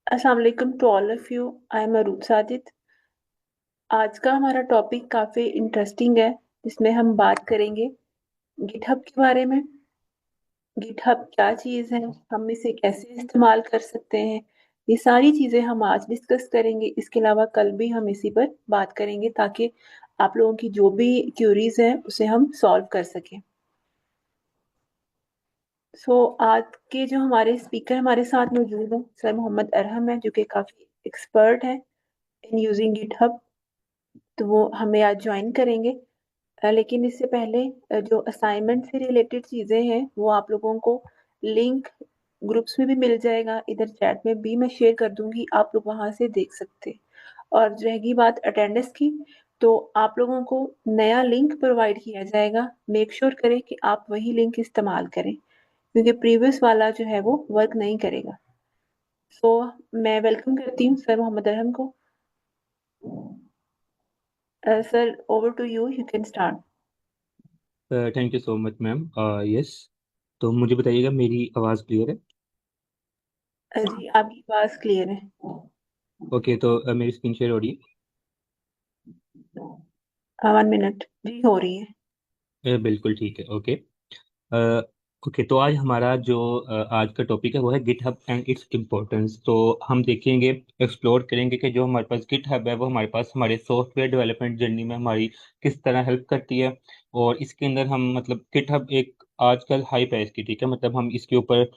अस्सलाम वालेकुम to all of you. I am Arup Sajid. आज का हमारा टॉपिक काफ़ी इंटरेस्टिंग है, जिसमें हम बात करेंगे गिटहब के बारे में। गिटहब क्या चीज़ है, हम इसे कैसे इस्तेमाल कर सकते हैं, ये सारी चीज़ें हम आज डिस्कस करेंगे। इसके अलावा कल भी हम इसी पर बात करेंगे ताकि आप लोगों की जो भी क्यूरीज हैं उसे हम सॉल्व कर सकें। आज के जो हमारे स्पीकर हमारे साथ मौजूद हैं, सर मोहम्मद अरहम है, जो कि काफ़ी एक्सपर्ट है इन यूजिंग गिटहब। तो वो हमें आज ज्वाइन करेंगे। लेकिन इससे पहले जो असाइनमेंट से रिलेटेड चीज़ें हैं वो आप लोगों को लिंक ग्रुप्स में भी मिल जाएगा, इधर चैट में भी मैं शेयर कर दूंगी, आप लोग वहां से देख सकते हैं। और रहेगी बात अटेंडेंस की, तो आप लोगों को नया लिंक प्रोवाइड किया जाएगा। मेक श्योर करें कि आप वही लिंक इस्तेमाल करें, क्योंकि प्रीवियस वाला जो है वो वर्क नहीं करेगा। सो मैं वेलकम करती हूँ सर मोहम्मद अरहम को। Sir, over to you, you can start. Thank you so much ma'am. Yes, तो मुझे बताइएगा मेरी आवाज़ क्लियर है? जी, आपकी आवाज क्लियर है। ओके, तो मेरी स्क्रीन शेयर हो रही 1 मिनट जी, हो रही है। है? बिल्कुल ठीक है। ओके। ओके, तो आज हमारा जो आज का टॉपिक है वो है गिटहब एंड इट्स इम्पोर्टेंस। तो हम देखेंगे, एक्सप्लोर करेंगे कि जो हमारे पास गिटहब है वो हमारे पास हमारे सॉफ्टवेयर डेवलपमेंट जर्नी में हमारी किस तरह हेल्प करती है। और इसके अंदर हम मतलब गिटहब एक आजकल हाई प्राइस की, ठीक है, मतलब हम इसके ऊपर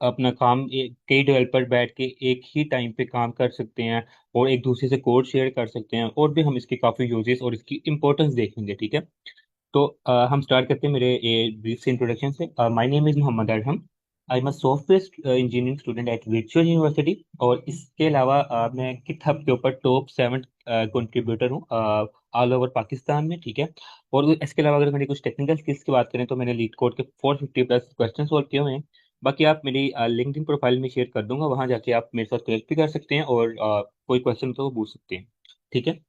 अपना काम कई डेवलपर बैठ के एक ही टाइम पे काम कर सकते हैं और एक दूसरे से कोड शेयर कर सकते हैं, और भी हम इसके काफ़ी यूजेस और इसकी इंपॉर्टेंस देखेंगे, ठीक है। तो हम स्टार्ट करते हैं मेरे ब्रीफ से इंट्रोडक्शन से। My name is Mohammad Arham. I am a software engineering student at virtual university. और इसके अलावा मैं गिटहब के ऊपर टॉप 7 कंट्रीब्यूटर हूँ ऑल ओवर पाकिस्तान में, ठीक है। और इसके अलावा अगर मैंने कुछ टेक्निकल स्किल्स की बात करें तो मैंने लीड कोड के 450 प्लस क्वेश्चन सॉल्व किए हुए हैं। बाकी आप मेरी लिंक्डइन प्रोफाइल में शेयर कर दूंगा, वहां जाके आप मेरे साथ कनेक्ट भी कर सकते हैं और कोई क्वेश्चन तो वो पूछ सकते हैं, ठीक है।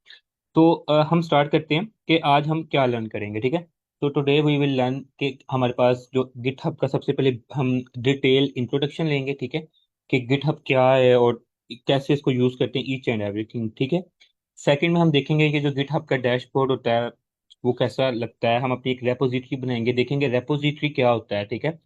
तो हम स्टार्ट करते हैं कि आज हम क्या लर्न करेंगे, ठीक है। तो टुडे वी विल लर्न कि हमारे पास जो गिटहब का सबसे पहले हम डिटेल इंट्रोडक्शन लेंगे, ठीक है, कि गिटहब क्या है और कैसे इसको यूज करते हैं, ईच एंड एवरीथिंग, ठीक है। सेकंड में हम देखेंगे कि जो गिटहब का डैशबोर्ड होता है वो कैसा लगता है। हम अपनी एक रेपोजिटरी बनाएंगे, देखेंगे रेपोजिटरी क्या होता है, ठीक है।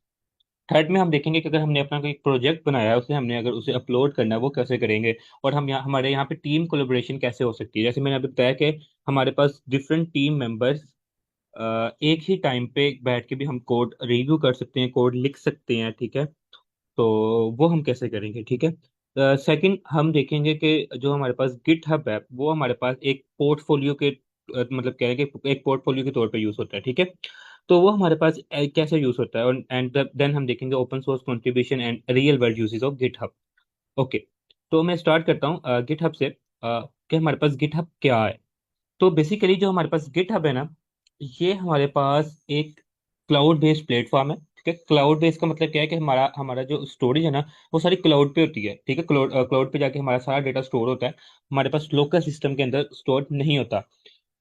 थर्ड में हम देखेंगे कि अगर हमने अपना कोई प्रोजेक्ट बनाया है, उसे हमने अगर उसे अपलोड करना है वो कैसे करेंगे। और हम यहाँ हमारे यहाँ पे टीम कोलेबोरेशन कैसे हो सकती है, जैसे मैंने अभी बताया कि हमारे पास डिफरेंट टीम मेंबर्स एक ही टाइम पे बैठ के भी हम कोड रिव्यू कर सकते हैं, कोड लिख सकते हैं, ठीक है। तो वो हम कैसे करेंगे, ठीक है। सेकंड हम देखेंगे कि जो हमारे पास गिटहब है वो हमारे पास एक पोर्टफोलियो के मतलब कह रहे हैं कि एक पोर्टफोलियो के तौर पे यूज होता है, ठीक है। तो वो हमारे पास कैसे यूज होता है, और एंड देन हम देखेंगे open source contribution and real world uses of GitHub. Okay, तो मैं स्टार्ट करता हूँ गिटहब से, कि हमारे पास गिटहब क्या है। तो बेसिकली जो हमारे पास गिटहब है ना, ये हमारे पास एक क्लाउड बेस्ड प्लेटफॉर्म है, ठीक है। क्लाउड बेस्ड का मतलब क्या है कि हमारा हमारा जो स्टोरेज है ना वो सारी क्लाउड पे होती है, ठीक है। क्लाउड क्लाउड पे जाके हमारा सारा डेटा स्टोर होता है, हमारे पास लोकल सिस्टम के अंदर स्टोर नहीं होता।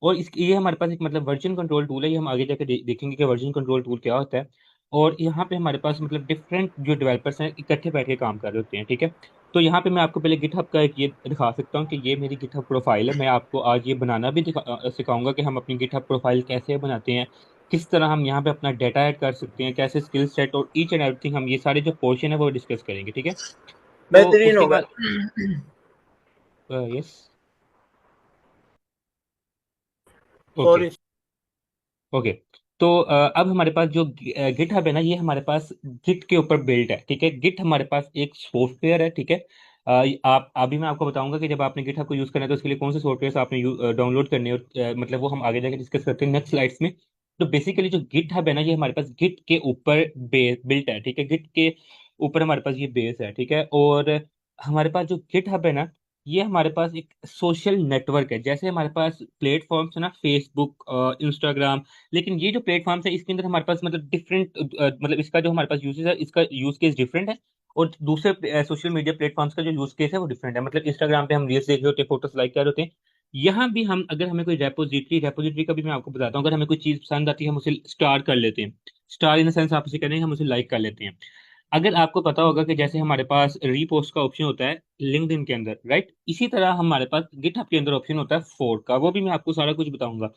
और इस ये हमारे पास एक मतलब वर्जन कंट्रोल टूल है, ये हम आगे जाके देखेंगे कि वर्जन कंट्रोल टूल क्या होता है। और यहाँ पे हमारे पास मतलब डिफरेंट जो डेवलपर्स हैं इकट्ठे बैठ के काम कर रहे होते हैं, ठीक है। तो यहाँ पे मैं आपको पहले गिटहब का एक ये दिखा सकता हूँ कि ये मेरी गिटहब प्रोफाइल है। मैं आपको आज ये बनाना भी सिखाऊंगा कि हम अपनी गिटहब प्रोफाइल कैसे बनाते हैं, किस तरह हम यहाँ पे अपना डाटा ऐड कर सकते हैं, कैसे स्किल सेट और ईच एंड एवरीथिंग, हम ये सारे जो पोर्शन है वो डिस्कस करेंगे, ठीक है। तो बेहतरीन उसके होगा। बाद यस, ओके, और इस ओके। तो अब हमारे पास जो गिटहब है ना, ये हमारे पास गिट के ऊपर बिल्ट है, ठीक है। गिट हमारे पास एक सॉफ्टवेयर है, ठीक है। आप अभी मैं आपको बताऊंगा कि जब आपने गिटहब को यूज करना है तो उसके लिए कौन से सॉफ्टवेयर आपने डाउनलोड करने हैं, और मतलब वो हम आगे जाके डिस्कस करते हैं नेक्स्ट स्लाइड्स में। तो बेसिकली जो गिटहब है ना, ये हमारे पास गिट के ऊपर बेस बिल्ट है, ठीक है। गिट के ऊपर हमारे पास ये बेस है, ठीक है। और हमारे पास जो गिटहब है ना, ये हमारे पास एक सोशल नेटवर्क है। जैसे हमारे पास प्लेटफॉर्म्स है ना, फेसबुक, इंस्टाग्राम, लेकिन ये जो प्लेटफॉर्म्स है इसके अंदर हमारे पास मतलब डिफरेंट मतलब इसका जो हमारे पास यूजेस है, इसका यूज केस डिफरेंट है। और दूसरे सोशल मीडिया प्लेटफॉर्म्स का जो यूज केस है वो डिफरेंट है। मतलब इंस्टाग्राम पे हम रील्स देख रहे होते हैं, फोटोज लाइक कर रहे होते हैं। यहाँ भी हम अगर हमें कोई रेपोजिटरी का भी मैं आपको बताता हूँ, अगर हमें कोई चीज पसंद आती है हम उसे स्टार कर लेते हैं। स्टार इन द सेंस आप उसे करें हम उसे लाइक कर लेते हैं। अगर आपको पता होगा कि जैसे हमारे पास रीपोस्ट का ऑप्शन होता है लिंक्डइन के अंदर, राइट, इसी तरह हमारे पास गिटहब के अंदर ऑप्शन होता है फोर्क का, वो भी मैं आपको सारा कुछ बताऊंगा।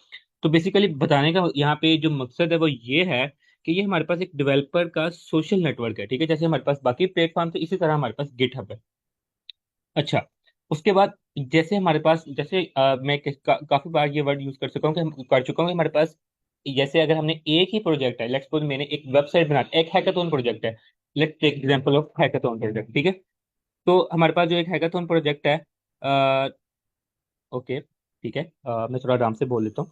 तो बेसिकली बताने का यहाँ पे जो मकसद है वो ये है कि ये हमारे पास एक डेवलपर का सोशल नेटवर्क है, ठीक है, जैसे हमारे पास बाकी प्लेटफॉर्म थे इसी तरह हमारे पास गिटहब है। अच्छा, उसके बाद जैसे हमारे पास जैसे मैं काफी बार ये वर्ड यूज कर चुका हूँ कि कर चुका हूँ कि हमारे पास जैसे अगर हमने एक ही प्रोजेक्ट है, लेट्स सपोज मैंने एक वेबसाइट बना एक हैकाथॉन प्रोजेक्ट है, let's take example of hackathon project, ठीक है। तो हमारे पास जो एक हैकाथॉन प्रोजेक्ट है, ओके ठीक है, मैं थोड़ा आराम से बोल लेता हूँ।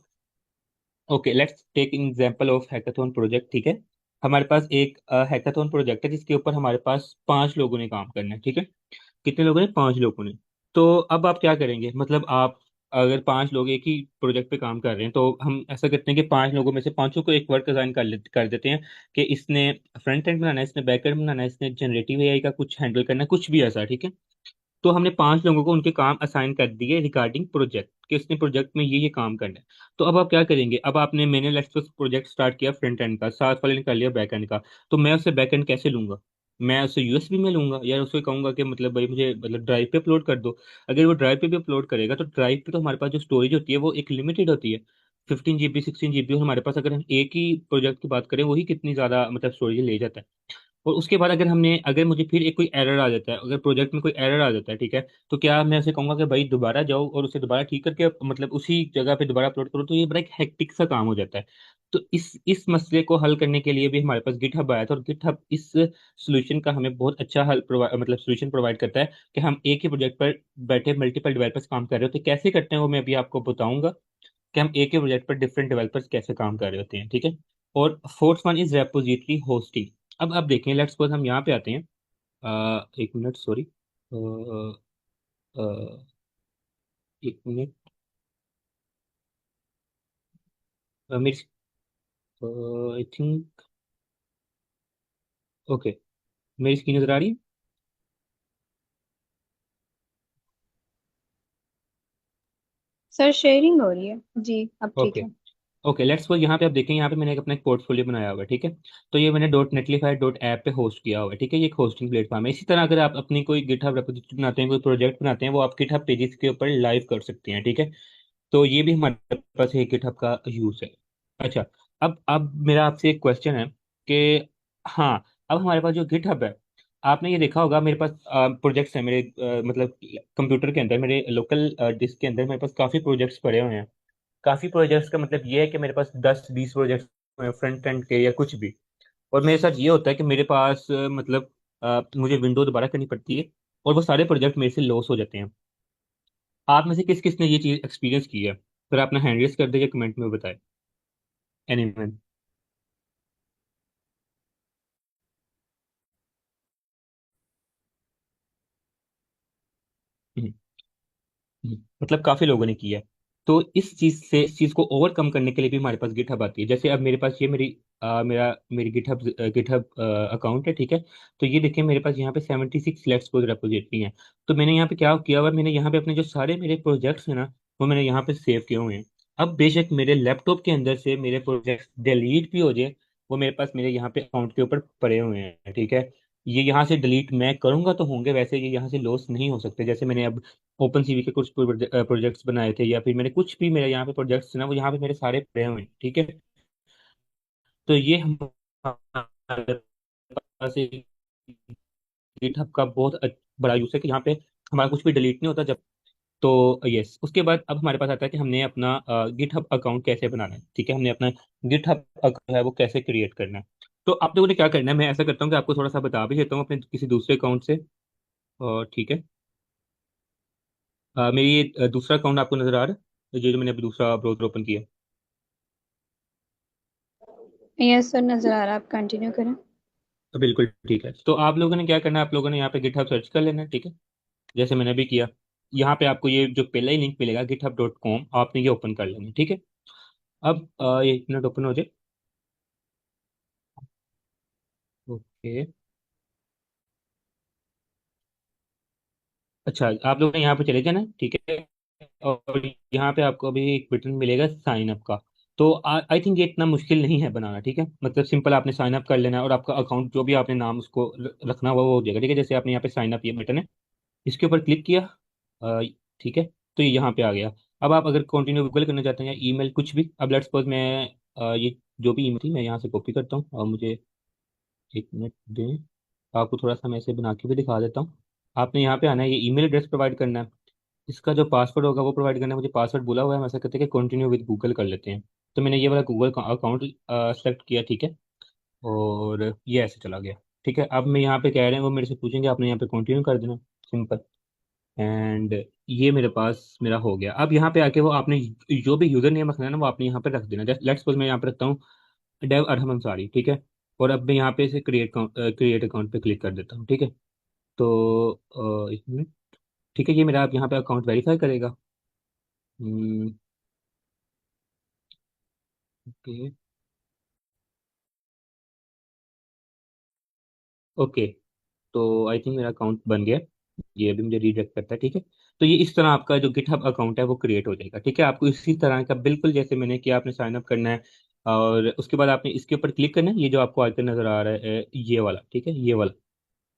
Okay, let's take example of hackathon project, ठीक है। हमारे पास एक हैकाथॉन प्रोजेक्ट है जिसके ऊपर हमारे पास 5 लोगों ने काम करना है, ठीक है। कितने लोगों ने? 5 लोगों ने। तो अब आप क्या करेंगे, मतलब आप अगर 5 लोग एक ही प्रोजेक्ट पे काम कर रहे हैं तो हम ऐसा करते हैं कि 5 लोगों में से पांचों को एक वर्क असाइन कर देते हैं कि इसने फ्रंट एंड बनाना है, इसने बैक एंड बनाना है, इसने जनरेटिव एआई का कुछ हैंडल करना है, कुछ भी ऐसा, ठीक है। तो हमने 5 लोगों को उनके काम असाइन कर दिए रिगार्डिंग प्रोजेक्ट कि उसने प्रोजेक्ट में ये काम करना है। तो अब आप क्या करेंगे, अब आपने मैंने लेट्स सपोज प्रोजेक्ट स्टार्ट किया फ्रंट एंड का, साथ वाले ने कर लिया बैक एंड का। तो मैं उससे बैक एंड कैसे लूंगा? मैं उससे यूएसबी में लूंगा या उसको कहूंगा कि मतलब भाई मुझे मतलब ड्राइव पे अपलोड कर दो। अगर वो ड्राइव पे भी अपलोड करेगा तो ड्राइव पे तो हमारे पास जो स्टोरेज होती है वो एक लिमिटेड होती है, 15 GB 16 GB। और हमारे पास अगर हम एक ही प्रोजेक्ट की बात करें वही कितनी ज्यादा मतलब स्टोरेज ले जाता है। और उसके बाद अगर मुझे फिर एक कोई एरर आ जाता है, अगर प्रोजेक्ट में कोई एरर आ जाता है, ठीक है, तो क्या मैं उसे कहूंगा कि भाई दोबारा जाओ और उसे दोबारा ठीक करके मतलब उसी जगह पे दोबारा अपलोड करो? तो ये बड़ा एक हेक्टिक सा काम हो जाता है। तो इस मसले को हल करने के लिए भी हमारे पास गिटहब आया था, और गिटहब इस सोल्यूशन का हमें बहुत अच्छा हल मतलब सोल्यूशन प्रोवाइड करता है कि हम एक ही प्रोजेक्ट पर बैठे मल्टीपल डेवलपर्स काम कर रहे होते हैं। कैसे करते हैं वो मैं अभी आपको बताऊंगा कि हम एक ही प्रोजेक्ट पर डिफरेंट डेवलपर्स कैसे काम कर रहे होते हैं, ठीक है। और fourth one is repository hosting. अब देखें, लेट्स सपोज हम यहाँ पे आते हैं, एक मिनट सॉरी, एक मिनट, मेरी आई थिंक, ओके, मेरी स्क्रीन नजर आ रही है? सर शेयरिंग हो रही है जी, अब ठीक ओके। है। ओके, लेट्स सपोज यहाँ पे आप देखें, यहाँ पे मैंने एक अपना एक पोर्टफोलियो बनाया हुआ है, ठीक है। तो ये मैंने डॉट नेटलीफाई डॉट ऐप पे होस्ट किया हुआ है, ठीक है, ये एक होस्टिंग प्लेटफॉर्म है। इसी तरह अगर आप अपनी कोई गिटहब रेपोजिटरी बनाते हैं, कोई प्रोजेक्ट बनाते हैं, वो आप गिटहब पेजेस के ऊपर लाइव कर सकते हैं, ठीक है। तो ये भी हमारे पास एक गिटहब का यूज है। अच्छा, अब मेरा आपसे एक क्वेश्चन है कि हाँ, अब हमारे पास जो गिटहब है, आपने ये देखा होगा मेरे पास प्रोजेक्ट्स हैं मेरे मतलब कंप्यूटर के अंदर, मेरे लोकल डिस्क के अंदर मेरे पास काफ़ी प्रोजेक्ट्स पड़े हुए हैं। काफ़ी प्रोजेक्ट्स का मतलब ये है कि मेरे पास 10 20 प्रोजेक्ट्स फ्रंट एंड के या कुछ भी। और मेरे साथ ये होता है कि मेरे पास मतलब मुझे विंडो दोबारा करनी पड़ती है और वो सारे प्रोजेक्ट मेरे से लॉस हो जाते हैं। आप में से किस किस ने ये चीज़ एक्सपीरियंस की है? फिर अपना हैंड रेस कर दे या कमेंट में बताए, एनीवन। मतलब काफी लोगों ने किया है। तो इस चीज को ओवरकम करने के लिए भी हमारे पास गिटहब आती है। जैसे अब मेरे पास ये मेरी गिटहब गिटहब अकाउंट है, ठीक है। तो ये देखिए मेरे पास यहाँ पे 76 लेट्स सपोज रेपोजिटरी हैं। तो मैंने यहाँ पे क्या किया हुआ है, मैंने यहाँ पे अपने जो सारे मेरे प्रोजेक्ट्स हैं ना, वो मैंने यहाँ पे सेव किए हुए हैं। अब बेशक मेरे लैपटॉप के अंदर से मेरे प्रोजेक्ट्स डिलीट भी हो जाए, वो मेरे पास मेरे यहाँ पे अकाउंट के ऊपर पड़े हुए हैं, ठीक है। ये यहाँ से डिलीट मैं करूंगा तो होंगे, वैसे ये यहाँ से लॉस नहीं हो सकते। जैसे मैंने अब ओपन सीवी के कुछ प्रोजेक्ट्स बनाए थे, या फिर मैंने कुछ भी मेरे यहाँ पे प्रोजेक्ट्स ना वो यहाँ पे मेरे सारे पड़े हुए हैं, ठीक है। तो ये हमारे पास गिटहब का बहुत बड़ा यूज है कि यहाँ पे हमारा कुछ भी डिलीट नहीं होता जब। तो यस, उसके बाद अब हमारे पास आता है कि हमने अपना गिटहब अकाउंट कैसे बनाना है, ठीक है, हमने अपना गिटहब अकाउंट है वो कैसे क्रिएट करना है। तो आप लोगों ने क्या करना है, मैं ऐसा करता हूँ कि आपको थोड़ा सा बता भी देता हूँ अपने किसी दूसरे अकाउंट से, और ठीक है। मेरी ये दूसरा अकाउंट आपको नजर आ रहा है, ये जो मैंने अभी दूसरा ब्राउजर ओपन किया। यस सर, नजर आ रहा है, आप कंटिन्यू करें। तो बिल्कुल ठीक है। तो आप लोगों ने क्या करना है, आप लोगों ने यहाँ पे गिटहब सर्च कर लेना है, ठीक है, जैसे मैंने भी किया। यहाँ पे आपको ये जो पहला ही लिंक मिलेगा github.com, आपने ये ओपन कर लेना है, ठीक है। अब ये एक मिनट ओपन हो जाए। ओके। अच्छा, आप लोगों ने यहाँ पे चले जाना है, ठीक है। और यहाँ पे आपको अभी एक बटन मिलेगा साइन अप का। तो आई थिंक ये इतना मुश्किल नहीं है बनाना, ठीक है। मतलब सिंपल आपने साइन अप कर लेना है और आपका अकाउंट जो भी आपने नाम उसको रखना हुआ वो हो जाएगा, ठीक है। जैसे आपने यहाँ पे साइन अप ये बटन है, इसके ऊपर क्लिक किया, अ, ठीक है, तो ये यहाँ पे आ गया। अब आप अगर कंटिन्यू गूगल करना चाहते हैं या ईमेल कुछ भी, अब लेट्स सपोज मैं ये जो भी ईमेल थी मैं यहाँ से कॉपी करता हूँ और मुझे 1 मिनट दें, आपको थोड़ा सा मैं इसे बना के भी दिखा देता हूँ। आपने यहाँ पे आना है, ये ईमेल एड्रेस प्रोवाइड करना है, इसका जो पासवर्ड होगा वो प्रोवाइड करना है। मुझे पासवर्ड बोला हुआ है, हम ऐसा करते हैं कि कंटिन्यू विद गूगल कर लेते हैं। तो मैंने ये वाला गूगल अकाउंट सेलेक्ट किया, ठीक है, और ये ऐसे चला गया, ठीक है। अब मैं यहाँ पे कह रहे हैं, वो मेरे से पूछेंगे, आपने यहाँ पे कंटिन्यू कर देना, सिंपल। एंड ये मेरे पास मेरा हो गया। अब यहाँ पे आके वो आपने जो भी यूजर नेम रखना है ना वो आपने यहाँ पे रख देना। लेट्स सपोज मैं यहाँ पे रखता हूँ डेव अरहम अंसारी, ठीक है। और अब मैं यहाँ पे इसे क्रिएट अकाउंट पे क्लिक कर देता हूँ, ठीक है। तो इसमें, ठीक है, ये मेरा आप यहाँ पे अकाउंट वेरीफाई करेगा। ओके, ओके, तो आई थिंक मेरा अकाउंट बन गया। ये अभी मुझे रीडायरेक्ट करता है, ठीक है। तो ये इस तरह आपका जो गिटहब अकाउंट है वो क्रिएट हो जाएगा, ठीक है। आपको इसी तरह का बिल्कुल जैसे मैंने किया, आपने साइन अप करना है और उसके बाद आपने इसके ऊपर क्लिक करना है, ये जो आपको आइकन नजर आ रहा है ये वाला, ठीक है, ये वाला।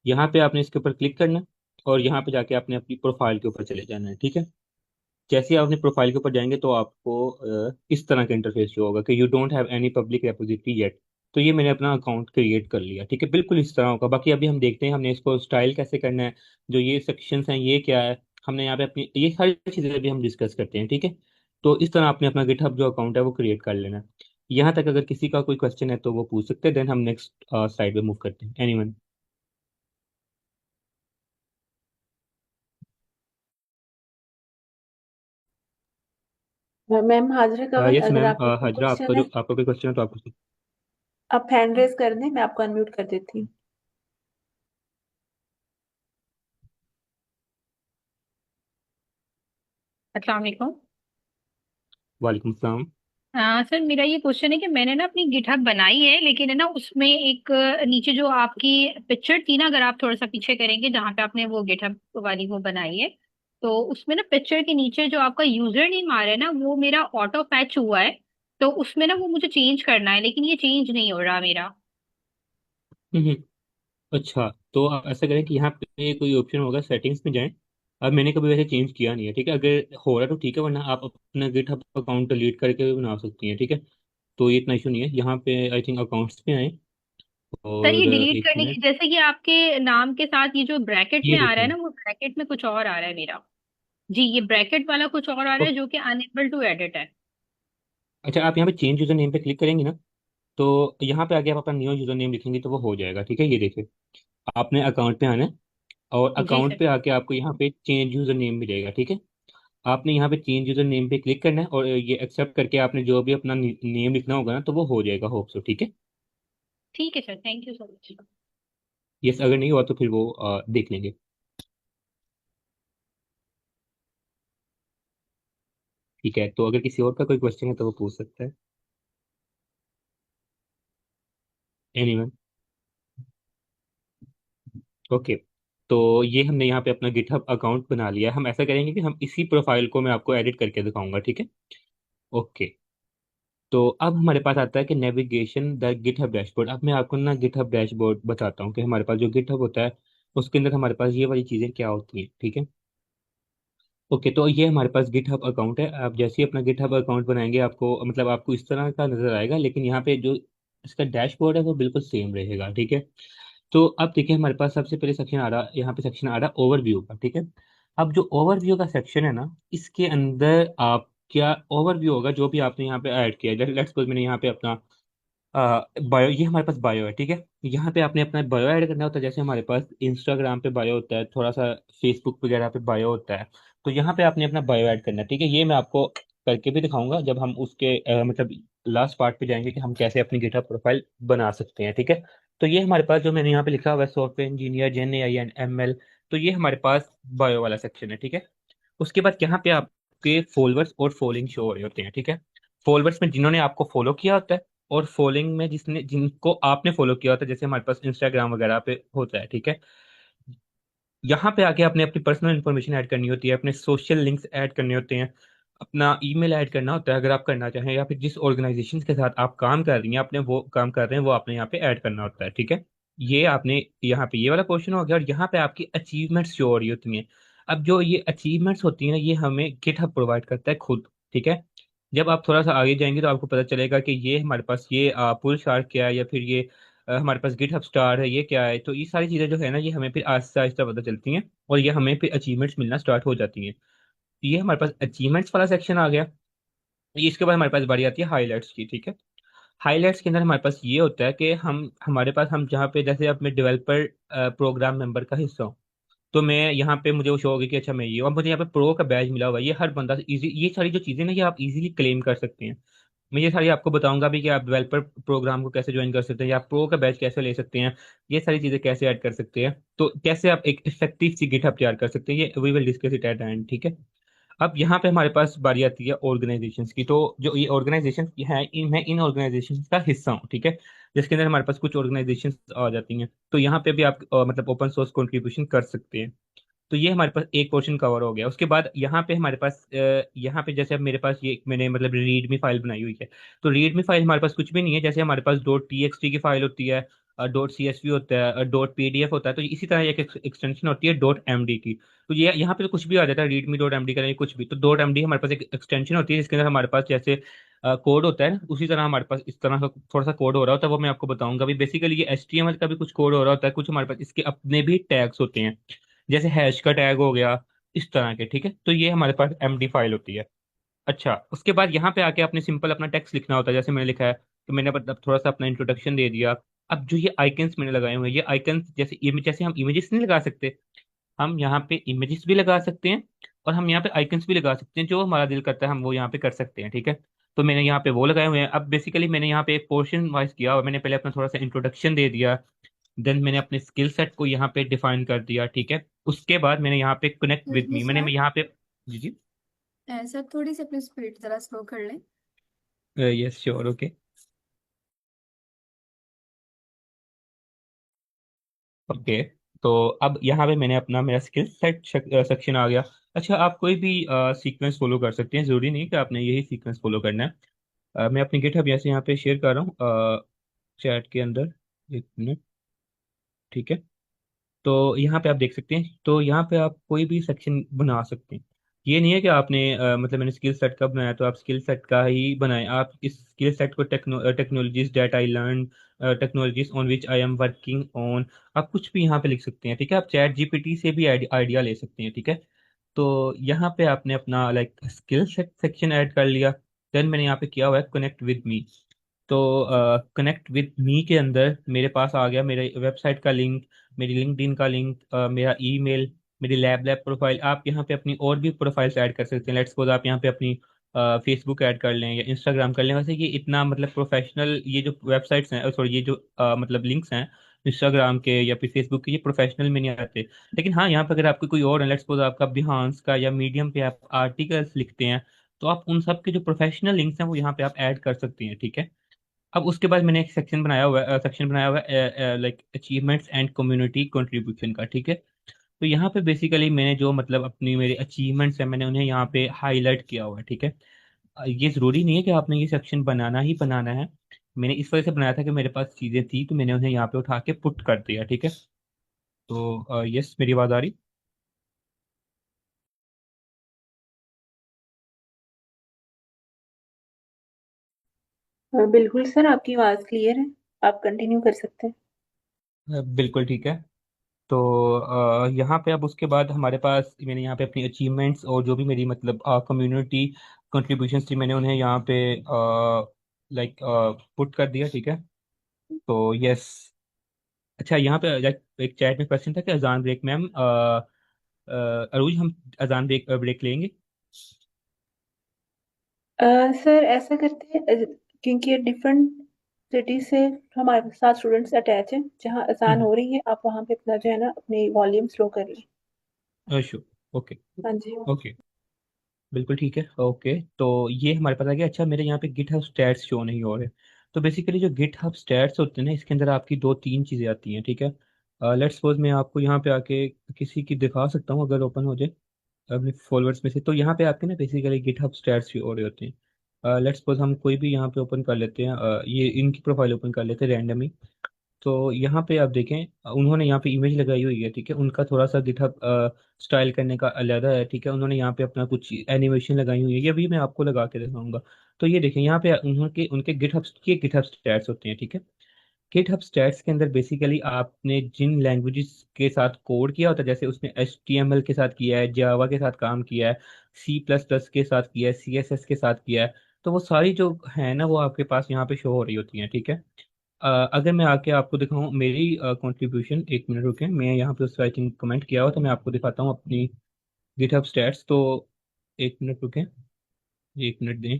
यहाँ पे आपने इसके ऊपर क्लिक करना है और यहाँ पे जाके आपने अपनी प्रोफाइल के ऊपर चले जाना है, ठीक है। जैसे ही आप अपने प्रोफाइल के ऊपर जाएंगे तो आपको इस तरह का इंटरफेस जो होगा कि you don't have any public repository yet. तो ये मैंने अपना अकाउंट क्रिएट कर लिया, ठीक है, बिल्कुल इस तरह होगा। बाकी अभी हम देखते हैं हमने इसको स्टाइल कैसे करना है, जो ये सेक्शंस हैं ये क्या है, हमने यहाँ पे अपनी ये सारी चीज़ें अभी हम डिस्कस करते हैं, ठीक है। तो इस तरह आपने अपना गिटहब जो अकाउंट है वो क्रिएट कर लेना है। यहाँ तक अगर किसी का कोई क्वेश्चन है तो वो पूछ सकते हैं, देन हम नेक्स्ट स्लाइड पे मूव करते हैं। एनीवन? मैम हाजिर कवन, यस अगर मैम, आपका कोई हाजरा, क्वेश्चन है आपका कोई क्वेश्चन है तो आप पूछ सकते आप हैंड रेज कर दें, मैं आपको अनम्यूट कर देती हूँ। अस्सलाम वालेकुम। हैं। वालेकुम सलाम। सर मेरा ये क्वेश्चन है कि मैंने ना अपनी गिटहब बनाई है, लेकिन है ना उसमें एक नीचे जो आपकी पिक्चर थी ना, अगर आप थोड़ा सा पीछे करेंगे जहाँ पे आपने वो गिटहब वाली वो बनाई है, तो उसमें ना पिक्चर के नीचे जो आपका यूजर नेम आ रहा है ना वो मेरा ऑटो पैच हुआ है। तो उसमें ना वो मुझे चेंज करना है, लेकिन ये चेंज नहीं हो रहा मेरा। हम्म, अच्छा, तो आप ऐसा करें कि यहाँ पे कोई ऑप्शन होगा, सेटिंग्स में जाएं। अब मैंने कभी वैसे चेंज किया नहीं है, ठीक है, अगर हो रहा है तो ठीक है, वरना आप अपना गिटहब अकाउंट डिलीट करके भी बना सकती हैं, ठीक है। तो ये इतना इशू नहीं है। यहाँ पे आई थिंक अकाउंट्स पे आए सर ये और डिलीट एक करने की, मिनट, जैसे कि आपके नाम के साथ ये जो ब्रैकेट ये में आ रहा है देखें। ना, वो ब्रैकेट में कुछ और आ रहा है मेरा। जी, ये ब्रैकेट वाला कुछ और आ रहा है ओ, जो कि अनेबल टू एडिट है। अच्छा, आप यहाँ पे चेंज यूजर नेम पे क्लिक करेंगे ना, तो यहाँ पे आगे आप अपना न्यू यूजर नेम लिखेंगे तो वो हो जाएगा, ठीक है। ये देखिए, आपने अकाउंट पे आना है और जी अकाउंट सर। पे आके आपको यहाँ पे चेंज यूजर नेम मिलेगा, ठीक है। आपने यहाँ पे चेंज यूजर नेम पे क्लिक करना है और ये एक्सेप्ट करके आपने जो भी अपना नेम लिखना होगा ना तो वो हो जाएगा, होप सो, ठीक है। ठीक है sir, thank you so much. Yes, अगर नहीं हुआ तो फिर वो देख लेंगे। ठीक है, तो अगर किसी और का कोई क्वेश्चन है तो वो पूछ सकता है। एनीवन? ओके, तो ये हमने यहाँ पे अपना गिटहब अकाउंट बना लिया है। हम ऐसा करेंगे कि हम इसी प्रोफाइल को मैं आपको एडिट करके दिखाऊंगा, ठीक है। ओके, तो अब हमारे पास आता है कि नेविगेशन द गिटहब डैशबोर्ड। अब मैं आपको ना गिटहब डैशबोर्ड बताता हूँ कि हमारे पास जो गिटहब होता है उसके अंदर हमारे पास ये वाली चीज़ें क्या होती हैं, ठीक है। ओके, तो ये हमारे पास गिटहब अकाउंट है। आप जैसे ही अपना गिटहब अकाउंट बनाएंगे आपको मतलब आपको इस तरह का नजर आएगा, लेकिन यहाँ पे जो इसका डैशबोर्ड है वो बिल्कुल सेम रहेगा, ठीक है। तो अब देखिए हमारे पास सबसे पहले सेक्शन आ रहा, यहाँ पे सेक्शन आ रहा ओवरव्यू का, ठीक है। अब जो ओवरव्यू का सेक्शन है ना, इसके अंदर आप क्या ओवरव्यू होगा जो भी आपने यहाँ पे ऐड किया है। लेट्स सपोज मैंने यहाँ पे अपना बायो, ये हमारे पास बायो है, ठीक है। यहाँ पे आपने अपना बायो ऐड करना होता है, जैसे हमारे पास इंस्टाग्राम पे बायो होता है, थोड़ा सा फेसबुक वगैरह पे बायो होता है। तो यहाँ पे आपने अपना बायो ऐड करना है, ठीक है। ये मैं आपको करके भी दिखाऊंगा जब हम उसके मतलब लास्ट पार्ट पे जाएंगे कि हम कैसे अपनी गिटहब प्रोफाइल बना सकते हैं, ठीक है। तो ये हमारे पास जो मैंने यहाँ पे लिखा हुआ है software engineer gen A I and M L, तो ये हमारे पास बायो वाला सेक्शन है, ठीक है। उसके बाद यहाँ पे आपके फॉलोअर्स और फॉलोइंग शो हो रहे होते हैं, ठीक है। फॉलोअर्स में जिन्होंने आपको फॉलो किया होता है और फॉलोइंग में जिसने जिनको आपने फॉलो किया होता है, जैसे हमारे पास इंस्टाग्राम वगैरह पे होता है, ठीक है। यहाँ पे आके आपने अपनी पर्सनल इन्फॉर्मेशन ऐड करनी होती है, अपने सोशल लिंक्स ऐड करने होते हैं। अपना ईमेल ऐड करना होता है अगर आप करना चाहें, या फिर जिस ऑर्गेनाइजेशन के साथ आप काम कर रही हैं, अपने वो काम कर रहे हैं, वो आपने यहाँ पे ऐड करना होता है। ठीक है, ये आपने यहाँ पे ये वाला क्वेश्चन हो गया। और यहाँ पे आपकी अचीवमेंट्स जो हो रही होती हैं, अब जो ये अचीवमेंट्स होती हैं ना, ये हमें गिटहब प्रोवाइड करता है खुद। ठीक है, जब आप थोड़ा सा आगे जाएंगे तो आपको पता चलेगा कि ये हमारे पास ये पुल स्टार क्या है, या फिर ये हमारे पास गिटहब स्टार है, ये क्या है। तो ये सारी चीज़ें जो है ना, ये हमें फिर आहिस्ता आहिस्ता पता चलती हैं, और ये हमें फिर अचीवमेंट्स मिलना स्टार्ट हो जाती हैं। ये हमारे पास अचीवमेंट्स वाला सेक्शन आ गया। ये इसके बाद हमारे पास बारी आती है हाईलाइट्स की। ठीक है, हाईलाइट्स के अंदर हमारे पास ये होता है कि हमारे पास हम जहाँ पे, जैसे अब मैं डेवलपर प्रोग्राम मेंबर का हिस्सा हूँ, तो मैं यहाँ पे मुझे वो शो होगी कि अच्छा मैं ये, और मुझे यहाँ पे प्रो का बैज मिला हुआ है। ये हर बंदा इजी, ये सारी जो चीज़ें ना, ये आप इजीली क्लेम कर सकते हैं। मैं ये सारी आपको बताऊंगा भी कि आप डेवलपर प्रोग्राम को कैसे ज्वाइन कर सकते हैं, या प्रो का बैच कैसे ले सकते हैं, ये सारी चीज़ें कैसे ऐड कर सकते हैं, तो कैसे आप एक इफेक्टिव सी गिटहब तैयार कर सकते हैं, ये we will discuss it at end. ठीक है, अब यहाँ पे हमारे पास बारी आती है ऑर्गेनाइजेशंस की। तो जो ये ऑर्गेनाइजेशन है, मैं इन ऑर्गेनाइजेशन का हिस्सा हूँ। ठीक है, जिसके अंदर हमारे पास कुछ ऑर्गेनाइजेशन आ जाती हैं, तो यहाँ पे भी आप मतलब ओपन सोर्स कंट्रीब्यूशन कर सकते हैं। तो ये हमारे पास एक पोर्शन कवर हो गया। उसके बाद यहाँ पे हमारे पास यहाँ पे जैसे अब मेरे पास ये मैंने मतलब रीडमी फाइल बनाई हुई है। तो रीडमी फाइल हमारे पास कुछ भी नहीं है, जैसे हमारे पास डॉट टी की फाइल होती है, डॉट CSV होता है, डॉट PDF होता है, तो इसी तरह एक एक्सटेंशन होती है डॉट MD की। तो ये यहाँ पे तो कुछ भी आ जाता है, रीडमी डॉट MD का नहीं कुछ भी। तो डॉट MD हमारे पास एक एक्सटेंशन होती है, जिसके अंदर हमारे पास जैसे कोड होता है ना, उसी तरह हमारे पास इस तरह का थोड़ा सा कोड हो रहा होता है, वो मैं आपको बताऊंगा। अभी बेसिकली ये HTML का भी कुछ कोड हो रहा होता है, कुछ हमारे पास इसके अपने भी टैग्स होते हैं, जैसे हैश का टैग हो गया, इस तरह के। ठीक है, तो ये हमारे पास MD फाइल होती है। अच्छा, उसके बाद यहाँ पे आके आपने सिंपल अपना टेक्स्ट लिखना होता है, जैसे मैंने लिखा है, तो मैंने मतलब थोड़ा सा अपना इंट्रोडक्शन दे दिया। अब जो ये आइकन्स मैंने लगाए हुए हैं, ये आइकन्स जैसे इमेज, जैसे हम इमेजेस नहीं लगा सकते, हम यहाँ पे इमेजेस भी लगा सकते हैं, और हम यहाँ पे आइकन्स भी लगा सकते हैं, जो हमारा दिल करता है हम वो यहाँ पे कर सकते हैं। ठीक है, तो मैंने यहाँ पे वो लगाए हुए हैं। अब बेसिकली मैंने यहाँ पे एक पोर्शन वाइज किया, और मैंने पहले अपना थोड़ा सा इंट्रोडक्शन दे दिया, देन मैंने अपने स्किल सेट को यहाँ पे डिफाइन कर दिया। ठीक है, उसके बाद मैंने यहाँ पे कनेक्ट विद मी, मैंने मैं सर, यहाँ पे। जी जी, सर थोड़ी सी अपनी स्पीड जरा स्लो कर लें। Yes sure, okay. ओके, तो अब यहाँ पे मैंने अपना मेरा स्किल सेट सेक्शन आ गया। अच्छा, आप कोई भी सीक्वेंस फॉलो कर सकते हैं, जरूरी नहीं कि आपने यही सीक्वेंस फॉलो करना है। मैं अपनी गिटहब यहाँ से यहाँ पे शेयर कर रहा हूँ चैट के अंदर, एक मिनट। ठीक है, तो यहाँ पे आप देख सकते हैं, तो यहाँ पे आप कोई भी सेक्शन बना सकते हैं। ये नहीं है कि आपने मतलब मैंने स्किल सेट का बनाया तो आप स्किल सेट का ही बनाएं। आप इस स्किल सेट को technologies that I learn, technologies on which I am working on, आप कुछ भी यहाँ पे लिख सकते हैं। ठीक है, आप चैट GPT से भी आइडिया ले सकते हैं। ठीक है, तो यहाँ पे आपने अपना like skill set section add कर लिया। देन मैंने यहाँ पे किया हुआ है कनेक्ट विद मी। तो कनेक्ट विद मी के अंदर मेरे पास आ गया मेरे वेबसाइट का लिंक, मेरी लिंक्डइन का लिंक, मेरा ईमेल, मेरी लैब प्रोफाइल। आप यहाँ पे अपनी और भी प्रोफाइल्स ऐड कर सकते हैं। लेट्स सपोज आप यहाँ पे अपनी फेसबुक ऐड कर लें या इंस्टाग्राम कर लें। वैसे ये इतना मतलब प्रोफेशनल, ये जो वेबसाइट्स हैं, सॉरी ये जो मतलब लिंक्स हैं इंस्टाग्राम के या फिर फेसबुक के, ये प्रोफेशनल में नहीं आते। लेकिन हाँ, यहाँ पे अगर आपकी कोई और है, लेट्स सपोज आपका बिहांस का या मीडियम पे आप आर्टिकल्स लिखते हैं, तो आप उन सब के जो प्रोफेशनल लिंक्स हैं वो यहाँ पे आप ऐड कर सकती हैं। ठीक है, अब उसके बाद मैंने एक सेक्शन बनाया हुआ है like achievements and community contribution का। ठीक है, तो यहाँ पे बेसिकली मैंने जो मतलब अपनी मेरे अचीवमेंट्स हैं, मैंने उन्हें यहाँ पे हाईलाइट किया हुआ है। ठीक है, ये जरूरी नहीं है कि आपने ये सेक्शन बनाना ही बनाना है। मैंने इस वजह से बनाया था कि मेरे पास चीजें थी, तो मैंने उन्हें यहाँ पे उठा के पुट कर दिया। ठीक है, तो यस, मेरी आवाज आ रही? बिल्कुल सर, आपकी आवाज़ क्लियर है, आप कंटिन्यू कर सकते हैं। बिल्कुल ठीक है। तो यहाँ पे अब उसके बाद हमारे पास मैंने यहाँ पे अपनी अचीवमेंट्स और जो भी मेरी मतलब कम्युनिटी कंट्रीब्यूशंस थी, मैंने उन्हें यहाँ पे लाइक पुट कर दिया। ठीक है, तो यस। अच्छा, यहाँ पे एक चैट में क्वेश्चन था कि अजान ब्रेक मैम, अरूज हम अजान ब्रेक ब्रेक लेंगे? सर ऐसा करते हैं, क्योंकि डिफरेंट सिटी से हमारे साथ स्टूडेंट्स अटैच हैं, जहाँ अजान हम्म, हो रही है आप वहाँ पे अपना जो है ना अपनी वॉल्यूम स्लो कर लें। Sure, okay. हाँ जी। ओके, बिल्कुल ठीक है। ओके, तो ये हमारे पास आ गया। अच्छा, मेरे यहाँ पे गिट हब स्टैट्स शो नहीं हो रहे। तो बेसिकली जो गिट हब स्टैट्स होते हैं ना, इसके अंदर आपकी दो तीन चीज़ें आती हैं। ठीक है, लेट्स सपोज मैं आपको यहाँ पे आके किसी की दिखा सकता हूँ, अगर ओपन हो जाए। अपने फॉलोअर्स में से, तो यहाँ पे आपके ना बेसिकली गिटहब स्टैट्स हो रहे होते हैं। लेट्स सपोज हम कोई भी यहाँ पे ओपन कर लेते हैं, ये इनकी प्रोफाइल ओपन कर लेते हैं रैंडमली। तो यहाँ पे आप देखें, उन्होंने यहाँ पे इमेज लगाई हुई है, ठीक है, उनका थोड़ा सा गिटहब स्टाइल करने का अलग है, ठीक है, उन्होंने यहाँ पे अपना कुछ एनिमेशन लगाई हुई है, ये भी मैं आपको लगा के दिखाऊंगा। तो ये देखें यहाँ पे उन्होंने उनके गिटहब स्टैट्स होते हैं, ठीक है। गिटहब स्टैट्स के अंदर बेसिकली आपने जिन लैंग्वेजेस के साथ कोड किया होता है, जैसे उसने HTML के साथ किया है, जावा के साथ काम किया है, C++ के साथ किया है, CSS के साथ किया है, तो वो सारी जो है ना वो आपके पास यहाँ पे शो हो रही होती हैं, ठीक है। अगर मैं आके आपको दिखाऊं मेरी कंट्रीब्यूशन, एक मिनट रुकें, मैं यहाँ पे उसका आई थिंक कमेंट किया हुआ, तो मैं आपको दिखाता हूँ अपनी गिटहब स्टैट्स। तो एक मिनट रुकें, एक मिनट दें।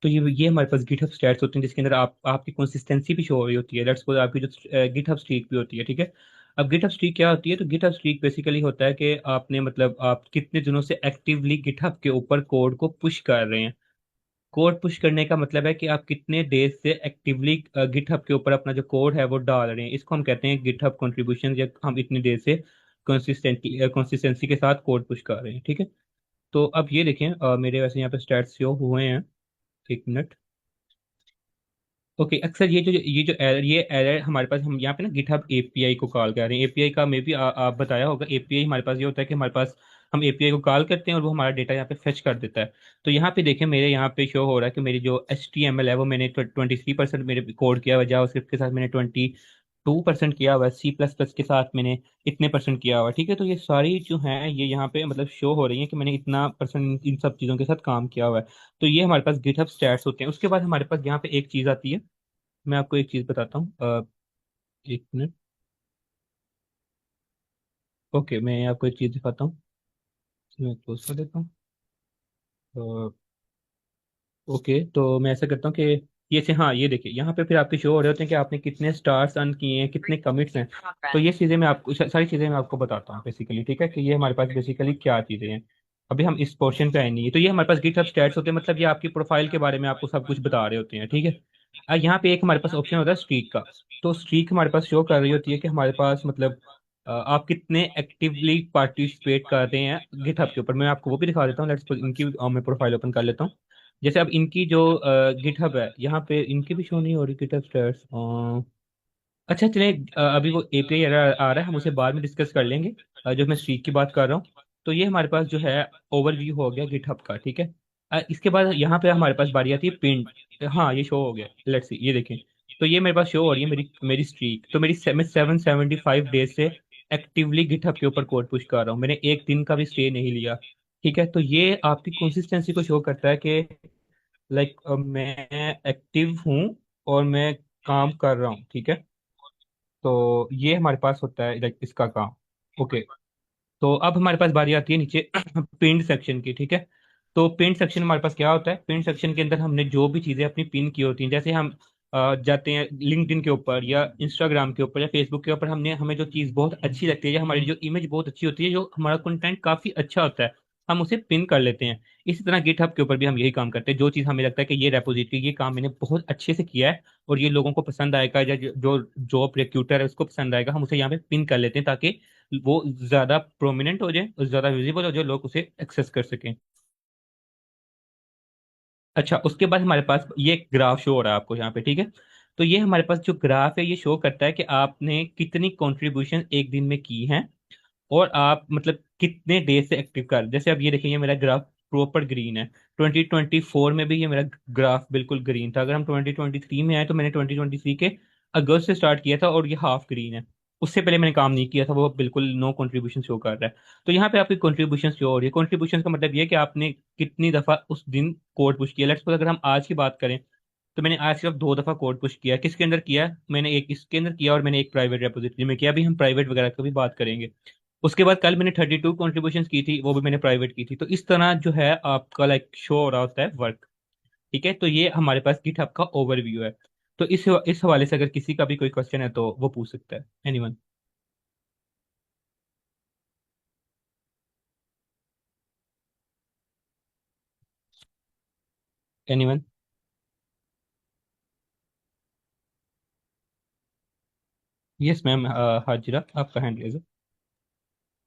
तो ये हमारे पास गिटहब स्टैट्स होते हैं जिसके अंदर आपकी कंसिस्टेंसी भी शो हो रही होती है, लेट्स सपोज आपकी जो गिटहब स्ट्रीक भी होती है, ठीक है। अब गिटहब स्ट्रीक क्या होती है? तो गिटहब स्ट्रीक बेसिकली होता है कि आपने मतलब आप कितने दिनों से एक्टिवली गिटहब के ऊपर कोड को पुश कर रहे हैं। कोड पुश करने का मतलब है कि आप कितने देर से एक्टिवली गिटहब के ऊपर अपना जो कोड है वो डाल रहे हैं, इसको हम कहते हैं गिटहब कंट्रीब्यूशन, या हम इतनी देर से कंसिस्टेंसी के साथ कोड पुश कर रहे हैं, ठीक है। तो अब ये देखें, मेरे वैसे यहाँ पे स्टैट्स शो हुए हैं, एक मिनट। ओके, अक्सर ये एरर हमारे पास, हम यहाँ पे ना गिटहब एपीआई को कॉल कर रहे हैं। एपीआई का मे भी आप बताया होगा, एपीआई हमारे पास ये होता है कि हमारे पास हम एपीआई को कॉल करते हैं और वो हमारा डेटा यहाँ पे फेच कर देता है। तो यहाँ पे देखें, मेरे यहाँ पे शो हो रहा है कि मेरी जो HTML है वो मैंने 23% मेरे कोड किया हुआ है, जावास्क्रिप्ट के साथ मैंने 22% किया हुआ है, C++ के साथ मैंने इतने परसेंट किया हुआ है, ठीक है। तो ये सारी जो हैं ये यहाँ पे मतलब शो हो रही है कि मैंने इतना परसेंट इन सब चीज़ों के साथ काम किया हुआ है। तो ये हमारे पास गिटहब स्टैट्स होते हैं। उसके बाद हमारे पास यहाँ पे एक चीज़ आती है, मैं आपको एक चीज बताता हूँ, एक मिनट। ओके, मैं आपको एक चीज दिखाता हूँ, मैं क्लोज कर देता हूँ। ओके, तो मैं ऐसा करता हूँ कि ये से, हाँ ये देखिए यहाँ पे फिर आपके शो हो रहे होते हैं कि आपने कितने स्टार्स अर्न किए हैं, कितने कमिट्स हैं। तो ये चीज़ें मैं आपको सारी चीज़ें मैं आपको बताता हूँ बेसिकली, ठीक है, कि ये हमारे पास बेसिकली क्या चीज़ें हैं। अभी हम इस पोर्शन पे आए नहीं है, तो ये हमारे पास गिटहब स्टैट्स होते हैं, मतलब ये आपकी प्रोफाइल के बारे में आपको सब कुछ बता रहे होते हैं, ठीक है। यहाँ पे एक हमारे पास ऑप्शन होता है स्ट्रीक का। तो स्ट्रीक हमारे पास शो कर रही होती है कि हमारे पास मतलब आप कितने एक्टिवली पार्टिसिपेट कर रहे हैं गिटहब के ऊपर। मैं आपको वो भी दिखा देता हूँ, लेट्स इनकी मैं प्रोफाइल ओपन कर लेता हूँ। जैसे अब इनकी जो गिटहब है, यहाँ पे इनकी भी शो नहीं हो रही गिटहब स्टैट्स। अच्छा चलें, अभी वो एपीआई एरर आ रहा है, हम उसे बाद में डिस्कस कर लेंगे। जो मैं स्ट्रीक की बात कर रहा हूँ, तो ये हमारे पास जो है ओवरव्यू हो गया गिटहब का, ठीक है। इसके बाद यहाँ पे हमारे पास बारी आती है पिंड। हाँ ये शो हो गया, लेट्स सी, ये देखें। तो ये मेरे पास शो हो रही है मेरी मेरी स्ट्रीक। तो मैं 775 डेज से एक्टिवली गिटहब के ऊपर कोड पुश कर रहा हूँ, मैंने एक दिन का भी स्टे नहीं लिया, ठीक है। तो ये आपकी कंसिस्टेंसी को शो करता है कि लाइक मैं एक्टिव हूँ और मैं काम कर रहा हूँ, ठीक है। तो ये हमारे पास होता है लाइक इसका काम। ओके, तो अब हमारे पास बारी आती है नीचे पिन सेक्शन की, ठीक है। तो पिन सेक्शन हमारे पास क्या होता है? पिन सेक्शन के अंदर हमने जो भी चीज़ें अपनी पिन की होती हैं, जैसे हम जाते हैं लिंक्डइन के ऊपर या इंस्टाग्राम के ऊपर या फेसबुक के ऊपर, हमने हमें जो चीज़ बहुत अच्छी लगती है या हमारी जो इमेज बहुत अच्छी होती है, जो हमारा कंटेंट काफ़ी अच्छा होता है, हम उसे पिन कर लेते हैं। इसी तरह गिटहब के ऊपर भी हम यही काम करते हैं, जो चीज़ हमें लगता है कि ये रेपोजिटरी, ये काम मैंने बहुत अच्छे से किया है और ये लोगों को पसंद आएगा, या जो जॉब रिक्रूटर है उसको पसंद आएगा, हम उसे यहाँ पे पिन कर लेते हैं ताकि वो ज्यादा प्रोमिनेंट हो जाए और ज्यादा विजिबल हो जाए, लोग उसे एक्सेस कर सकें। अच्छा, उसके बाद हमारे पास ये ग्राफ शो हो रहा है आपको यहाँ पे, ठीक है। तो ये हमारे पास जो ग्राफ है ये शो करता है कि आपने कितनी कंट्रीब्यूशन एक दिन में की है और आप मतलब कितने डेज से एक्टिव कर। जैसे अब ये देखिए, ये मेरा ग्राफ प्रॉपर ग्रीन है। 2024 में भी ये मेरा ग्राफ बिल्कुल ग्रीन था। अगर हम 2023 में आए तो मैंने 2023 के अगस्त से स्टार्ट किया था और ये हाफ ग्रीन है। उससे पहले मैंने काम नहीं किया था, वो बिल्कुल नो कंट्रीब्यूशन शो कर रहा है। तो यहाँ पे आपकी कंट्रीब्यूशन शो हो रही है। कंट्रीब्यूशन का मतलब ये है कि आपने कितनी दफा उस दिन कोड पुश किया। लेट्स सपोज अगर हम आज की बात करें, तो मैंने आज सिर्फ 2 दफा कोड पुश किया। किसके अंदर किया? मैंने एक इसके अंदर किया और मैंने एक प्राइवेट रेपोजिटरी में किया। अभी हम प्राइवेट वगैरह की भी बात करेंगे। उसके बाद कल मैंने 32 कंट्रीब्यूशन की थी, वो भी मैंने प्राइवेट की थी। तो इस तरह जो है आपका लाइक शो हो रहा होता है वर्क, ठीक है। तो ये हमारे पास गिटहब का ओवरव्यू है। तो इस हवाले से अगर किसी का भी कोई क्वेश्चन है तो वो पूछ सकता है, एनीवन। एनीवन। यस मैम, हाजिरा आपका हैंड रेज है।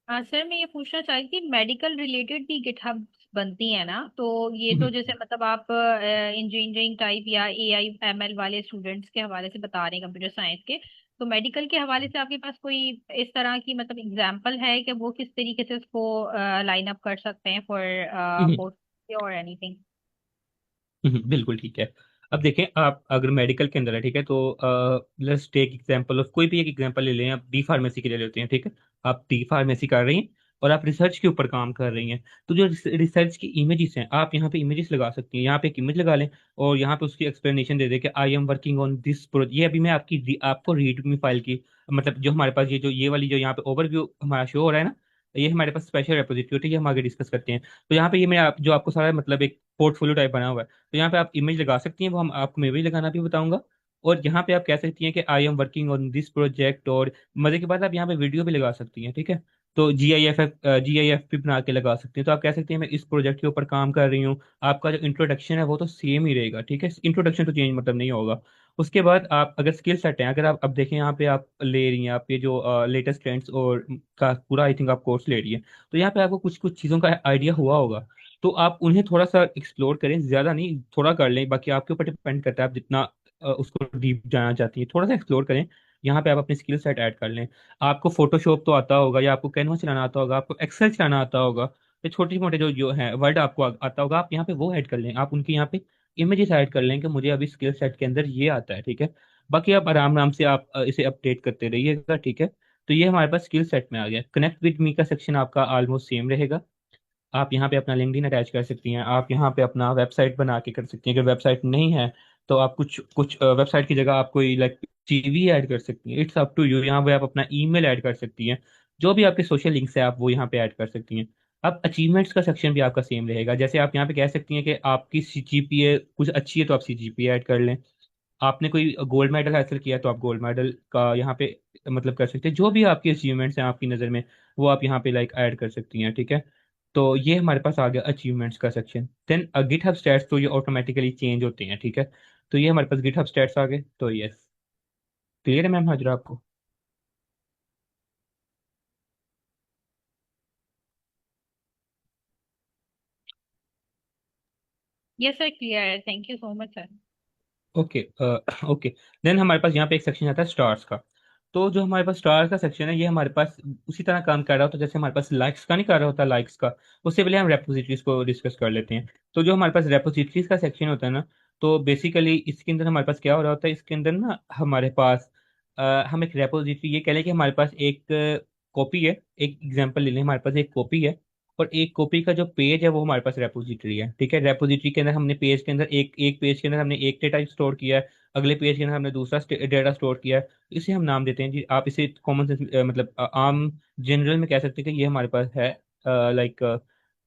सर मैं ये पूछना चाह रही थी, मेडिकल रिलेटेड भी गिटहब बनती है ना? तो ये तो हम्म, जैसे मतलब आप इंजीनियरिंग टाइप या AI ML वाले स्टूडेंट्स के हवाले से बता रहे हैं, कंप्यूटर साइंस के, तो मेडिकल के हवाले से आपके पास कोई इस तरह की मतलब एग्जांपल है कि वो किस तरीके से उसको लाइन अप कर सकते हैं फॉर हम्म, पोस्ट और एनीथिंग? बिल्कुल ठीक है। अब देखें, आप अगर मेडिकल के अंदर है, ठीक है, तो लेट्स टेक एग्जांपल ऑफ कोई भी एक एग्जांपल ले लें। आप डी फार्मेसी के ले लेते हैं, ठीक है। आप डी फार्मेसी कर रही हैं और आप रिसर्च के ऊपर काम कर रही हैं। तो जो रिसर्च की इमेजेस हैं, आप यहाँ पे इमेजेस लगा सकती हैं। यहाँ पे एक इमेज लगा लें और यहाँ पे उसकी एक्सप्लेनेशन दे दें कि I am working on this project. ये अभी मैं आपको रीडमी फाइल की, मतलब जो हमारे पास ये वाली जो यहाँ पे ओवरव्यू हमारा शो हो रहा है ना, ये हमारे पास स्पेशल रेपोजिटरी है, हम आगे डिस्कस करते हैं। तो यहाँ पे ये मैं जो आपको सारा मतलब एक पोर्टफोलियो टाइप बना हुआ है, तो यहाँ पे आप इमेज लगा सकती हैं, वो हम आपको मैं इमेज लगाना भी बताऊंगा। और यहाँ पे आप कह सकती हैं कि I am working on this project, और मजे के बाद आप यहाँ पे वीडियो भी लगा सकती हैं, ठीक है। तो GIF भी बना के लगा सकती हैं। तो आप कह सकती हैं मैं इस प्रोजेक्ट के ऊपर काम कर रही हूँ। आपका जो इंट्रोडक्शन है वो तो सेम ही रहेगा, ठीक है। इंट्रोडक्शन तो चेंज मतलब नहीं होगा। उसके बाद आप अगर स्किल सेट हैं, अगर आप अब देखें यहाँ पे आप ले रही हैं, आप ये जो लेटेस्ट ट्रेंड्स और का पूरा आई थिंक आप कोर्स ले रही है, तो यहाँ पे आपको कुछ कुछ चीज़ों का आइडिया हुआ होगा। तो आप उन्हें थोड़ा सा एक्सप्लोर करें, ज्यादा नहीं, थोड़ा कर लें। बाकी आपके ऊपर डिपेंड करता है आप जितना उसको डीप जाना चाहती हैं, थोड़ा सा एक्सप्लोर करें। यहाँ पे आप अपनी स्किल सेट ऐड कर लें। आपको फोटोशॉप तो आता होगा, या आपको कैनवा चलाना आता होगा, आपको एक्सेल चलाना आता होगा, या छोटे मोटे जो जो है वर्ड आपको आता होगा, आप यहाँ पे वो ऐड कर लें। आप उनकी यहाँ पे इमेजेस ऐड कर लें कि मुझे अभी स्किल सेट के अंदर ये आता है, ठीक है। बाकी आप आराम आराम से आप इसे अपडेट करते रहिएगा, ठीक है। तो ये हमारे पास स्किल सेट में आ गया। कनेक्ट विद मी का सेक्शन आपका ऑलमोस्ट सेम रहेगा। आप यहाँ पे अपना लिंक्डइन अटैच कर सकती हैं। आप यहाँ पे अपना वेबसाइट बना के कर सकती हैं। अगर वेबसाइट नहीं है तो आप कुछ कुछ वेबसाइट की जगह आप कोई लाइक CV ऐड कर सकती हैं। It's up to you. यहाँ पे आप अपना ईमेल ऐड कर सकती हैं। जो भी आपके सोशल लिंक्स है आप वो यहाँ पे ऐड कर सकती हैं। अब अचीवमेंट्स का सेक्शन भी आपका सेम रहेगा। जैसे आप यहाँ पे कह सकती हैं कि आपकी CGPA कुछ अच्छी है तो आप CGPA ऐड कर लें। आपने कोई गोल्ड मेडल हासिल किया तो आप गोल्ड मेडल का यहाँ पे मतलब कर सकते हैं। जो भी आपकी अचीवमेंट्स हैं आपकी नज़र में, वो आप यहाँ पे लाइक ऐड कर सकती हैं, ठीक है। तो ये हमारे पास आ गया अचीवमेंट्स का सेक्शन। देन गिटहब स्टैट्स, तो ये ऑटोमेटिकली चेंज होते हैं, ठीक है। तो ये हमारे पास गिटहब स्टैट्स आ गए। तो यस, क्लियर है मैम हाजरा आपको? यस सर, क्लियर है, thank you so much sir. Okay. Okay. Then हमारे पास यहाँ पे एक सेक्शन आता है स्टार्स का। तो जो हमारे पास स्टार्स का सेक्शन है, ये हमारे पास उसी तरह काम कर रहा होता है जैसे हमारे पास लाइक्स का नहीं कर रहा होता, लाइक्स का। उससे पहले हम रेपोजिटरीज को डिस्कस कर लेते हैं। तो जो हमारे पास रेपोजिटरीज का सेक्शन होता है ना, तो बेसिकली इसके अंदर हमारे पास क्या हो रहा होता है, इसके अंदर ना हमारे पास हम एक रेपोजिटरी, ये कह लें कि हमारे पास एक कॉपी है। एक एग्जांपल ले लें, हमारे पास एक कॉपी है और एक कॉपी का जो पेज है वो हमारे पास रेपोजिटरी है, ठीक है। रेपोजिटरी के अंदर हमने पेज के अंदर एक एक पेज के अंदर हमने एक डेटा स्टोर किया है, अगले पेज के अंदर हमने दूसरा डेटा स्टोर किया है। इसे हम नाम देते हैं जी, आप इसे कॉमन सेंस मतलब आम जनरल में कह सकते हैं कि ये हमारे पास है, लाइक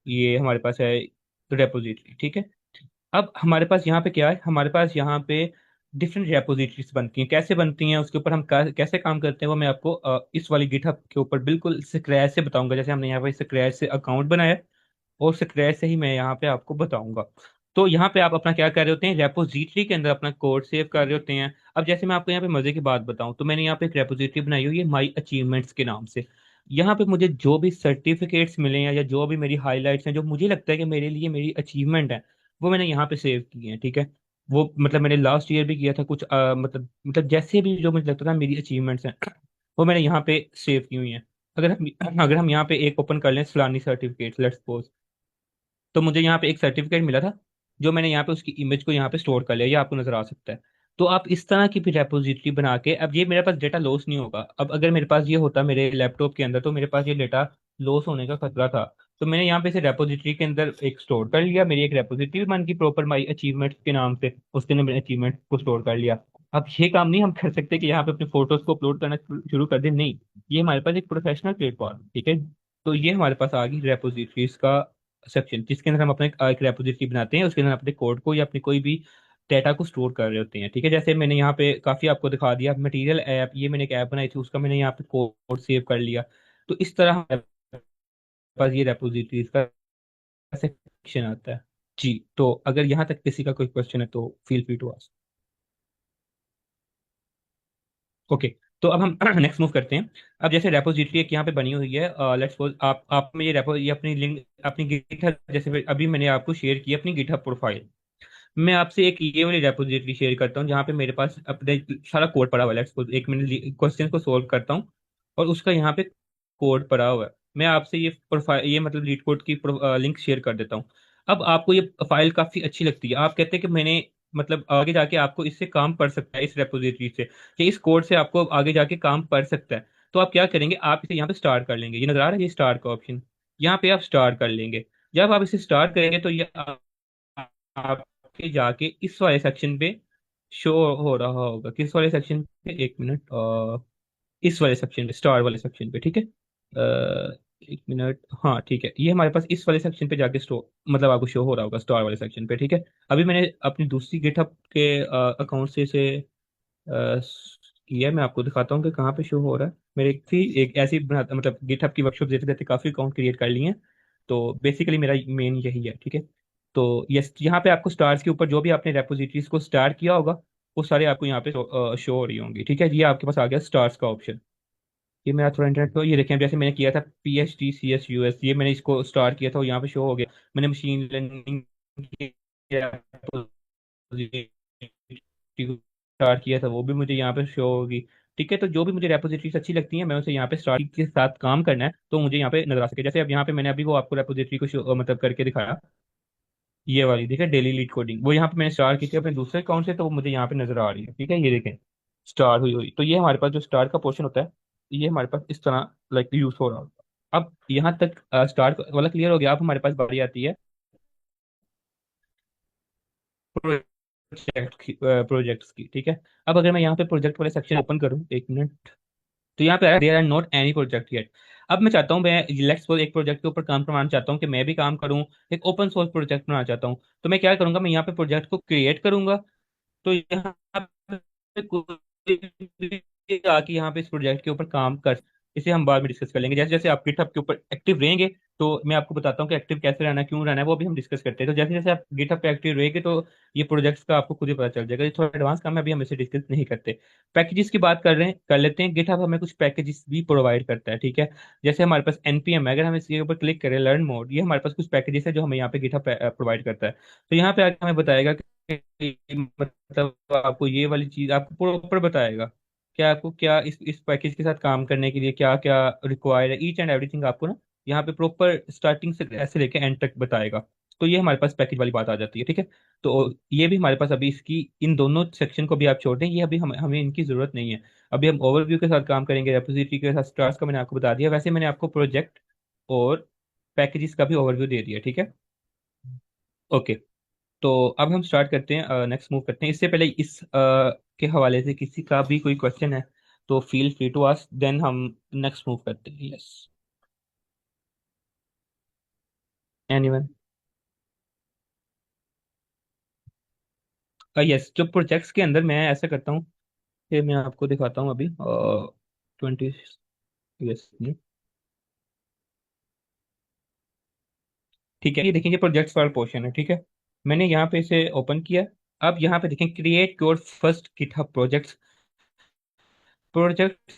ये हमारे पास है रेपोजिटरी, ठीक है। अब हमारे पास यहाँ पे क्या है, हमारे पास यहाँ पे डिफरेंट रेपोजिटरीज बनती हैं। कैसे बनती हैं, उसके ऊपर हम कैसे काम करते हैं, वो मैं आपको इस वाली गिटहब के ऊपर बिल्कुल स्क्रैच से बताऊंगा। जैसे हमने यहाँ पे स्क्रैच से अकाउंट बनाया है, और स्क्रैच से ही मैं यहाँ पे आपको बताऊंगा। तो यहाँ पे आप अपना क्या कर रहे होते हैं, रेपोजिटरी के अंदर अपना कोड सेव कर रहे होते हैं। अब जैसे मैं आपको यहाँ पे मजे की बात बताऊं, तो मैंने यहाँ पे एक रेपोजिटरी बनाई हुई है माई अचीवमेंट्स के नाम से। यहाँ पे मुझे जो भी सर्टिफिकेट्स मिले हैं या जो भी मेरी हाईलाइट्स हैं, जो मुझे लगता है कि मेरे लिए मेरी अचीवमेंट है, वो मैंने यहाँ पे सेव किए हैं, ठीक है। वो मतलब मैंने लास्ट ईयर भी किया था कुछ मतलब जैसे भी जो मुझे लगता था मेरी अचीवमेंट्स हैं, वो मैंने यहाँ पे सेव की हुई हैं। अगर हम यहाँ पे एक ओपन कर लें, फलानी सर्टिफिकेट लेट्स सपोज, तो मुझे यहाँ पे एक सर्टिफिकेट मिला था, जो मैंने यहाँ पे उसकी इमेज को यहाँ पे स्टोर कर लिया, ये आपको नजर आ सकता है। तो आप इस तरह की भी रेपोजिटरी बना के, अब ये मेरे पास डेटा लॉस नहीं होगा। अब अगर मेरे पास ये होता मेरे लैपटॉप के अंदर, तो मेरे पास ये डेटा लॉस होने का खतरा था। तो मैंने यहाँ पे इसे रेपोजिटरी के अंदर एक स्टोर कर लिया। मेरी एक रेपोजिटरी बन गई प्रॉपर माई अचीवमेंट्स के नाम से, उसके अंदर मैंने अचीवमेंट को स्टोर कर लिया। अब ये काम नहीं हम कर सकते कि यहाँ पे अपने फोटोज को अपलोड करना शुरू कर दें, नहीं। ये हमारे पास एक प्रोफेशनल प्लेटफॉर्म, ठीक है। तो ये हमारे पास आ गई रेपोजिटरीज का सेक्शन, जिसके अंदर हम अपने एक रेपोजिटरी बनाते हैं, उसके अंदर अपने कोड को या अपने कोई भी डेटा को स्टोर कर रहे होते हैं, ठीक है। जैसे मैंने यहाँ पे काफी आपको दिखा दिया मटेरियल ऐप, ये मैंने एक ऐप बनाई थी, उसका मैंने यहाँ पे कोड सेव कर लिया। तो इस तरह हमारे पास ये रेपोजिटरीज का सेक्शन आता है। जी, तो अगर यहाँ तक किसी का कोई क्वेश्चन है तो feel free to ask. Okay. तो अब हम नेक्स्ट मूव करते हैं। अब जैसे रेपोजिटरी एक यहाँ पे बनी हुई है, लेट्स सपोज आप में ये रेपो ये अपनी लिंक अपनी गिटहब, जैसे अभी मैंने आपको शेयर की अपनी गिटहब प्रोफाइल। मैं आपसे एक ये वाली रेपोजिटरी शेयर करता हूँ जहाँ पे मेरे पास अपने सारा कोड पड़ा हुआ है। लेट्स सपोज एक मैंने क्वेश्चन को सोल्व करता हूँ और उसका यहाँ पे कोड पड़ा हुआ है। मैं आपसे ये प्रोफाइल, ये मतलब लीड कोड की लिंक शेयर कर देता हूँ। अब आपको ये फाइल काफी अच्छी लगती है, आप कहते हैं कि मैंने मतलब आगे जाके आपको इससे काम पड़ सकता है, इस रेपोजिटरी से या इस कोड से आपको आगे जाके काम पड़ सकता है। तो आप क्या करेंगे, आप इसे यहाँ पे स्टार्ट कर लेंगे। ये नजर आ रहा है, ये स्टार्ट का ऑप्शन, यहाँ पे आप स्टार्ट कर लेंगे। जब आप इसे स्टार्ट करेंगे तो ये आपके जाके इस वाले सेक्शन पे शो हो रहा होगा। किस वाले सेक्शन पे, एक मिनट, इस वाले सेक्शन पे, स्टार वाले सेक्शन पे, ठीक है। एक मिनट, हाँ ठीक है, ये हमारे पास इस वाले सेक्शन पे जाके स्टो मतलब आपको शो हो रहा होगा स्टार वाले सेक्शन पे, ठीक है। अभी मैंने अपनी दूसरी गिटहब के अकाउंट से इसे किया है। मैं आपको दिखाता हूँ कि कहाँ पे शो हो रहा है। मेरे एक ऐसी मतलब गिटहब की वर्कशॉप देते देते काफी अकाउंट क्रिएट कर लिए हैं। तो बेसिकली मेरा मेन यही है, ठीक है। तो यस, यहाँ पे आपको स्टार्स के ऊपर जो भी आपने रेपोजिटरीज को स्टार्ट किया होगा वो सारे आपको यहाँ पे शो हो रही होंगी, ठीक है। ये आपके पास आ गया स्टार्स का ऑप्शन। ये मेरा थोड़ा इंटरनेट पे, ये देखें जैसे मैंने किया था PHDCSUS, ये मैंने इसको स्टार्ट किया था वो यहाँ पे शो हो गया। मैंने मशीन लर्निंग स्टार्ट किया था वो भी मुझे यहाँ पे शो होगी, ठीक है। तो जो भी मुझे रेपोजिटरीज अच्छी लगती हैं मैं उसे यहाँ पे स्टार्ट के साथ काम करना है तो मुझे यहाँ पे नजर आ सके। जैसे अब यहाँ पे मैंने अभी वो आपको रेपोजिटरी को मतलब करके दिखाया, ये वाली देखिए, डेली लीड कोडिंग, वो यहाँ पे मैंने स्टार्ट की थी अपने दूसरे अकाउंट से, तो वो मुझे यहाँ पे नजर आ रही है, ठीक है। ये देखें स्टार हुई हुई, तो ये हमारे पास जो स्टार का पोर्शन होता है ये हमारे पास इस तरह लाइक यूज हो रहा होगा। अब यहाँ तक स्टार वाला क्लियर हो गया। अब हमारे पास बारी आती है प्रोजेक्ट्स की, ठीक है। अब अगर मैं यहाँ पे प्रोजेक्ट वाले सेक्शन ओपन करूँ, एक मिनट, तो यहाँ पे आया there are not any project yet. अब मैं चाहता हूँ, मैं लेट्स सपोज एक प्रोजेक्ट के ऊपर काम करवाना चाहता हूँ कि मैं भी काम करूँ, एक ओपन सोर्स प्रोजेक्ट बनाना चाहता हूँ। तो मैं क्या करूंगा, मैं यहाँ पे प्रोजेक्ट को क्रिएट करूंगा। तो यहाँ पे कोई भी आके यहाँ पे इस प्रोजेक्ट के ऊपर काम कर, इसे हम बाद में डिस्कस कर लेंगे। जैसे जैसे आप गिटहब के ऊपर एक्टिव रहेंगे तो मैं आपको बताता हूँ कि एक्टिव कैसे रहना है, क्यों रहना है, वो भी हम डिस्कस करते हैं। तो जैसे जैसे आप गिटहब पे एक्टिव रहेंगे तो ये प्रोजेक्ट्स का आपको खुद ही पता चल जाएगा। ये थोड़ा एडवांस काम है, अभी हम इसे डिस्कस नहीं करते। पैकेजेस की बात कर रहे हैं, कर लेते हैं। गिटहब हमें कुछ पैकेजेस भी प्रोवाइड करता है, ठीक है। जैसे हमारे पास NPM है, अगर हम इसके ऊपर क्लिक करें लर्न मोड, ये हमारे पास कुछ पैकेजेस है जो हमें यहाँ पे गिटहब प्रोवाइड करता है। तो यहाँ पे आके हमें बताएगा मतलब आपको ये वाली चीज आपको प्रॉपर बताएगा कि आपको क्या इस पैकेज के साथ काम करने के लिए क्या क्या रिक्वायर्ड है, ईच एंड एवरीथिंग आपको ना यहाँ पे प्रॉपर स्टार्टिंग से ऐसे लेके एंड तक बताएगा। तो ये हमारे पास पैकेज वाली बात आ जाती है, ठीक है। तो ये भी हमारे पास अभी इसकी इन दोनों सेक्शन को भी आप छोड़ दें, ये अभी हमें इनकी जरूरत नहीं है। अभी हम ओवरव्यू के साथ काम करेंगे, रेपोजिटरी के साथ स्टार्स का मैंने आपको बता दिया, वैसे मैंने आपको प्रोजेक्ट और पैकेजेस का भी ओवरव्यू दे दिया, ठीक है। ओके, तो अब हम स्टार्ट करते हैं, नेक्स्ट मूव करते हैं। इससे पहले इस के हवाले से किसी का भी कोई क्वेश्चन है तो feel free to ask, then हम नेक्स्ट मूव करते हैं। Yes, anyone? यस, जो प्रोजेक्ट्स के अंदर मैं ऐसा करता हूँ कि मैं आपको दिखाता हूँ अभी 20, यस, ठीक है। ये देखेंगे प्रोजेक्ट्स वाला पोर्शन है, ठीक है। मैंने यहाँ पे इसे ओपन किया। अब यहाँ पे देखें create your first GitHub projects, project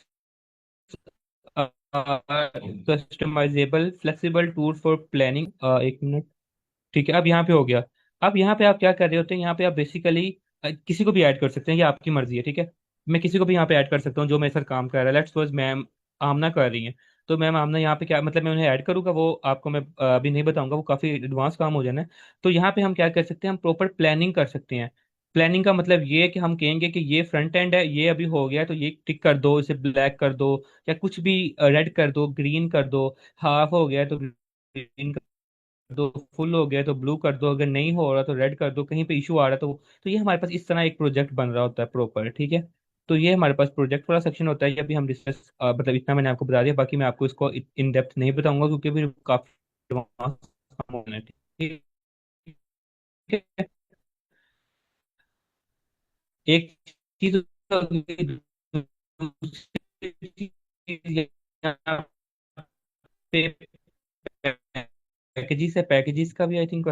customisable flexible tool for planning, एक मिनट, ठीक है। अब यहाँ पे हो गया। अब यहाँ पे आप क्या कर रहे होते हैं, यहाँ पे आप बेसिकली किसी को भी ऐड कर सकते हैं, ये आपकी मर्जी है, ठीक है। मैं किसी को भी यहाँ पे ऐड कर सकता हूँ जो मेरे साथ काम कर रहा है। लेट्स सपोज मैम आमना कर रही हैं, तो मैम आमना यहाँ पे क्या मतलब मैं उन्हें ऐड करूँगा वो आपको मैं अभी नहीं बताऊंगा, वो काफ़ी एडवांस काम हो जाना है। तो यहाँ पे हम क्या कर सकते हैं, हम प्रॉपर प्लानिंग कर सकते हैं। प्लानिंग का मतलब ये है कि हम कहेंगे कि ये फ्रंट एंड है, ये अभी हो गया तो ये टिक कर दो, इसे ब्लैक कर दो, या कुछ भी रेड कर दो, ग्रीन कर दो, हाफ हो गया तो ग्रीन दो, फुल हो गया तो ब्लू कर दो, अगर नहीं हो रहा तो रेड कर दो, कहीं पे इशू आ रहा तो ये हमारे पास इस तरह एक प्रोजेक्ट बन रहा होता है प्रॉपर, ठीक है। तो ये हमारे पास प्रोजेक्ट वाला सेक्शन होता है। ये अभी हम डिस्कस मतलब इतना मैंने आपको बता दिया, बाकी मैं आपको इसको इन डेप्थ नहीं बताऊंगा क्योंकि फिर काफी एडवांस काम होना है, ठीक है। एक चीज दूसरी चीज यहाँ पे पैकेजेस है, पैकेजेस का भी आई थिंक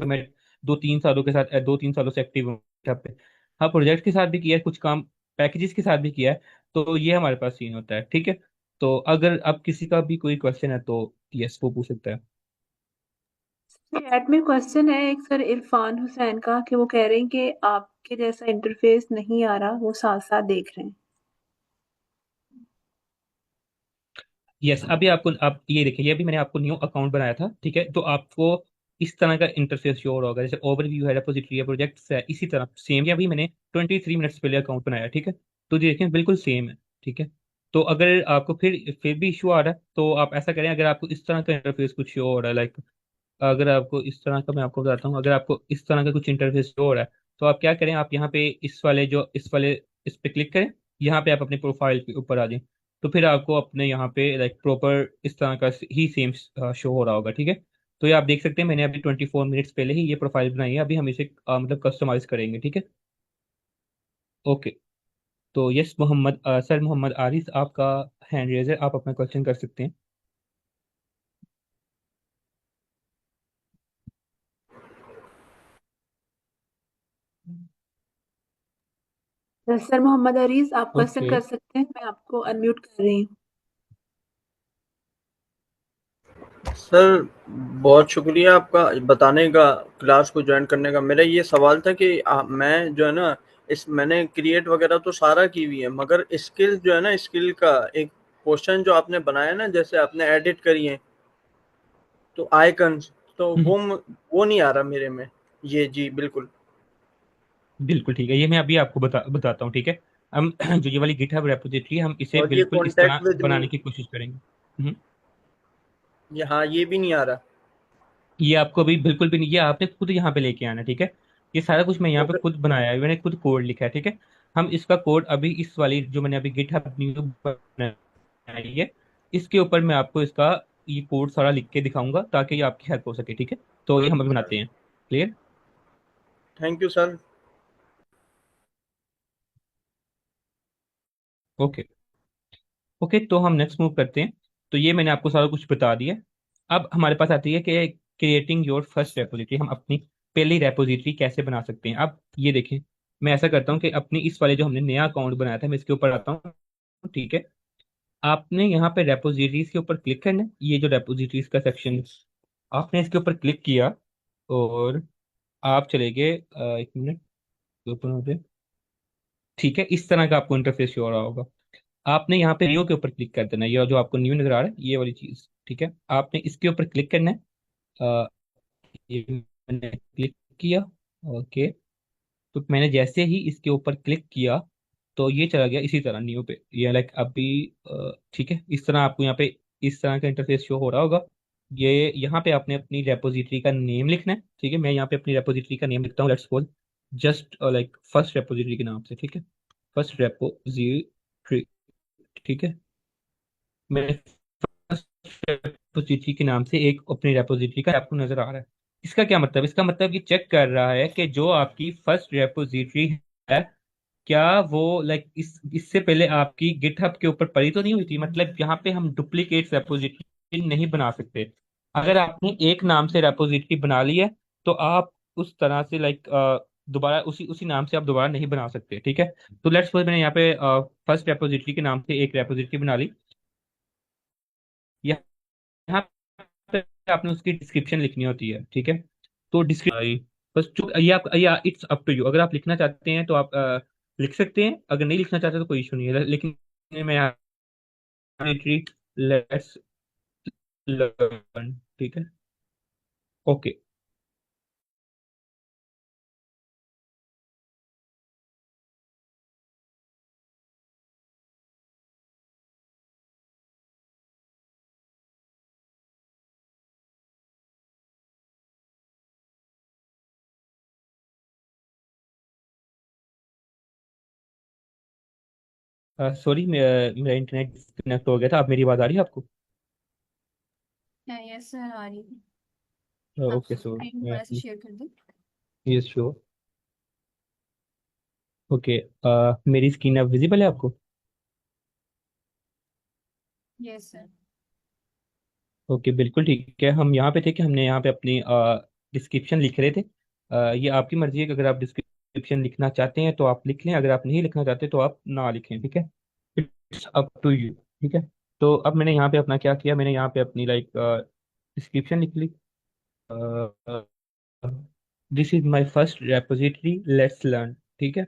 मैं 2-3 सालों के साथ 2-3 सालों से एक्टिव हूँ यहाँ पे। हाँ, प्रोजेक्ट के साथ भी किया है कुछ काम, पैकेजेस के साथ भी किया है। तो ये हमारे पास सीन होता है, ठीक है। तो अगर अब किसी का भी कोई क्वेश्चन है तो यस वो पूछ सकता है। चैट में क्वेश्चन है एक सर इरफान हुसैन का कि वो कह रहे हैं कि आपके जैसा इंटरफेस नहीं आ रहा, वो साथ साथ देख रहे हैं। यस, अभी आपको आप ये देखिए, ये भी मैंने आपको न्यू अकाउंट बनाया था, ठीक है। तो आपको इस तरह का इंटरफेस शो होगा, जैसे ओवरव्यू है, रेपोजिटरी है, प्रोजेक्ट्स है, इसी तरह सेम। ये अभी मैंने 23 मिनट्स पहले अकाउंट बनाया, ठीक है। तो ये देखें बिल्कुल सेम है, ठीक है। तो अगर आपको फिर भी इशू आ रहा है तो आप ऐसा करें, अगर आपको इस तरह का इंटरफेस कुछ शो हो रहा है, लाइक अगर आपको इस तरह का, मैं आपको बताता हूँ, अगर आपको इस तरह का कुछ इंटरफेस शो हो रहा है तो आप क्या करें, आप यहाँ पे इस पे क्लिक करें, यहाँ पे आप अपने प्रोफाइल के ऊपर आ जाएं। तो फिर आपको अपने यहाँ पे लाइक प्रॉपर इस तरह का ही सेम शो हो रहा होगा, ठीक है। तो ये आप देख सकते हैं, मैंने अभी 24 मिनट्स पहले ही ये प्रोफाइल बनाई है। अभी हम इसे मतलब कस्टमाइज करेंगे, ठीक है। ओके। तो यस मोहम्मद सर मोहम्मद आरिफ आपका हैंड रेज है, आप अपना क्वेश्चन कर सकते हैं। सर मोहम्मद अरीज, आप क्वेश्चन ओके। कर सकते हैं, मैं आपको अनम्यूट कर रही हूँ। सर बहुत शुक्रिया आपका बताने का, क्लास को ज्वाइन करने का। मेरा ये सवाल था कि मैं जो है ना, इस मैंने क्रिएट वगैरह तो सारा की हुई है, मगर स्किल जो है ना, स्किल का एक क्वेश्चन जो आपने बनाया ना, जैसे आपने एडिट करी है तो आइकन्स, तो वो नहीं आ रहा मेरे में। ये जी बिल्कुल। बिल्कुल ठीक है, ये मैं अभी आपको बताता हूँ, ठीक है। हम जो ये वाली गिटहब रेपोजिटरी हम इसे और ये बिल्कुल इस कॉन्टेक्ट तरह विद मी, बनाने की कोशिश करेंगे। हम्म। ये हाँ ये भी नहीं आ रहा। ये आपको अभी बिल्कुल भी नहीं, ये आपने खुद यहाँ पे लेके आना है, ठीक है। ये सारा कुछ मैं यहाँ पे ओके खुद बनाया है, मैंने खुद कोड लिखा है, ठीक है। हम इसका कोड अभी इस वाली जो मैंने अभी गिटहब न्यू बनाई है, इसके ऊपर मैं आपको इसका ये कोड सारा लिख के दिखाऊंगा ताकि ये आपकी हेल्प हो सके, ठीक है। तो ये हम अभी बनाते हैं। Clear. Thank you sir. Okay. Okay, तो हम नेक्स्ट मूव करते हैं। तो ये मैंने आपको सारा कुछ बता दिया। अब हमारे पास आती है कि क्रिएटिंग योर फर्स्ट रेपोजिटरी, हम अपनी पहली रेपोजिटरी कैसे बना सकते हैं। अब ये देखें, मैं ऐसा करता हूँ कि अपनी इस वाले जो हमने नया अकाउंट बनाया था, मैं इसके ऊपर आता हूँ, ठीक है। आपने यहाँ पे रेपोजिटरीज के ऊपर क्लिक करना है, ये जो रेपोजिटरीज का सेक्शन, आपने इसके ऊपर क्लिक किया और आप चले गए 1 मिनट ओपन होते, ठीक है। इस तरह का आपको इंटरफेस शो हो रहा होगा। आपने यहाँ पे न्यू के ऊपर क्लिक कर देना है, ये जो आपको न्यू नजर आ रहा है ये वाली चीज, ठीक है। आपने इसके ऊपर क्लिक करना है। अ, ये मैंने क्लिक किया। ओके। तो मैंने जैसे ही इसके ऊपर क्लिक किया तो ये चला गया इसी तरह न्यू पे, ये लाइक अभी ठीक है। इस तरह आपको यहाँ पे इस तरह का इंटरफेस शो हो रहा होगा। ये यहाँ पे आपने अपनी रेपोजिटरी का नेम लिखना है, ठीक है। मैं यहाँ पे अपनी रेपोजिटरी का नेम लिखता हूँ, let's suppose just like first repository के नाम से, ठीक है। फर्स्ट रेपोजिटरी, ठीक है। मैंने रेपोजिटरी के नाम से एक अपनी रेपोजिटरी का आपको नजर आ रहा है। इसका क्या मतलब, इसका मतलब ये चेक कर रहा है कि जो आपकी फर्स्ट रेपोजिटरी है, क्या वो लाइक इससे पहले आपकी गिटहब के ऊपर पड़ी तो नहीं हुई थी। मतलब यहाँ पे हम डुप्लीकेट रेपोजिटरी नहीं बना सकते। अगर आपने एक नाम से रेपोजिटरी बना ली है तो आप उस तरह से लाइक दोबारा उसी उसी नाम से आप दोबारा नहीं बना सकते, ठीक है। तो लेट्स सपोज मैंने यहाँ पे फर्स्ट रेपोजिटरी के नाम से एक रेपोजिटरी बना ली। यहाँ पे आपने उसकी डिस्क्रिप्शन लिखनी होती है, ठीक है। तो डिस्क्रिप्शन बस ये आप, या इट्स अप टू यू, अगर आप लिखना चाहते हैं तो आप लिख सकते हैं, अगर नहीं लिखना चाहते तो कोई इशू नहीं है। लेकिन मैं यहाँ लेट्स लर्न, ठीक है। ओके। सॉरी, मेरा इंटरनेट डिस्कनेक्ट हो गया था। अब मेरी आवाज़ आ रही है आपको? यस सर, आ रही है। आप ओके, सो स्क्रीन दोबारा से शेयर कर दें। Yes sure. ओके, मेरी स्क्रीन अब विजिबल है आपको? Yes sir. ओके, बिल्कुल ठीक है। हम यहाँ पे थे कि हमने यहाँ पे अपनी डिस्क्रिप्शन लिख रहे थे। ये आपकी मर्जी है कि अगर आप डिस्क्रिप्शन लिखना चाहते हैं तो आप लिख लें, अगर आप नहीं लिखना चाहते तो आप ना लिखें, ठीक है। It's up to you. ठीक है, तो अब मैंने यहाँ पे अपना क्या किया, मैंने यहाँ पे अपनी लाइक डिस्क्रिप्शन लिख ली। This is my first repository, let's learn. ठीक है।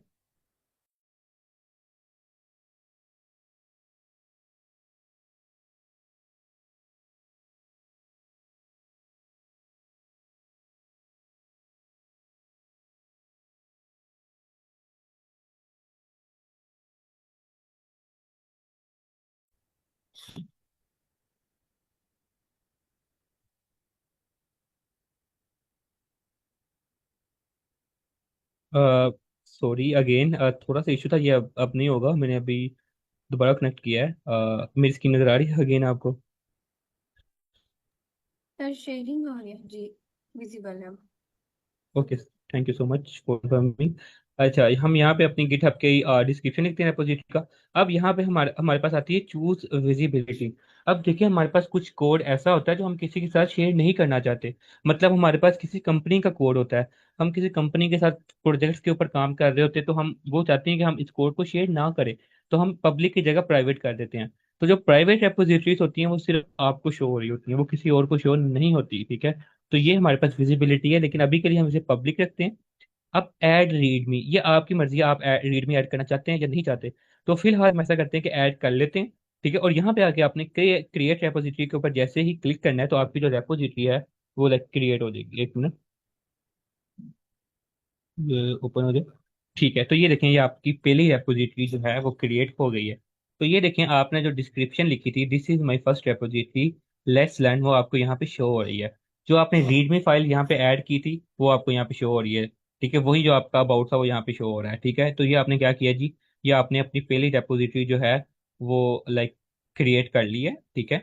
सॉरी अगेन, थोड़ा सा इशू था, ये अब नहीं होगा। मैंने अभी दोबारा कनेक्ट किया है। मेरी स्क्रीन नज़र आ रही है अगेन आपको? सर शेयरिंग आ रही है जी, विजिबल है। Okay, thank you so much for coming. अच्छा, हम यहाँ पे अपनी गिटहब के डिस्क्रिप्शन लिखते हैं रेपोजिटरी का। अब यहाँ पे हमारे हमारे पास आती है चूज विजिबिलिटी। अब देखिए, हमारे पास कुछ कोड ऐसा होता है जो हम किसी के साथ शेयर नहीं करना चाहते। मतलब हमारे पास किसी कंपनी का कोड होता है, हम किसी कंपनी के साथ प्रोजेक्ट्स के ऊपर काम कर रहे होते हैं, तो हम वो चाहते हैं कि हम इस कोड को शेयर ना करें, तो हम पब्लिक की जगह प्राइवेट कर देते हैं। तो जो प्राइवेट रेपोजिटरीज होती हैं वो सिर्फ आपको शो हो रही होती हैं, वो किसी और को शो नहीं होती। ठीक है, तो ये हमारे पास विजिबिलिटी है, लेकिन अभी के लिए हम इसे पब्लिक रखते हैं। अब ऐड रीडमी, ये आपकी मर्जी है, आप रीडमी ऐड करना चाहते हैं या नहीं चाहते। तो फिलहाल हम ऐसा करते हैं कि ऐड कर लेते हैं। ठीक है, और यहाँ पे आके आपने क्रिएट रेपोजिटरी के ऊपर जैसे ही क्लिक करना है, तो आपकी जो रेपोजिटरी है वो लाइक क्रिएट हो जाएगी। एक मिनट, ये ओपन हो जाए। ठीक है, तो ये देखें, ये आपकी पहली रेपोजिटरी जो है वो क्रिएट हो गई है। तो ये देखें, आपने जो डिस्क्रिप्शन लिखी थी, this is my first repository, let's learn, वो आपको यहाँ पे शो हो रही है। जो आपने रीडमी फाइल यहाँ पे ऐड की थी वो आपको यहाँ पे शो हो रही है। ठीक है, वही जो आपका अबाउट था वो यहाँ पे शो हो रहा है। ठीक है, तो ये आपने क्या किया जी, ये आपने अपनी पहली रेपोजिटरी जो है वो लाइक क्रिएट कर ली है। ठीक है,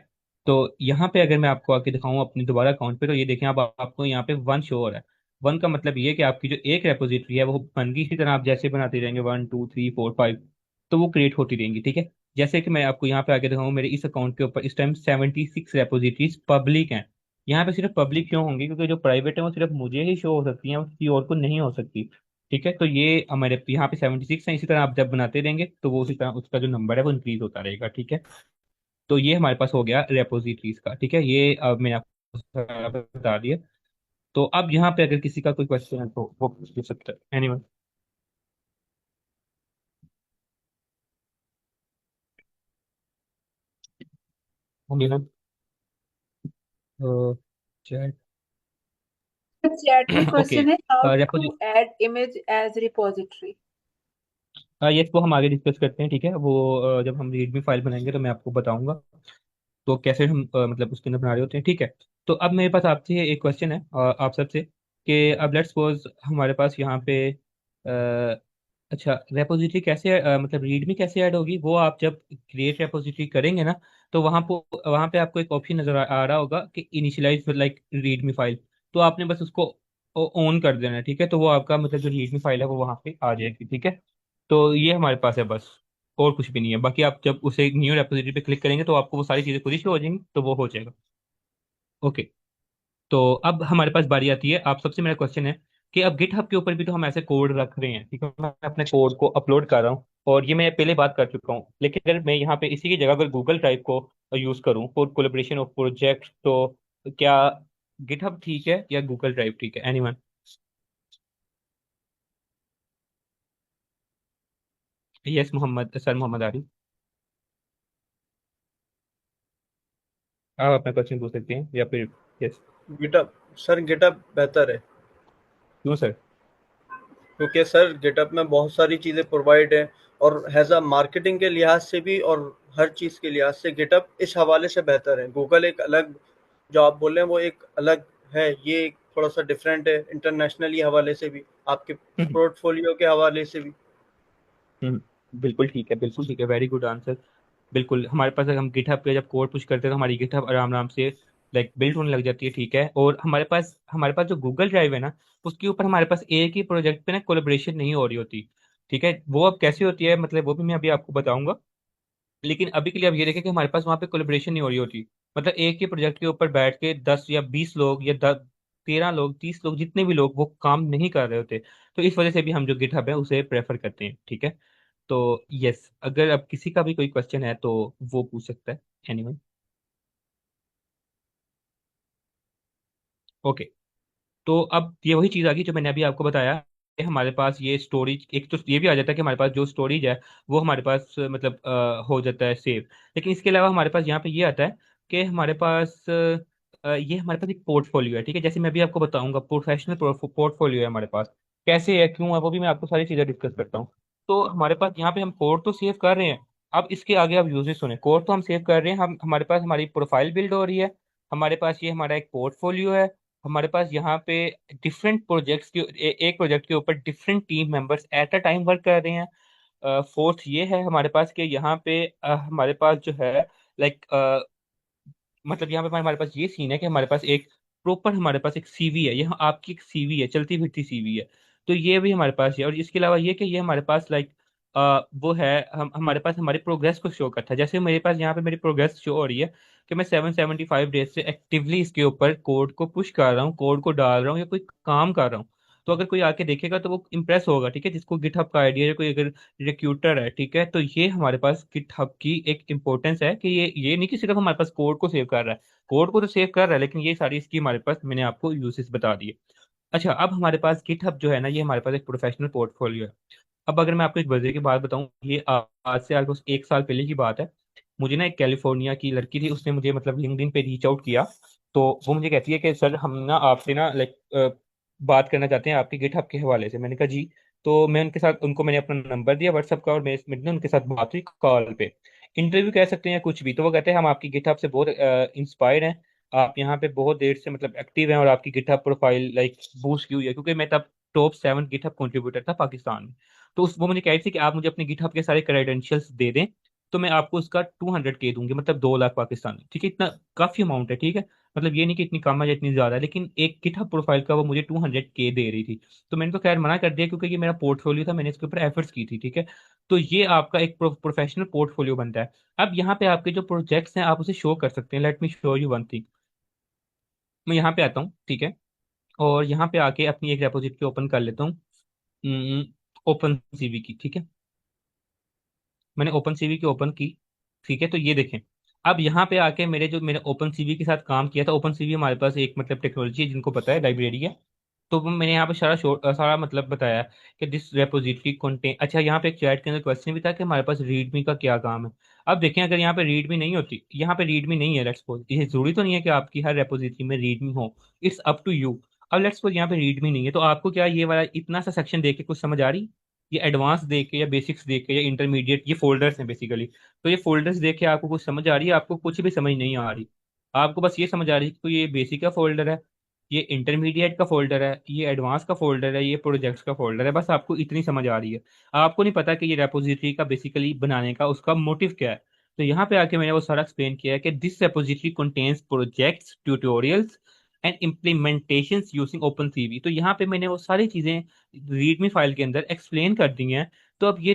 तो यहाँ पे अगर मैं आपको आके दिखाऊं अपनी दोबारा अकाउंट पे, तो ये देखें, अब आपको यहाँ पे वन शो हो रहा है। वन का मतलब ये है कि आपकी जो एक रेपोजिटरी है वो बन गई, इसी तरह आप जैसे बनाते रहेंगे 1 2 3 4 5, तो वो क्रिएट होती रहेंगी। ठीक है, जैसे कि मैं आपको यहाँ पे आगे दिखाऊँ, मेरे इस अकाउंट के ऊपर इस टाइम 76 रेपोजिटरीज पब्लिक हैं। यहाँ पे सिर्फ पब्लिक क्यों होंगी, क्योंकि जो प्राइवेट है वो सिर्फ मुझे ही शो हो सकती है, वो किसी और को नहीं हो सकती। ठीक है, तो ये हमारे यहाँ पे 76 है, इसी तरह आप जब बनाते रहेंगे तो वो उसी तरह उसका जो नंबर है वो इंक्रीज होता रहेगा। ठीक है, तो ये हमारे पास हो गया रेपोजिटरीज का। ठीक है, ये अब मैंने आपको सारा बता दिया। तो अब यहाँ पे अगर किसी का कोई क्वेश्चन है तो वो पूछ सकता है, एनीवन। Anyone, chat. चैट में ओके, क्वेश्चन है, how reposit, to add image as repository. ये इसको हम आगे डिस्कस करते हैं। ठीक है, वो जब हम रीडमी फाइल बनाएंगे तो मैं आपको बताऊंगा तो कैसे हम मतलब उसके अंदर बना रहे होते हैं। ठीक है, तो अब मेरे पास आपसे एक क्वेश्चन है, आप सबसे, कि अब लेट्स सपोज हमारे पास यहाँ पे अच्छा, रेपोजिटरी कैसे मतलब रीडमी कैसे ऐड होगी, वो आप जब क्रिएट रेपोजिटरी करेंगे ना, तो वहाँ पे आपको एक ऑप्शन नजर आ रहा होगा कि इनिशियलाइज लाइक रीडमी फाइल। तो आपने बस उसको ऑन कर देना है। ठीक है, तो वो आपका मतलब जो रीडमी फाइल है वो वहाँ पे आ जाएगी। ठीक है, तो ये हमारे पास है बस, और कुछ भी नहीं है। बाकी आप जब उसे न्यू रेपोजिटरी पे क्लिक करेंगे तो आपको वो सारी चीज़ें खुद ही शो हो जाएंगी, तो वो हो जाएगा। ओके, तो अब हमारे पास बारी आती है, आप सबसे मेरा क्वेश्चन है कि अब गिटहब के ऊपर भी तो हम ऐसे कोड रख रहे हैं। ठीक है, मैं अपने कोड को अपलोड कर रहा हूँ, और ये मैं पहले बात कर चुका हूँ, लेकिन अगर मैं यहाँ पे इसी की जगह अगर गूगल ड्राइव को यूज करूँ फॉर कोलेब्रेशन ऑफ प्रोजेक्ट, तो क्या गिटहब ठीक है या गूगल ड्राइव ठीक है? Anyone? Yes Mohammad, sir Mohammad Arif, आप अपना क्वेश्चन पूछ सकते हैं या फिर यस। गिटअप, सर गिटअप बेहतर है, क्यों सर? क्योंकि सर गिटअप में बहुत सारी चीज़ें प्रोवाइड है, और हैज़ अ मार्केटिंग के लिहाज से भी और हर चीज़ के लिहाज से गिटअप इस हवाले से बेहतर है। गूगल एक अलग, जो आप बोल रहे हैं वो एक अलग है, ये एक थोड़ा सा डिफरेंट है इंटरनेशनली हवाले से भी, आपके पोर्टफोलियो के हवाले से भी। बिल्कुल ठीक है, बिल्कुल ठीक है, वेरी गुड आंसर। बिल्कुल, हमारे पास अगर हम गिटहब पे जब कोड पुश करते हैं तो हमारी गिटहब आराम आराम से लाइक बिल्ड होने लग जाती है। ठीक है, और हमारे पास जो गूगल ड्राइव है ना, उसके ऊपर हमारे पास एक ही प्रोजेक्ट पे ना कोलेब्रेशन नहीं हो रही होती। ठीक है, वो अब कैसे होती है, मतलब वो भी मैं अभी आपको बताऊंगा। लेकिन अभी के लिए आप ये देखें कि हमारे पास वहाँ पे कोलेब्रेशन नहीं हो रही होती। मतलब एक ही प्रोजेक्ट के ऊपर बैठ के 10 या 20 लोग या 13 लोग 30 लोग जितने भी लोग वो काम नहीं कर रहे होते। तो इस वजह से भी हम जो गिटहब है उसे प्रेफर करते हैं। ठीक है, तो यस, अगर अब किसी का भी कोई क्वेश्चन है तो वो पूछ सकता है। एनीवन। ओके। तो अब ये वही चीज़ आ गई जो मैंने अभी आपको बताया कि हमारे पास ये स्टोरेज, एक तो ये भी आ जाता है कि हमारे पास जो स्टोरेज है वो हमारे पास मतलब हो जाता है सेव। लेकिन इसके अलावा हमारे पास यहाँ पे ये आता है कि हमारे पास ये हमारे पास एक पोर्टफोलियो है, ठीक है। जैसे मैं भी आपको बताऊंगा, प्रोफेशनल पोर्टफोलियो है हमारे पास। कैसे है, क्यों है, वो भी मैं आपको सारी चीज़ें डिस्कस करता हूँ। तो हमारे पास यहाँ पे हम कोड तो सेव कर रहे हैं। अब इसके आगे आप यूजेस सुने, कोड तो हम सेव कर रहे हैं, हम हमारे पास हमारी प्रोफाइल बिल्ड हो रही है, हमारे पास ये हमारा एक पोर्टफोलियो है, हमारे पास यहाँ पे डिफरेंट प्रोजेक्ट्स के एक प्रोजेक्ट के ऊपर different team members at a time work कर रहे हैं। फोर्थ ये है हमारे पास कि यहाँ पे हमारे पास जो है लाइक मतलब यहाँ पे हमारे पास ये सीन है कि हमारे पास एक प्रॉपर हमारे पास एक सीवी है, यहाँ आपकी एक सीवी है, चलती फिरती सीवी है। तो ये भी हमारे पास है। और इसके अलावा ये कि ये हमारे पास लाइक वो है, हम हमारे पास हमारी प्रोग्रेस को शो करता है। जैसे मेरे पास यहाँ पे मेरी प्रोग्रेस शो हो रही है कि मैं 775 डेज से एक्टिवली इसके ऊपर कोड को पुश कर रहा हूँ, कोड को डाल रहा हूँ या कोई काम कर रहा हूँ। तो अगर कोई आके देखेगा तो वो इम्प्रेस होगा, ठीक है, जिसको गिटहब का आइडिया या कोई अगर रिक्रूटर है, ठीक है। तो ये हमारे पास गिटहब की एक इम्पोर्टेंस है कि ये नहीं कि सिर्फ हमारे पास कोड को सेव कर रहा है, कोड को तो सेव कर रहा है, लेकिन ये सारी इसकी हमारे पास मैंने आपको यूसेस बता दिए। अच्छा, अब हमारे पास गिटहब जो है ना, ये हमारे पास एक प्रोफेशनल पोर्टफोलियो है। अब अगर मैं आपको एक मजे की बात बताऊं, ये आज से ऑलमोस्ट 1 साल पहले की बात है। मुझे ना एक कैलिफोर्निया की लड़की थी, उसने मुझे मतलब लिंक्डइन पे रीच आउट किया। तो वो मुझे कहती है कि सर हम ना आपसे ना लाइक बात करना चाहते हैं आपके गिटहब के हवाले से। मैंने कहा जी। तो मैं उनके साथ, उनको मैंने अपना नंबर दिया व्हाट्सअप का, और मैंने उनके साथ बात हुई कॉल पे। इंटरव्यू कह सकते हैं या कुछ भी। तो वो कहते हैं हम आपकी गिटहब से बहुत इंस्पायर्ड हैं, आप यहाँ पे बहुत देर से मतलब एक्टिव हैं और आपकी गिटहब प्रोफाइल लाइक बूस्ट की हुई है, क्योंकि मैं तब टॉप 7 गिटहब कंट्रीब्यूटर था पाकिस्तान में। तो वो मुझे कह रही थी कि आप मुझे अपने गिटहब के सारे क्रेडेंशियल्स दे दें, तो मैं आपको उसका 200K दूंगी, मतलब 2 लाख पाकिस्तानी, ठीक है। इतना काफी अमाउंट है, ठीक है। मतलब ये नहीं कि इतनी कम है या इतनी ज्यादा है, लेकिन एक गिटहब प्रोफाइल का वो मुझे 200K दे रही थी। तो मैंने तो खैर मना कर दिया, क्योंकि ये मेरा पोर्टफोलियो था, मैंने इसके ऊपर एफर्ट्स की थी, ठीक है। तो ये आपका एक प्रोफेशनल पोर्टफोलियो बनता है। अब यहाँ पे आपके जो प्रोजेक्ट्स हैं आप उसे शो कर सकते हैं। Let me show you one thing. मैं यहाँ पे आता हूँ, ठीक है, और यहाँ पे आके अपनी एक रेपोजिटरी ओपन कर लेता हूँ, ओपन सीवी की, ठीक है। मैंने ओपन सीवी की ओपन की, ठीक है। तो ये देखें, अब यहाँ पे आके मेरे जो मैंने ओपन सीवी के साथ काम किया था, ओपन सीवी हमारे पास एक मतलब टेक्नोलॉजी है, जिनको पता है, लाइब्रेरी है। तो वो मैंने यहाँ पे सारा मतलब बताया कि दिस रेपोजिटरी कंटेन। अच्छा, यहाँ पे एक चैट के अंदर क्वेश्चन भी था कि हमारे पास रीडमी का क्या काम है। अब देखें, अगर यहाँ पे रीडमी नहीं होती, यहाँ पे रीडमी नहीं है, लेट्स सपोज, ये जरूरी तो नहीं है कि आपकी हर रेपोजिटरी में रीडमी हो, इट्स अप टू यू। अब लेट्स सपोज यहाँ पे रीडमी नहीं है, तो आपको क्या ये वाला इतना सा सेक्शन देख के कुछ समझ आ रही? ये एडवांस देख के या बेसिक्स देख के या इंटरमीडिएट, ये फोल्डर्स हैं बेसिकली। तो ये फोल्डर्स देख के आपको कुछ समझ आ रही है? आपको कुछ भी समझ नहीं आ रही। आपको बस ये समझ आ रही है कि ये बेसिक का फोल्डर है, ये इंटरमीडिएट का फोल्डर है, ये एडवांस का फोल्डर है, ये प्रोजेक्ट्स का फोल्डर है, बस आपको इतनी समझ आ रही है। आपको नहीं पता कि ये रेपोजिटरी का बेसिकली बनाने का उसका मोटिव क्या है। तो यहाँ पे आके मैंने वो सारा एक्सप्लेन किया है कि this repository contains projects, tutorials and implementations using open CV. तो यहाँ पे मैंने वो सारी चीजें रीडमी फाइल के अंदर एक्सप्लेन कर दी हैं। तो अब ये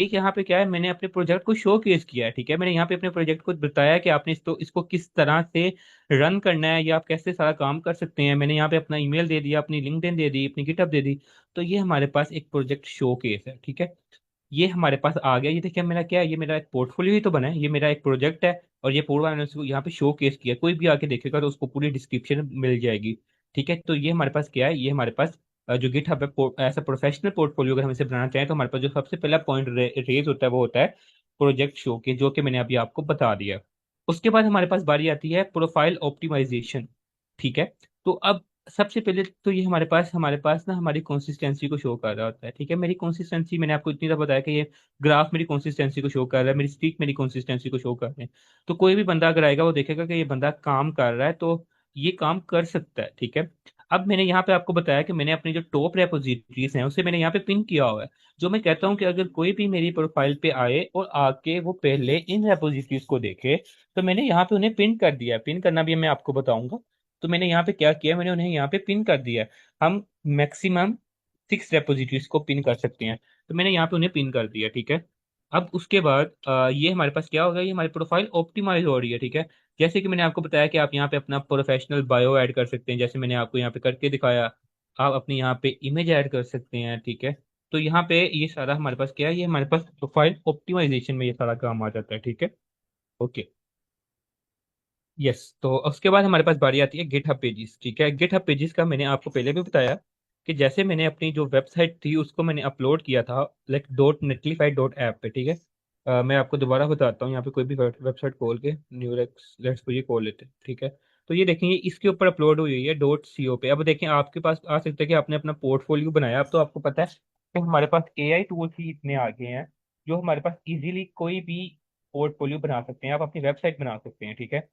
यहाँ पे क्या है, मैंने अपने प्रोजेक्ट को शो केस किया है, ठीक है। मैंने यहाँ पे अपने प्रोजेक्ट को बताया कि आपने इसको किस तरह से रन करना है या आप कैसे सारा काम कर सकते हैं। मैंने यहाँ पे अपना ईमेल दे दिया, अपनी लिंक्डइन दे दी, अपनी गिटहब दे दी। तो ये हमारे पास एक प्रोजेक्ट शो केस है, ठीक है। ये हमारे पास आ गया। ये देखिए मेरा क्या है, ये मेरा एक पोर्टफोलियो ही तो बना है, ये मेरा एक प्रोजेक्ट है। और ये पूरा मैंने उसको यहाँ पे शो केस किया, कोई भी आके देखेगा तो उसको पूरी डिस्क्रिप्शन मिल जाएगी, ठीक है। तो ये हमारे पास क्या है, ये हमारे पास जो गिटहब है, ऐसा प्रोफेशनल पोर्टफोलियो अगर हम इसे बनाना चाहें तो हमारे पास जो सबसे पहला पॉइंट रेज होता है वो होता है प्रोजेक्ट शो के, जो कि मैंने अभी आपको बता दिया। उसके बाद हमारे पास बारी आती है प्रोफाइल ऑप्टिमाइजेशन, ठीक है। तो अब सबसे पहले तो ये हमारे पास ना हमारी कंसिस्टेंसी को शो कर रहा होता है, ठीक है। मेरी कंसिस्टेंसी मैंने आपको इतनी दफा बताया कि ये ग्राफ मेरी कंसिस्टेंसी को शो कर रहा है, मेरी स्ट्रीक मेरी कंसिस्टेंसी को शो कर रहे हैं। तो कोई भी बंदा अगर आएगा वो देखेगा कि ये बंदा काम कर रहा है, तो ये काम कर सकता है, ठीक है। अब मैंने यहाँ पे आपको बताया कि मैंने अपनी जो टॉप रेपोजिटरीज हैं उसे मैंने यहाँ पे पिन किया हुआ है। जो मैं कहता हूँ कि अगर कोई भी मेरी प्रोफाइल पे आए और आके वो पहले इन रेपोजिटरीज को देखे, तो मैंने यहाँ पे उन्हें पिन कर दिया है। पिन करना भी मैं आपको बताऊंगा। तो मैंने यहाँ पे क्या किया, मैंने उन्हें यहाँ पे पिन कर दिया है। हम मैक्सिमम 6 रेपोजिटरीज को पिन कर सकते हैं। तो मैंने यहाँ पे उन्हें पिन कर दिया, ठीक है। अब उसके बाद ये हमारे पास क्या होगा, ये हमारी प्रोफाइल ऑप्टिमाइज हो रही है, ठीक है। जैसे कि मैंने आपको बताया कि आप यहाँ पे अपना प्रोफेशनल बायो ऐड कर सकते हैं, जैसे मैंने आपको यहाँ पे करके दिखाया। आप अपनी यहाँ पे इमेज ऐड कर सकते हैं, ठीक है। तो यहाँ पे ये सारा हमारे पास क्या है, ये हमारे पास प्रोफाइल ऑप्टिमाइजेशन में ये सारा काम आ जाता है, ठीक है। Okay, yes. तो उसके बाद हमारे पास बारी आती है गिटहब पेजेस, ठीक है। गिटहब पेजेस का मैंने आपको पहले भी बताया कि जैसे मैंने अपनी जो वेबसाइट थी उसको मैंने अपलोड किया था लाइक .netlify.app पे, ठीक है। मैं आपको दोबारा बताता हूँ, यहाँ पे कोई भी वेबसाइट खोल के न्यू लेट्स को ये खोल लेते हैं, ठीक है। तो ये देखेंगे इसके ऊपर अपलोड हुई है .co पे। अब देखें आपके पास आ सकता है कि आपने अपना पोर्टफोलियो बनाया। अब तो आपको पता है कि हमारे पास एआई टूल्स ही इतने आ गए हैं जो हमारे पास इजीली कोई भी पोर्टफोलियो बना सकते हैं, आप अपनी वेबसाइट बना सकते हैं, ठीक है।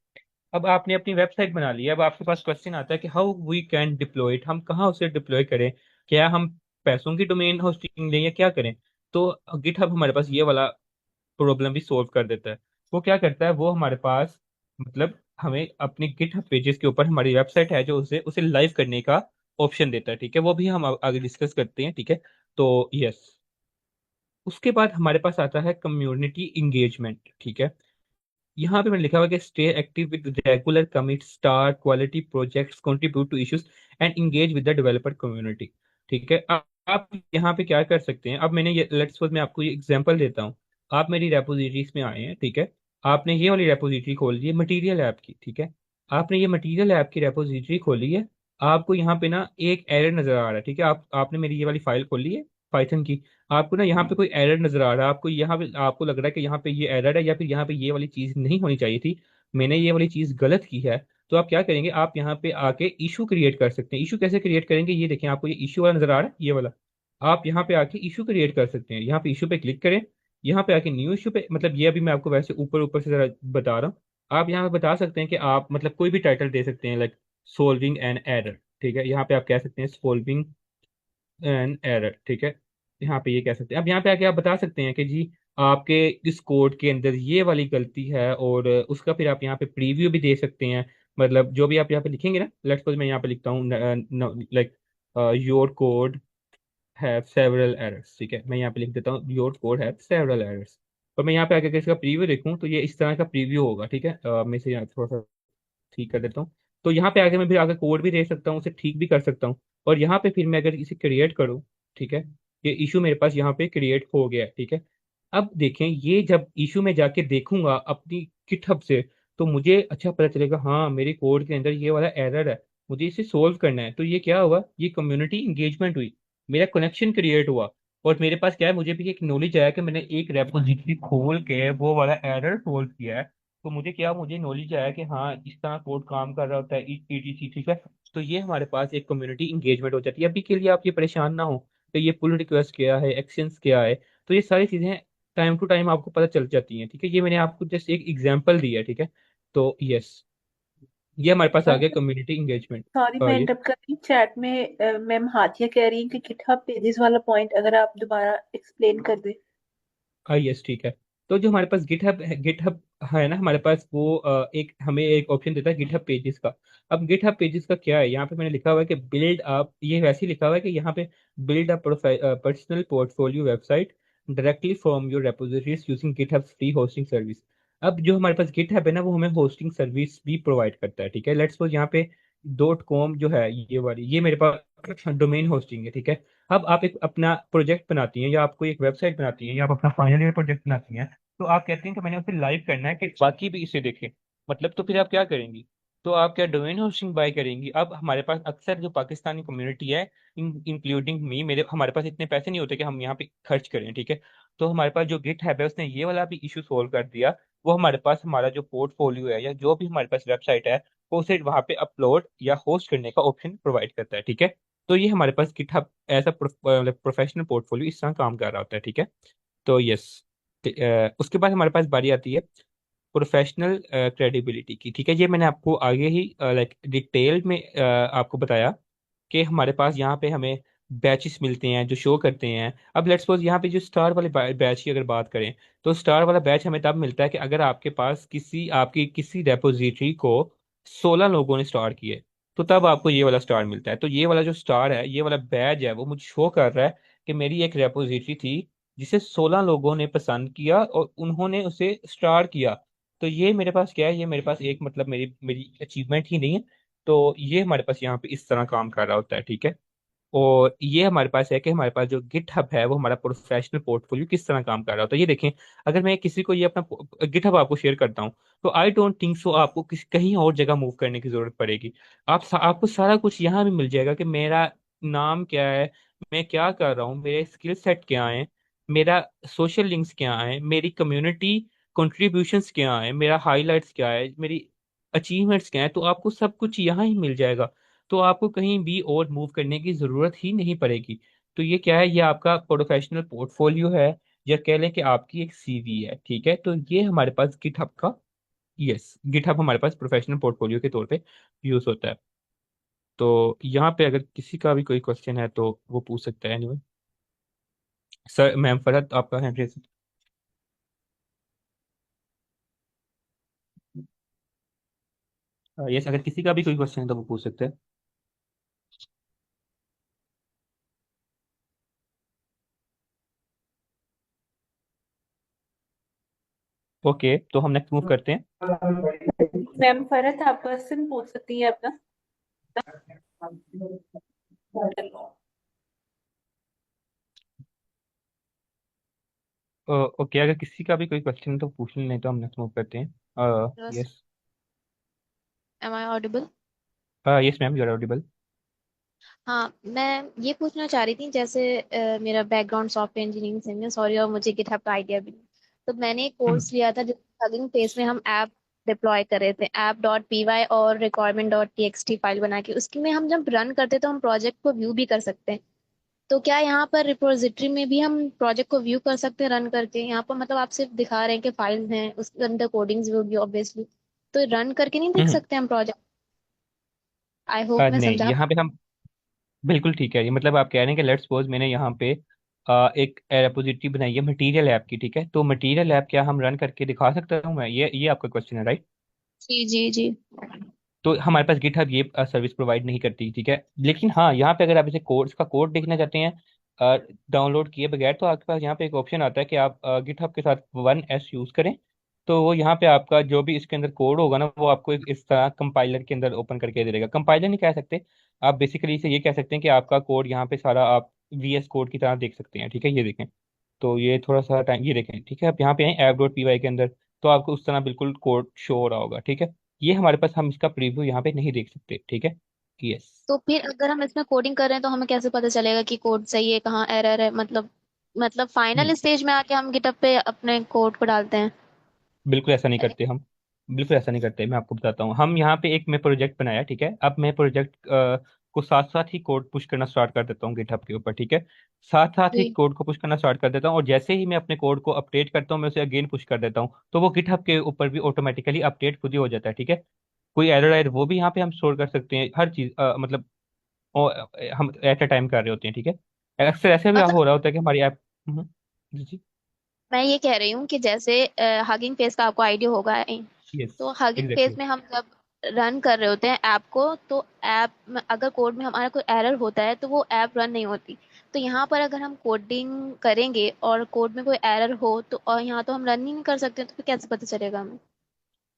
अब आपने अपनी वेबसाइट बना ली है, अब आपके पास क्वेश्चन आता है कि how we can deploy it, हम कहाँ उसे डिप्लॉय करें, क्या हम पैसों की डोमेन होस्टिंग लें या क्या करें। तो गिटहब हमारे पास ये वाला प्रॉब्लम भी सोल्व कर देता है। वो क्या करता है, वो हमारे पास मतलब हमें अपने गिटहब पेजेस के ऊपर हमारी वेबसाइट है जो उसे उसे लाइव करने का ऑप्शन देता है, ठीक है। वो भी हम आगे डिस्कस करते हैं, ठीक है। तो यस, उसके बाद हमारे पास आता है कम्युनिटी इंगेजमेंट, ठीक है। यहाँ पे मैंने लिखा हुआ है कि stay active with regular commit, star quality projects, contribute to issues and engage with the developer community, ठीक है। अब आप यहाँ पे क्या कर सकते हैं, अब मैंने ये लेट्स सपोज मैं आपको ये एग्जांपल देता हूँ। आप मेरी रेपोजिटरीज में आए हैं, ठीक है। आपने ये वाली रेपोजिटरी खोल ली है मटेरियल ऐप की, ठीक है। आपने ये मटेरियल ऐप की रेपोजिटरी खोली है। आपको यहाँ पे ना एक एरर नजर आ रहा है, ठीक है। आपने मेरी ये वाली फाइल खोली है पाइथन की। आपको ना यहाँ पे कोई एरर नजर आ रहा है, आपको यहाँ पे आपको लग रहा है कि यहाँ पे ये एरर है या फिर यहाँ पे ये वाली चीज नहीं होनी चाहिए थी, मैंने ये वाली चीज गलत की है। तो आप क्या करेंगे, आप यहाँ पे आके इशू क्रिएट कर सकते हैं। इशू कैसे क्रिएट करेंगे, ये देखें आपको ये इशू वाला नजर आ रहा है, ये वाला। आप यहाँ पे आके इशू क्रिएट कर सकते हैं, यहाँ पे इशू पे क्लिक करें। यहाँ पे आके न्यू इशू पे, मतलब ये अभी मैं आपको वैसे ऊपर ऊपर से जरा बता रहा हूँ। आप यहाँ पे बता सकते हैं कि आप मतलब कोई भी टाइटल दे सकते हैं लाइक सोल्विंग एन एरर, ठीक है। यहाँ पे आप कह सकते हैं सोल्विंग एन एरर, ठीक है। यहाँ पे ये कह सकते हैं। अब यहाँ पे आके आप बता सकते हैं कि जी आपके इस कोड के अंदर ये वाली गलती है, और उसका फिर आप यहाँ पे प्रीव्यू भी दे सकते हैं। मतलब जो भी आप यहाँ पे लिखेंगे ना, लेट्स सपोज मैं यहाँ पे लिखता हूँ like your could have several errors, ठीक है। मैं यहाँ पे लिख देता हूँ your could have several errors. और मैं यहाँ पे आके अगर इसका प्रीव्यू देखूँ तो ये इस तरह का प्रीव्यू होगा, ठीक है। मैं इसे यहाँ थोड़ा सा ठीक कर देता हूँ। तो यहाँ पे आगे मैं फिर आगे कोड भी दे सकता हूँ, उसे ठीक भी कर सकता हूँ। और यहाँ पे फिर मैं अगर इसे क्रिएट करूँ, ठीक है। ये इशू मेरे पास यहाँ पे क्रिएट हो गया है, ठीक है। अब देखें, ये जब इशू में जाके देखूंगा अपनी गिटहब से, तो मुझे अच्छा पता चलेगा हाँ मेरे कोड के अंदर ये वाला एरर है, मुझे इसे सोल्व करना है। तो ये क्या हुआ, ये कम्युनिटी इंगेजमेंट हुई, मेरा कनेक्शन क्रिएट हुआ। और मेरे पास क्या है, मुझे भी एक नॉलेज आया कि मैंने एक रेपोजिटरी खोल के वो वाला एरर सोल्व किया है। तो मुझे नॉलेज आया कि हाँ इस तरह कोड काम कर रहा होता है, ईटीसी, ठीक है। तो ये हमारे पास एक कम्युनिटी इंगेजमेंट हो जाती है। अभी के लिए आप ये परेशान ना हो कि ये पुल रिक्वेस्ट क्या है, एक्शंस क्या है। तो ये सारी चीजें टाइम टू टाइम आपको पता चल जाती हैं, ठीक है। ये मैंने आपको जस्ट एक एग्जांपल दिया है, ठीक है। तो यस, ये हमारे पास आ गया कम्युनिटी इंगेजमेंट। सॉरी मैं ये इंटरप्ट कर रही हूँ। चैट में मैम हाथिया कह रही है कि गिटहब पेजेस वाला पॉइंट अगर आप दोबारा एक्सप्लेन कर दे। यस, ठीक है। तो जो हमारे पास गिटहब है ना, हमारे पास वो एक हमें एक ऑप्शन देता है गिटहब पेजेस का। अब गिटहब पेजेस का क्या है, यहाँ पे मैंने लिखा हुआ है कि बिल्ड अप, ये वैसे ही लिखा हुआ है कि यहाँ पे build a personal portfolio website directly from your repositories using GitHub free hosting service. अब जो हमारे पास गिटहब है ना, वो हमें होस्टिंग सर्विस भी प्रोवाइड करता है, ठीक है। लेट्स सपोज यहाँ पे .com जो है ये वाली, ये मेरे पास डोमेन होस्टिंग है, ठीक है। अब आप एक अपना प्रोजेक्ट बनाती हैं या आपको एक वेबसाइट बनाती हैं या आप अपना फाइनल ईयर प्रोजेक्ट बनाती हैं, तो आप कहती हैं कि मैंने उसे लाइव करना है कि बाकी भी इसे देखें। मतलब तो फिर आप क्या करेंगी, तो आप क्या डोमेन होस्टिंग बाय करेंगी। अब हमारे पास अक्सर जो पाकिस्तानी कम्युनिटी है, इंक्लूडिंग मी, मेरे हमारे पास इतने पैसे नहीं होते कि हम यहाँ पे खर्च करें, ठीक है। तो हमारे पास जो गिट है उसने ये वाला भी इशू सोल्व कर दिया। वो हमारे पास हमारा जो पोर्टफोलियो है या जो भी हमारे पास वेबसाइट है, वो उसे वहाँ पे अपलोड या होस्ट करने का ऑप्शन प्रोवाइड करता है, ठीक है। तो ये हमारे पास GitHub as a professional portfolio इस तरह काम कर रहा होता है, ठीक है। तो यस, उसके बाद हमारे पास बारी आती है प्रोफेशनल क्रेडिबिलिटी की, ठीक है। ये मैंने आपको आगे ही लाइक डिटेल में आपको बताया कि हमारे पास यहाँ पे हमें बैचेस मिलते हैं जो शो करते हैं। अब लेट्स सपोज यहाँ पे जो स्टार वाले बैच की अगर बात करें, तो स्टार वाला बैच हमें तब मिलता है कि अगर आपके पास आपकी किसी रेपोजिटरी को 16 लोगों ने स्टार किए, तो तब आपको ये वाला स्टार मिलता है। तो ये वाला जो स्टार है, ये वाला बैज है, वो मुझे शो कर रहा है कि मेरी एक रेपोजिटरी थी जिसे 16 लोगों ने पसंद किया और उन्होंने उसे स्टार किया। तो ये मेरे पास क्या है, ये मेरे पास एक मतलब मेरी मेरी अचीवमेंट ही नहीं है। तो ये हमारे पास यहाँ पे इस तरह काम कर रहा होता है, ठीक है। और ये हमारे पास है कि हमारे पास जो गिटहब है वो हमारा प्रोफेशनल पोर्टफोलियो किस तरह काम कर रहा होता है। ये देखें, अगर मैं किसी को ये अपना गिटहब आपको शेयर करता हूँ, तो आई डोंट थिंक सो आपको किसी कहीं और जगह मूव करने की जरूरत पड़ेगी। आपको सारा कुछ यहाँ भी मिल जाएगा कि मेरा नाम क्या है, मैं क्या कर रहा हूँ, मेरे स्किल सेट क्या है, मेरा सोशल लिंक्स क्या है, मेरी कम्युनिटी कंट्रीब्यूशंस क्या है, मेरा हाइलाइट्स क्या है, मेरी अचीवमेंट्स क्या है। तो आपको सब कुछ यहाँ ही मिल जाएगा। तो आपको कहीं भी और मूव करने की जरूरत ही नहीं पड़ेगी। तो ये क्या है, ये आपका प्रोफेशनल पोर्टफोलियो है, या कह लें कि आपकी एक सीवी है। ठीक है, तो ये हमारे पास गिटहब का, यस, गिटहब हमारे पास प्रोफेशनल पोर्टफोलियो के तौर पे यूज होता है। तो यहाँ पे अगर किसी का भी कोई क्वेश्चन है तो वो पूछ सकता है। एनीवे सर, मैम फरहत, आपका हैंड रेज। यस, अगर किसी का भी कोई क्वेश्चन है तो वो पूछ सकते हैं। ओके, तो हम नेक्स्ट मूव करते हैं। मैम फरहत, आप क्वेश्चन पूछ सकती हैं अपना। ओके, अगर किसी का भी कोई क्वेश्चन है तो पूछ लें, नहीं तो हम नेक्स्ट मूव करते हैं। Yes. Yes. Am I audible? Yes ma'am, you are audible. हाँ, मैं ये पूछना चाह रही थी, जैसे मेरा बैकग्राउंड सॉफ्टवेयर इंजीनियरिंग से है, सॉरी, और मुझे गिटहब का आइडिया भी नहीं। तो मैंने एक कोर्स लिया था जिस हगिंग फेस में हम ऐप डिप्लॉय कर रहे थे, ऐप डॉट पी वाई और requirement dot T x T file बना के, उसकी में हम जब रन करते तो हम प्रोजेक्ट को व्यू भी कर सकते हैं। तो क्या यहाँ पर रिपोजिटरी में भी हम प्रोजेक्ट को व्यू कर सकते हैं रन करके? यहाँ पर मतलब आप सिर्फ दिखा रहे हैं कि फाइल हैं, उसके अंदर कोडिंग्स भी होगी ऑब्वियसली, तो रन करके नहीं देख सकते हम प्रोजेक्ट? आई होप मैं नहीं, समझा। यहाँ पे हम बिल्कुल ठीक है। ये मतलब आप कह रहे हैं कि लेट्स सपोज मैंने यहाँ पे एक रेपोजिटरी बनाई है मटेरियल ऐप की। ठीक है, तो मटेरियल ऐप क्या हम रन करके दिखा सकता हूँ मैं? ये आपका क्वेश्चन है, राइट? जी जी जी। तो हमारे पास गिटहब ये सर्विस प्रोवाइड नहीं करती। ठीक है, लेकिन हाँ, यहाँ पे अगर आप इसे कोड्स का कोड देखना चाहते हैं डाउनलोड किए बगैर, तो आपके पास यहाँ पे एक ऑप्शन आता है कि आप गिटहब के साथ 1S यूज करें। तो वो यहाँ पे आपका जो भी इसके अंदर कोड होगा ना, वो आपको इस तरह कंपाइलर के अंदर ओपन करके दे देगा। कंपाइलर नहीं कह सकते, आप बेसिकली इसे ये कह सकते हैं कि आपका कोड यहाँ पे सारा आप VS कोड की तरह देख सकते हैं। ठीक है, ये देखें। तो ये थोड़ा सा टाइम, ये देखें। ठीक है, आप यहाँ पे आए ऐप डॉट पी वाई के अंदर, तो आपको उस तरह बिल्कुल कोड शो हो रहा होगा। ठीक है, ये हमारे पास, हम इसका प्रीव्यू यहाँ पे नहीं देख सकते। ठीक है। यस। तो फिर अगर हम इसमें कोडिंग कर रहे हैं तो हमें कैसे पता चलेगा कि कोड सही है, कहाँ एरर है? मतलब फाइनल स्टेज में आके हम गिटहब पे अपने कोड को डालते हैं? बिल्कुल ऐसा नहीं करते हम। बिल्कुल ऐसा नहीं करते, मैं आपको बताता हूँ। हम यहाँ पे एक मैं प्रोजेक्ट बनाया। ठीक है, अब मैं प्रोजेक्ट को साथ साथ ही कोड पुश करना स्टार्ट कर देता हूँ गिटहब के ऊपर। ठीक है, साथ साथ ही जी। कोड को पुश करना स्टार्ट कर देता हूँ, और जैसे ही मैं अपने कोड को अपडेट करता हूँ, मैं उसे अगेन पुश कर देता हूँ, तो वो गिटहब के ऊपर भी ऑटोमेटिकली अपडेट खुद ही हो जाता है। ठीक है, कोई एरर आए वो भी यहाँ पे हम स्टोर कर सकते हैं, हर चीज मतलब हम एट अ टाइम कर रहे होते हैं। ठीक है, अक्सर ऐसे भी मतलब हो रहा होता है कि हमारी ऐप। जी जी। मैं ये कह रही हूँ कि जैसे हगिंग फेस का आपको आइडिया होगा, यस, तो हगिंग फेस एग्जैक्टली। में हम जब रन कर रहे होते हैं ऐप को, तो ऐप में अगर कोड में हमारा कोई एरर होता है तो वो ऐप रन नहीं होती। तो यहाँ पर अगर हम कोडिंग करेंगे और कोड में कोई एरर हो तो, और यहाँ तो हम रन ही नहीं कर सकते, तो फिर कैसे पता चलेगा हमें?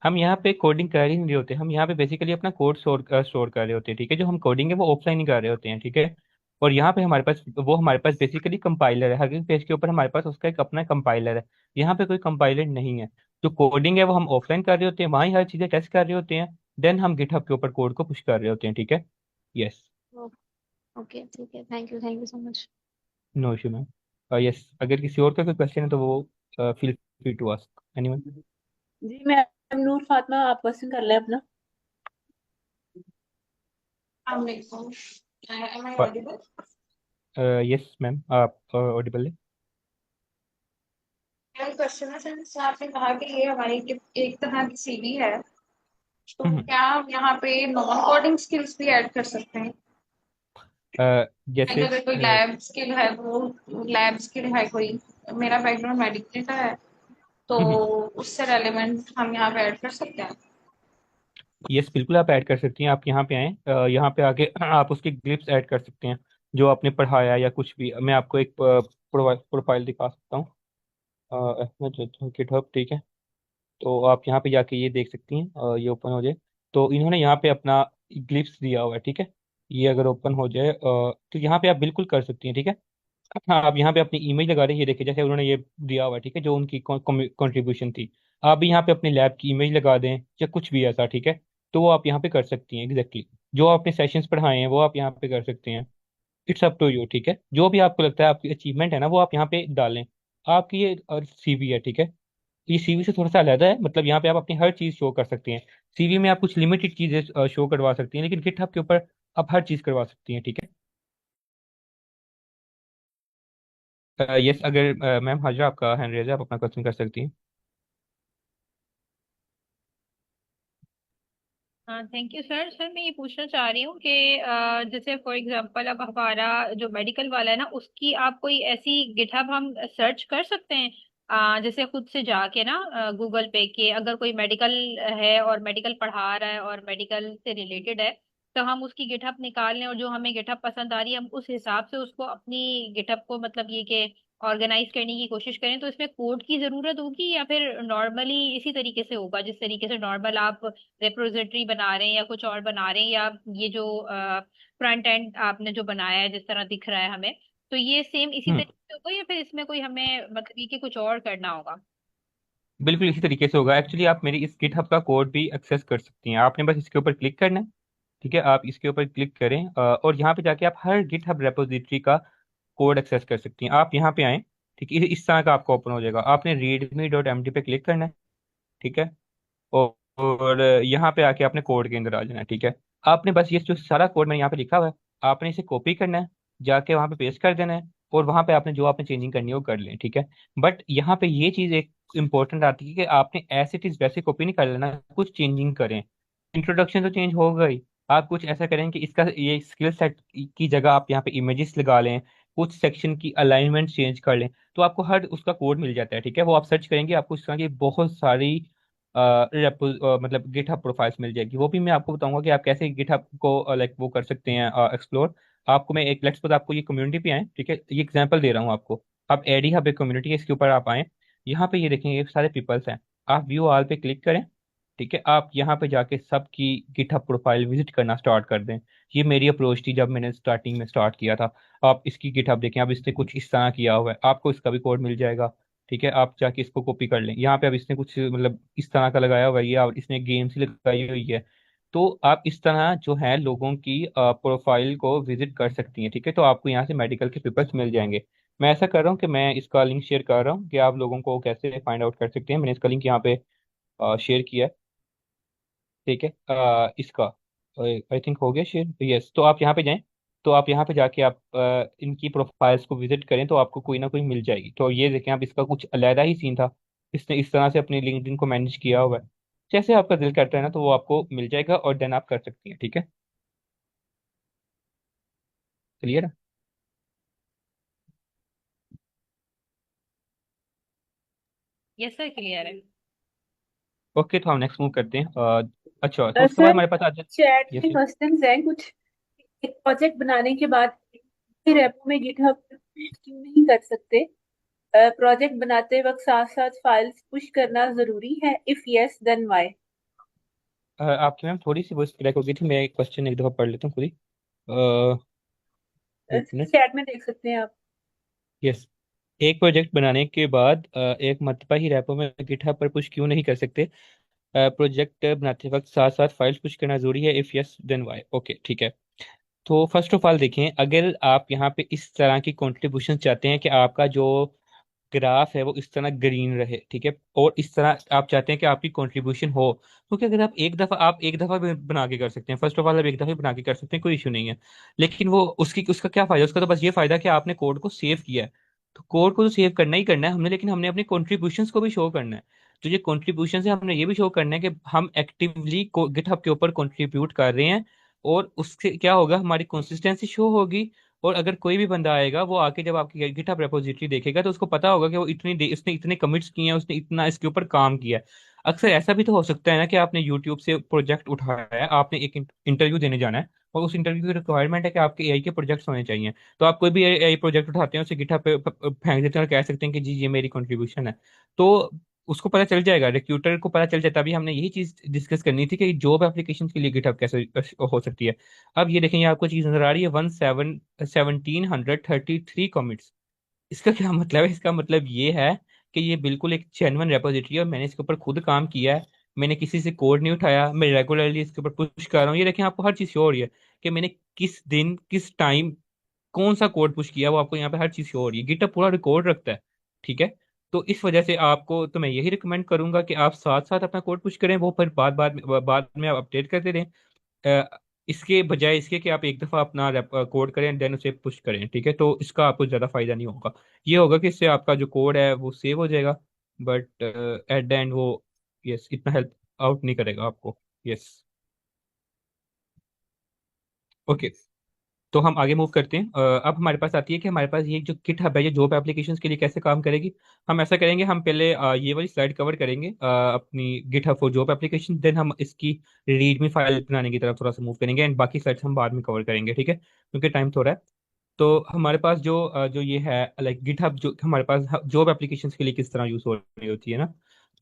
हम यहाँ पे कोडिंग कर ही नहीं रहे होते, हम यहाँ पे बेसिकली अपना कोड स्टोर कर रहे होते हैं। ठीक है, जो हम कोडिंग है वो ऑफलाइन ही कर रहे होते हैं। ठीक है, और यहाँ पे हमारे पास बेसिकली कंपाइलर है। हगिंग फेस के ऊपर हमारे पास उसका एक अपना कंपाइलर है। यहाँ पे कोई कंपाइलर नहीं है। जो कोडिंग है वो हम ऑफलाइन कर रहे होते हैं, वहाँ ही हर चीज़ें टेस्ट कर रहे होते हैं, देन हम गिटहब के ऊपर कोड को पुश कर रहे होते हैं। ठीक है। यस। ओके, ठीक है, thank you so much. No issue ma'am. Yes, अगर किसी और का कोई क्वेश्चन है तो वो feel free to ask anyone. जी मैम, नूर फातिमा, आप क्वेश्चन कर लें अपना। Am I audible? Yes ma'am, आप ऑडिबल है। मेरा क्वेश्चन है, जैसे आपने कहा कि ये हमारी एक तरह की सीवी है, तो हम्म, क्या हम यहाँ पे नॉन कोडिंग स्किल्स भी ऐड कर सकते हैं? जैसे अगर कोई लैब स्किल है, वो लैब स्किल है कोई, मेरा बैकग्राउंड मेडिकल का है, तो उससे रेलेवेंट हम यहाँ पे ऐड कर सकते हैं? यस, बिल्कुल आप ऐड कर सकती हैं। आप यहाँ पे आएँ, यहाँ पे आके आप उसके ग्लिप्स ऐड कर सकते हैं, जो आपने पढ़ाया या कुछ भी। मैं आपको एक प्रोफाइल दिखा सकता हूँ, अहमद गिटहब। ठीक है, तो आप यहाँ पे जाके ये देख सकती हैं, ये ओपन हो जाए तो इन्होंने यहाँ पे अपना ग्लिप्स दिया हुआ है। ठीक है, ये अगर ओपन हो जाए तो यहाँ पे आप बिल्कुल कर सकती हैं, ठीक है। हाँ, आप यहाँ पे अपनी ईमेज लगा रहे हैं, ये देखिए जैसे उन्होंने ये दिया हुआ है, ठीक है, जो उनकी कंट्रीब्यूशन थी। आप भी यहाँ पे अपने लैब की इमेज लगा दें या कुछ भी ऐसा, ठीक है। तो वो आप यहाँ पे कर सकती हैं एग्जैक्टली। जो आपने सेशंस पढ़ाए हैं वो आप यहाँ पे कर सकते हैं। इट्स अप टू यू, ठीक है। जो भी आपको लगता है आपकी अचीवमेंट है ना, वो आप यहाँ पे डालें। आपकी ये सीवी है, ठीक है। ये सीवी से थोड़ा सा अलग है, मतलब यहाँ पे आप अपनी हर चीज़ शो कर सकती हैं। सीवी में आप कुछ लिमिटेड चीज़ें शो करवा सकती हैं, लेकिन गिटहब के ऊपर आप हर चीज़ करवा सकती हैं, ठीक है। यस, अगर मैम हाजिरा आपका हैंड रेज है, आप अपना क्वेश्चन कर सकती हैं। हाँ, थैंक यू सर। सर मैं ये पूछना चाह रही हूँ कि जैसे फॉर एग्जांपल अब हमारा जो मेडिकल वाला है ना, उसकी आप कोई ऐसी गिटहब हम सर्च कर सकते हैं, जैसे खुद से जाके ना गूगल पे के, अगर कोई मेडिकल है और मेडिकल पढ़ा रहा है और मेडिकल से रिलेटेड है, तो हम उसकी गिटहब निकाल लें और जो हमें गिटहब पसंद आ रही है हम उस हिसाब से उसको अपनी गिटहब को मतलब ये कि ऑर्गेनाइज करने की कोशिश करें। तो इसमें कोड की जरूरत होगी या फिर नॉर्मली इसी तरीके से होगा जिस तरीके से नॉर्मल आप रिपोजिटरी बना रहे हैं या कुछ और बना रहे हैं, या ये जो फ्रंट एंड आपने जो बनाया है जिस तरह दिख रहा है हमें, तो ये सेम इसी हम्म, तरीके से होगा या फिर इसमें कोई हमें मतलब ये कि कुछ और करना होगा? बिल्कुल इसी तरीके से होगा। एक्चुअली आप मेरी इस गिटहब का कोड भी एक्सेस कर सकती हैं। आपने बस इसके ऊपर क्लिक करना है, ठीक है। आप इसके ऊपर क्लिक करें और यहाँ पे जाके आप हर गिटहब रेपोजिटरी का कोड एक्सेस कर सकती हैं। आप यहाँ पे आएँ, ठीक है। इस तरह का आपको ओपन हो जाएगा। आपने readme.md पे क्लिक करना है, ठीक है। और यहाँ पे आके आपने कोड के अंदर आ जाना है, ठीक है। आपने बस ये जो सारा कोड मैंने यहाँ पे लिखा हुआ है, आपने इसे कॉपी करना है, जाके वहाँ पे पेस्ट कर देना है, और वहाँ पे आपने जो आपने चेंजिंग करनी है वो कर लें, ठीक है। बट यहाँ पे ये चीज़ एक इंपॉर्टेंट आती है कि आपने एज इट इज़ वैसे कॉपी नहीं कर लेना, कुछ चेंजिंग करें। इंट्रोडक्शन तो चेंज हो गई, आप कुछ ऐसा करें कि इसका ये स्किल सेट की जगह आप यहाँ पे इमेजेस लगा लें, कुछ सेक्शन की अलाइनमेंट चेंज कर लें, तो आपको हर उसका कोड मिल जाता है, ठीक है। वो आप सर्च करेंगे, आपको इस तरह की बहुत सारी मतलब गिटहब प्रोफाइल्स मिल जाएगी। वो भी मैं आपको बताऊंगा कि आप कैसे गिटहब को लाइक वो कर सकते हैं एक्सप्लोर। आपको मैं एक लेट्स सपोज आपको ये कम्युनिटी पे आए, ठीक है, ये एग्जांपल दे रहा हूँ आपको। आप एडी हब एक कम्युनिटी है, इसके ऊपर आप आए, यहाँ पे ये देखेंगे ये सारे पीपल्स हैं। आप व्यू ऑल पे क्लिक करें, ठीक है। आप यहाँ पे जाके सबकी गिटहब प्रोफाइल विजिट करना स्टार्ट कर दें। ये मेरी अप्रोच थी जब मैंने स्टार्टिंग में स्टार्ट किया था। आप इसकी गिटहब देखें, अब इसने कुछ इस तरह किया हुआ है, आपको इसका भी कोड मिल जाएगा, ठीक है। आप जाके इसको कॉपी कर लें। यहाँ पे अब इसने कुछ मतलब इस तरह का लगाया हुआ है, ये और इसने गेम्स लगाई हुई है। तो आप इस तरह जो है लोगों की प्रोफाइल को विजिट कर सकती हैं, ठीक है। तो आपको यहाँ से मेडिकल के पेपर्स मिल जाएंगे। मैं ऐसा कर रहा हूँ कि मैं इसका लिंक शेयर कर रहा हूँ कि आप लोगों को कैसे फाइंड आउट कर सकते हैं। मैंने इसका लिंक यहाँ पे शेयर किया है, ठीक है। इसका आई थिंक हो गया शेयर, यस। तो आप यहाँ पे जाएं, तो आप यहाँ पे जाके आप इनकी प्रोफाइल्स को विजिट करें, तो आपको कोई ना कोई मिल जाएगी। तो ये देखें, आप इसका कुछ अलहदा ही सीन था, इसने इस तरह से अपनी लिंक्डइन को मैनेज किया हुआ है। जैसे आपका दिल करता है ना, तो वो आपको मिल जाएगा और देन आप कर सकती हैं, ठीक है। क्लियर है? यस सर, क्लियर है। ओके, तो हम नेक्स्ट मूव करते हैं। अच्छा, तो उसके बाद सर, हमारे पास आ जाए। चैट यस में यस। क्वेश्चंस हैं कुछ। एक प्रोजेक्ट बनाने के बाद रेपो में गिटहब क्यों नहीं कर सकते? प्रोजेक्ट बनाते वक्त साथ साथ फाइल्स पुश करना जरूरी है? If yes then why? आपकी मैम थोड़ी सी वॉइस क्रैक हो गई थी, मैं एक क्वेश्चन एक दफ़ा पढ़ लेता हूँ पूरी। एक मिनट। चैट में देख सकते हैं आप। यस। एक प्रोजेक्ट बनाने के बाद एक मरतबा ही रैपो में गिटहब पर पुश क्यों नहीं कर सकते? प्रोजेक्ट बनाते वक्त साथ साथ फाइल्स पुश करना जरूरी है, if yes then why? Okay, ठीक है। तो फर्स्ट ऑफ ऑल देखें, अगर आप यहाँ पे इस तरह की कंट्रीब्यूशन चाहते हैं कि आपका जो ग्राफ है वो इस तरह ग्रीन रहे, ठीक है, और इस तरह आप चाहते हैं कि आपकी कंट्रीब्यूशन हो, क्योंकि अगर आप एक दफ़ा भी बना के कर सकते हैं। फर्स्ट ऑफ ऑल आप एक दफ़ा बना के कर सकते हैं, कोई इशू नहीं है। लेकिन वो उसकी उसका क्या फ़ायदा? उसका तो बस ये फ़ायदा कि आपने कोड को सेव किया है। तो कोड को तो सेव करना ही करना है हमने, लेकिन हमने अपने कॉन्ट्रीब्यूशंस को भी शो करना है। तो ये कॉन्ट्रीब्यूशन है, हमने ये भी शो करना है कि हम एक्टिवली गिटहब के ऊपर कंट्रीब्यूट कर रहे हैं। और उससे क्या होगा, हमारी कंसिस्टेंसी शो होगी। और अगर कोई भी बंदा आएगा, वो आके जब आपकी गिटहब रेपोजिटरी देखेगा, तो उसको पता होगा कि वो उसने इतने कमिट्स किए हैं, उसने इतना इसके ऊपर काम किया है। अक्सर ऐसा भी तो हो सकता है ना कि आपने यूट्यूब से प्रोजेक्ट उठाया है, आपने एक इंटरव्यू देने जाना है, और उस इंटरव्यू की रिक्वायरमेंट है कि आपके एआई के प्रोजेक्ट्स होने चाहिए। तो आप कोई भी एआई प्रोजेक्ट उठाते हैं, उसे गिटहब पे फेंक देते हैं और कह सकते हैं कि जी ये मेरी कंट्रीब्यूशन है। तो उसको पता चल जाएगा, रिक्रूटर को पता चल जाता है। अभी हमने यही चीज डिस्कस करनी थी कि जॉब एप्लीकेशन के लिए गिटहब कैसे हो सकती है। अब ये देखेंगे, आपको चीज नजर आ रही है, 1733 कॉमेंट्स। इसका क्या मतलब है? इसका मतलब ये है कि ये बिल्कुल एक जेन्युइन रेपोजिटरी है और मैंने इसके ऊपर खुद काम किया है। मैंने किसी से कोड नहीं उठाया, मैं रेगुलरली इसके ऊपर पुश कर रहा हूँ। ये देखें, आपको हर चीज शो हो रही है कि मैंने किस दिन किस टाइम कौन सा कोड पुश किया, वो आपको यहाँ पे हर चीज शो हो रही है। गिटहब पूरा रिकॉर्ड रखता है, ठीक है। तो इस वजह से आपको, तो मैं यही रिकमेंड करूंगा कि आप साथ साथ अपना कोड पुश करें, वो फिर बाद में आप अपडेट करते रहें। इसके बजाय इसके कि आप एक दफ़ा अपना कोड करें देन उसे पुश करें, ठीक है। तो इसका आपको ज़्यादा फायदा नहीं होगा। ये होगा कि इससे आपका जो कोड है वो सेव हो जाएगा, बट एट द एंड वो, यस, इतना हेल्प आउट नहीं करेगा आपको। Yes, okay. तो हम आगे मूव करते हैं। अब हमारे पास आती है कि हमारे पास ये जो गिट हब है ये जॉब एप्लीकेशंस के लिए कैसे काम करेगी। हम ऐसा करेंगे, हम पहले ये वाली स्लाइड कवर करेंगे, अपनी GitHub for job application, then हम इसकी रीडमी फाइल बनाने की तरफ थोड़ा सा मूव करेंगे, एंड बाकी स्लाइड्स हम बाद में कवर करेंगे, ठीक है, क्योंकि टाइम थोड़ा है। तो हमारे पास जो ये है, लाइक गिटहब जो हमारे पास जॉब एप्लीकेशंस के लिए किस तरह यूज हो रही होती है ना।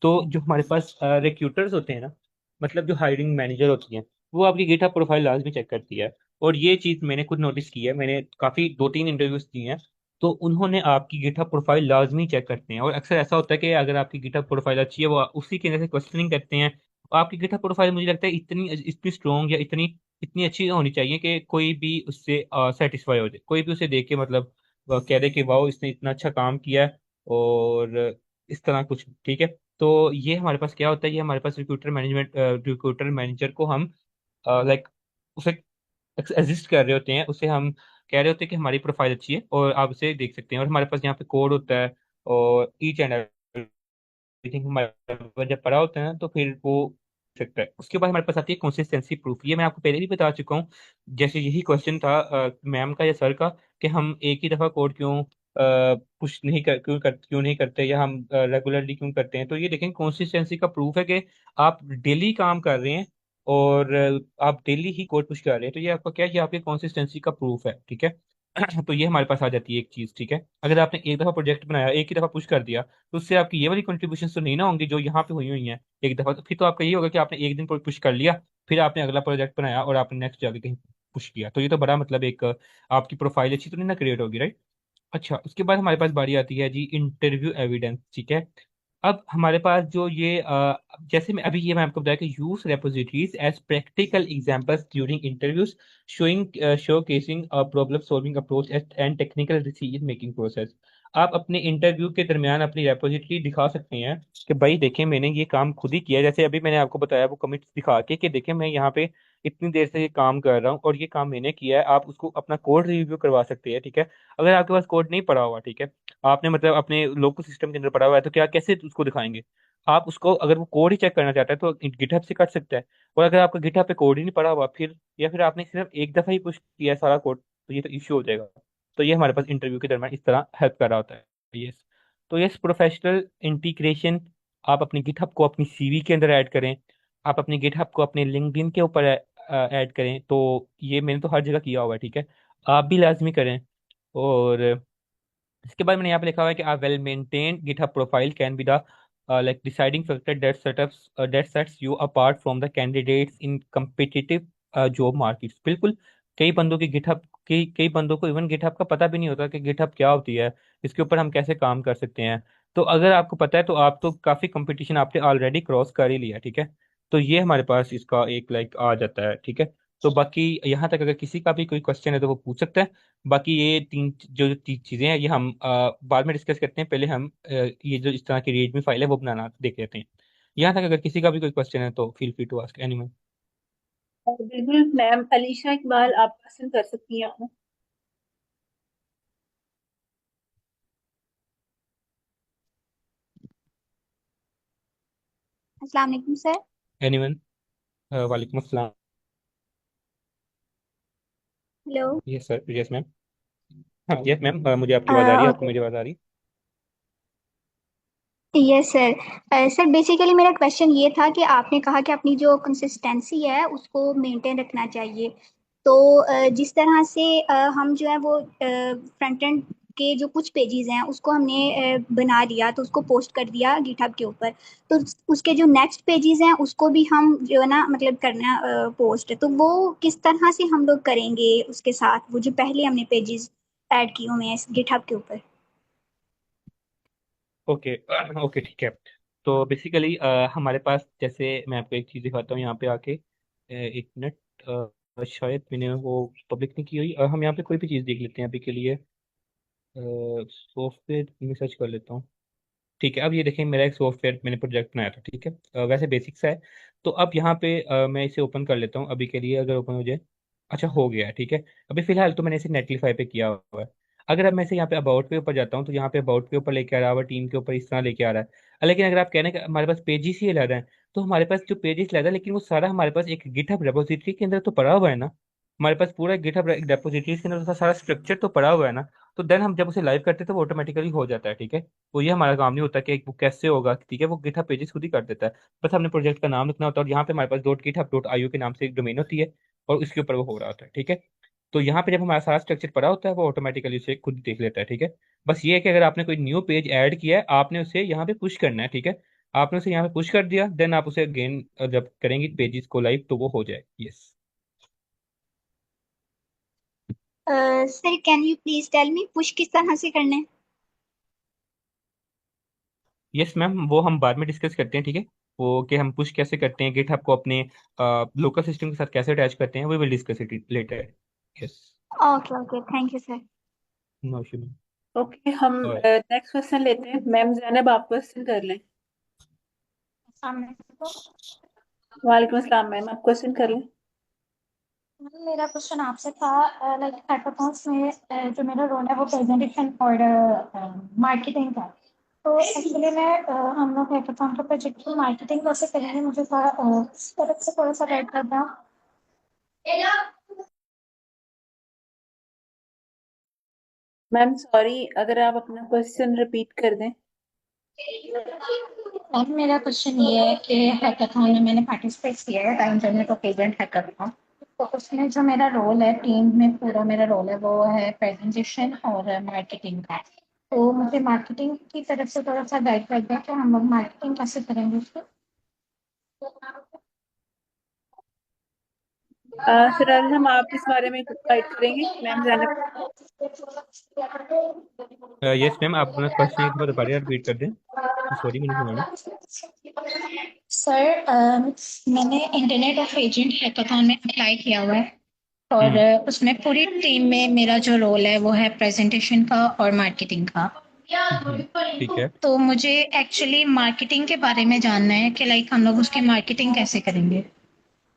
तो जो हमारे पास रिक्रूटर्स होते हैं ना, मतलब जो हायरिंग मैनेजर होती हैं, वो आपकी गिटहब प्रोफाइल लाजमी चेक करती है। और ये चीज़ मैंने खुद नोटिस की है, मैंने काफ़ी 2-3 इंटरव्यूज दिए हैं, तो उन्होंने आपकी गिटहब प्रोफाइल लाजमी चेक करते हैं। और अक्सर ऐसा होता है कि अगर आपकी गिटहब प्रोफाइल अच्छी है, वो उसी के अंदर से क्वेश्चनिंग करते हैं। और आपकी गिटहब प्रोफाइल मुझे लगता है इतनी इतनी स्ट्रॉन्ग या इतनी इतनी अच्छी होनी चाहिए कि कोई भी उससे सेटिस्फाई हो जाए, कोई भी उसे देख के मतलब कह दे कि वाह, इसने इतना अच्छा काम किया है, और इस तरह कुछ, ठीक है। तो ये हमारे पास क्या होता है, ये हमारे पास रिक्रूटर मैनेजर को हम लाइक उसे एग्जिस्ट कर रहे होते हैं, उसे हम कह रहे होते हैं कि हमारी प्रोफाइल अच्छी है और आप उसे देख सकते हैं। और हमारे पास यहाँ पे कोड होता है और ईच एंड एवरीथिंग हमारे पास जब पड़ा होता है ना, तो फिर वो सकता है। उसके बाद हमारे पास आती है कंसिस्टेंसी प्रूफ। ये मैं आपको पहले भी बता चुका हूँ। जैसे यही क्वेश्चन था मैम का या सर का, कि हम एक ही दफा कोड पुश नहीं कर क्यों नहीं करते, या हम रेगुलरली क्यों करते हैं। तो ये देखें, कंसिस्टेंसी का प्रूफ है कि आप डेली काम कर रहे हैं और आप डेली ही कोड पुश कर रहे हैं। तो ये आपका क्या है, ये आपके कंसिस्टेंसी का प्रूफ है, ठीक है। तो ये हमारे पास आ जाती है एक चीज, ठीक है। अगर आपने एक दफा प्रोजेक्ट बनाया, एक ही दफा पुश कर दिया, तो उससे आपकी ये वाली कंट्रीब्यूशन तो नहीं ना होंगी जो यहाँ पे हुई हुई हैं एक दफा। तो फिर तो आपका ये होगा कि आपने एक दिन पुश कर लिया, फिर आपने अगला प्रोजेक्ट बनाया और आपने नेक्स्ट जाके कहीं पुश किया, तो ये तो बड़ा मतलब एक आपकी प्रोफाइल अच्छी तो नहीं ना क्रिएट होगी, राइट। अच्छा, उसके बाद हमारे पास बारी आती है जी इंटरव्यू एविडेंस, ठीक है। अब हमारे पास जो ये जैसे मैं अभी ये मैं आपको बताया कि use repositories as practical examples during interviews, showing showcasing problem solving approach and technical decision making process. आप अपने इंटरव्यू के दरमियान अपनी रेपोजिटरी दिखा सकते हैं कि भाई देखें, मैंने ये काम खुद ही किया है। जैसे अभी मैंने आपको बताया वो कमिट्स दिखा के कि देखें, मैं यहाँ पे इतनी देर से ये काम कर रहा हूँ और ये काम मैंने किया है। आप उसको अपना कोड रिव्यू करवा सकते हैं, ठीक है। अगर आपके पास कोड नहीं पड़ा हुआ, ठीक है, आपने मतलब अपने लोकल सिस्टम के अंदर पड़ा हुआ है, तो क्या कैसे उसको दिखाएंगे। आप उसको, अगर वो कोड ही चेक करना चाहता है तो गिटहब से कर सकता है। और अगर आपका गिटहब पे कोड ही नहीं पड़ा हुआ, फिर या फिर आपने सिर्फ एक दफा ही पुश किया है सारा कोड, तो ये तो इश्यू हो जाएगा। तो ये हमारे पास इंटरव्यू के दरमियान इस तरह हेल्प कर रहा होता है। यस। तो यस, प्रोफेशनल इंटीग्रेशन, आप अपनी गिटहब को अपनी सीवी के अंदर ऐड करें, आप अपनी गिटहब को अपने लिंक्डइन के ऊपर ऐड करें। तो ये मैंने तो हर जगह किया हुआ है, ठीक है, आप भी लाजमी करें। और इसके बाद मैंने यहाँ पे लिखा हुआ है कि a well maintained GitHub profile can be the like deciding factor that sets you apart from the candidates in competitive job markets। बिल्कुल, कई बंदों को इवन GitHub का पता भी नहीं होता कि GitHub क्या होती है, इसके ऊपर हम कैसे काम कर सकते हैं। तो अगर आपको पता है तो आप तो काफी कंपटीशन आपने ऑलरेडी क्रॉस कर ही लिया, ठीक है। तो ये हमारे पास इसका एक लाइक आ जाता है, ठीक है। तो बाकी यहाँ तक अगर किसी का भी कोई क्वेश्चन है तो वो पूछ सकता है। बाकी ये जो तीन चीजें हैं ये हम बाद में डिस्कस करते हैं। पहले हम ये जो इस तरह की रीडमी फाइल है वो बनाना देख लेते हैं। यहाँ तक अगर किसी का भी कोई क्वेश्चन है तो feel free to ask anyone. बिल्कुल मैम, अलीशा इकबाल आप क्वेश्चन कर सकती हैं। अस्सलाम वालेकुम सर। एनीवन। वालेकुम अस्सलाम। Hello. Yes sir, yes ma'am. हाँ यस मैम, मुझे आपकी आवाज़ आ रही है, आपको ओके। मेरी आवाज़ आ रही है? Yes sir. सर बेसिकली मेरा क्वेश्चन ये था कि आपने कहा कि अपनी जो कंसिस्टेंसी है उसको मेंटेन रखना चाहिए। तो जिस तरह से हम जो है वो फ्रंट एंड के जो कुछ पेजेस हैं उसको हमने बना लिया, तो उसको पोस्ट कर दिया गिटहब के ऊपर, तो उसके जो नेक्स्ट पेजेस हैं उसको भी हम जो है ना मतलब करना पोस्ट, तो वो किस तरह से हम लोग करेंगे उसके साथ, वो जो पहले हमने पेजेस ऐड किए हुए हैं इस गिटहब के ऊपर। ओके ओके ठीक है। तो बेसिकली हमारे पास, जैसे मैं आपको एक चीज़ दिखाता हूँ यहाँ पे आके, एक मिनट। शायद मैंने वो पब्लिक नहीं की हुई, हम यहाँ पे कोई भी चीज़ देख लेते हैं अभी के लिए। सॉफ्टवेयर में सर्च कर लेता हूँ। ठीक है, अब ये देखें, मेरा एक सॉफ्टवेयर मैंने प्रोजेक्ट बनाया था, ठीक है। वैसे बेसिक्स है। तो अब यहाँ पे मैं इसे ओपन कर लेता हूँ अभी के लिए, अगर ओपन हो जाए। अच्छा, हो गया है, ठीक है। अभी फिलहाल तो मैंने इसे नेटलिफाई पे किया हुआ है। अगर अब मैं इसे यहाँ पे अबाउट के ऊपर जाता हूँ, तो यहाँ पे अबाउट के ऊपर लेके आ रहा है, टीम के ऊपर इस तरह लेके आ रहा है। लेकिन अगर आप कह रहे हैं कि हमारे पास पेजेस ही अलग हैं, तो हमारे पास जो पेजेस अलग है, लेकिन वो सारा हमारे पास एक गिटहब रेपोजिटरी के अंदर तो पड़ा हुआ है ना। हमारे पास पूरा गिटहब रेपोजिटरी के अंदर उसका सारा स्ट्रक्चर तो पड़ा हुआ है ना। तो देन हम जब उसे लाइव करते हैं तो वो ऑटोमेटिकली हो जाता है, ठीक है। वो ये हमारा काम नहीं होता कि वो कैसे होगा, ठीक है। वो गिटहब पेजेस खुद ही कर देता है। बस हमने प्रोजेक्ट का नाम लिखना होता है, और यहाँ पे हमारे पास डॉट गिटहब डॉट आईओ के नाम से एक डोमेन होती है, और उसके ऊपर वो हो रहा होता है, ठीक है। तो यहाँ पे जब हमारा सारा स्ट्रक्चर पड़ा होता है, वो ऑटोमेटिकली उसे खुद देख लेता है, ठीक है। बस ये है कि अगर आपने कोई न्यू पेज ऐड किया है, आपने उसे यहाँ पे पुश करना है, ठीक है। आपने उसे यहाँ पे पुश कर दिया, देन आप उसे अगेन जब करेंगे पेजेस को लाइव, तो वो हो जाए। Yes. Sir can you please tell me push किस तरह से करना है? यस मैम, वो हम बाद में डिस्कस करते हैं, ठीक है। वो कि हम पुश कैसे करते हैं गिटहब को अपने लोकल सिस्टम के साथ कैसे अटैच करते हैं, we will discuss it later. Yes. Okay okay, thank you sir. No issue ma'am. Okay, हम और नेक्स्ट क्वेश्चन लेते हैं। मैम जैनब, आप क्वेश्चन कर लें। सामने तो वालेकुम अस्सलाम मैम, आप क्वेश्चन कर लें। मेरा क्वेश्चन आपसे था, लाइक हैकाथॉन्स में जो मेरा रोल है वो प्रेजेंटेशन और मार्केटिंग का। तो एक्चुअली मैं हम लोग हैकाथॉन का प्रोजेक्ट की मार्केटिंग कैसे करेंगे, मुझे थोड़ा इस तरफ से थोड़ा सा गाइड करना। मैम सॉरी, अगर आप अपना क्वेश्चन रिपीट कर दें। मैम मेरा क्वेश्चन ये है कि हैकाथॉन में मैंने पार्टिसिपेट किया है, the internet of agent hackathon. तो उसमें जो मेरा रोल है टीम में, पूरा मेरा रोल है वो है प्रेजेंटेशन और मार्केटिंग का। तो मुझे मार्केटिंग की तरफ से थोड़ा सा गाइड कर दें कि हम लोग मार्केटिंग कैसे करेंगे उसको। सर हम आप इस बारे में गाइड करेंगे मैम जैनब। यस मैम, आप अपना क्वेश्चन एक बार दोबारा रिपीट कर दें। सॉरी, मैंने सुना नहीं। सर मैंने इंटरनेट ऑफ एजेंट हैकाथॉन में अप्लाई किया हुआ है, और हम्म। उसमें पूरी टीम में मेरा जो रोल है वो है प्रेजेंटेशन का और मार्केटिंग का। ठीक है। तो मुझे एक्चुअली मार्केटिंग के बारे में जानना है कि लाइक हम लोग उसकी मार्केटिंग कैसे करेंगे।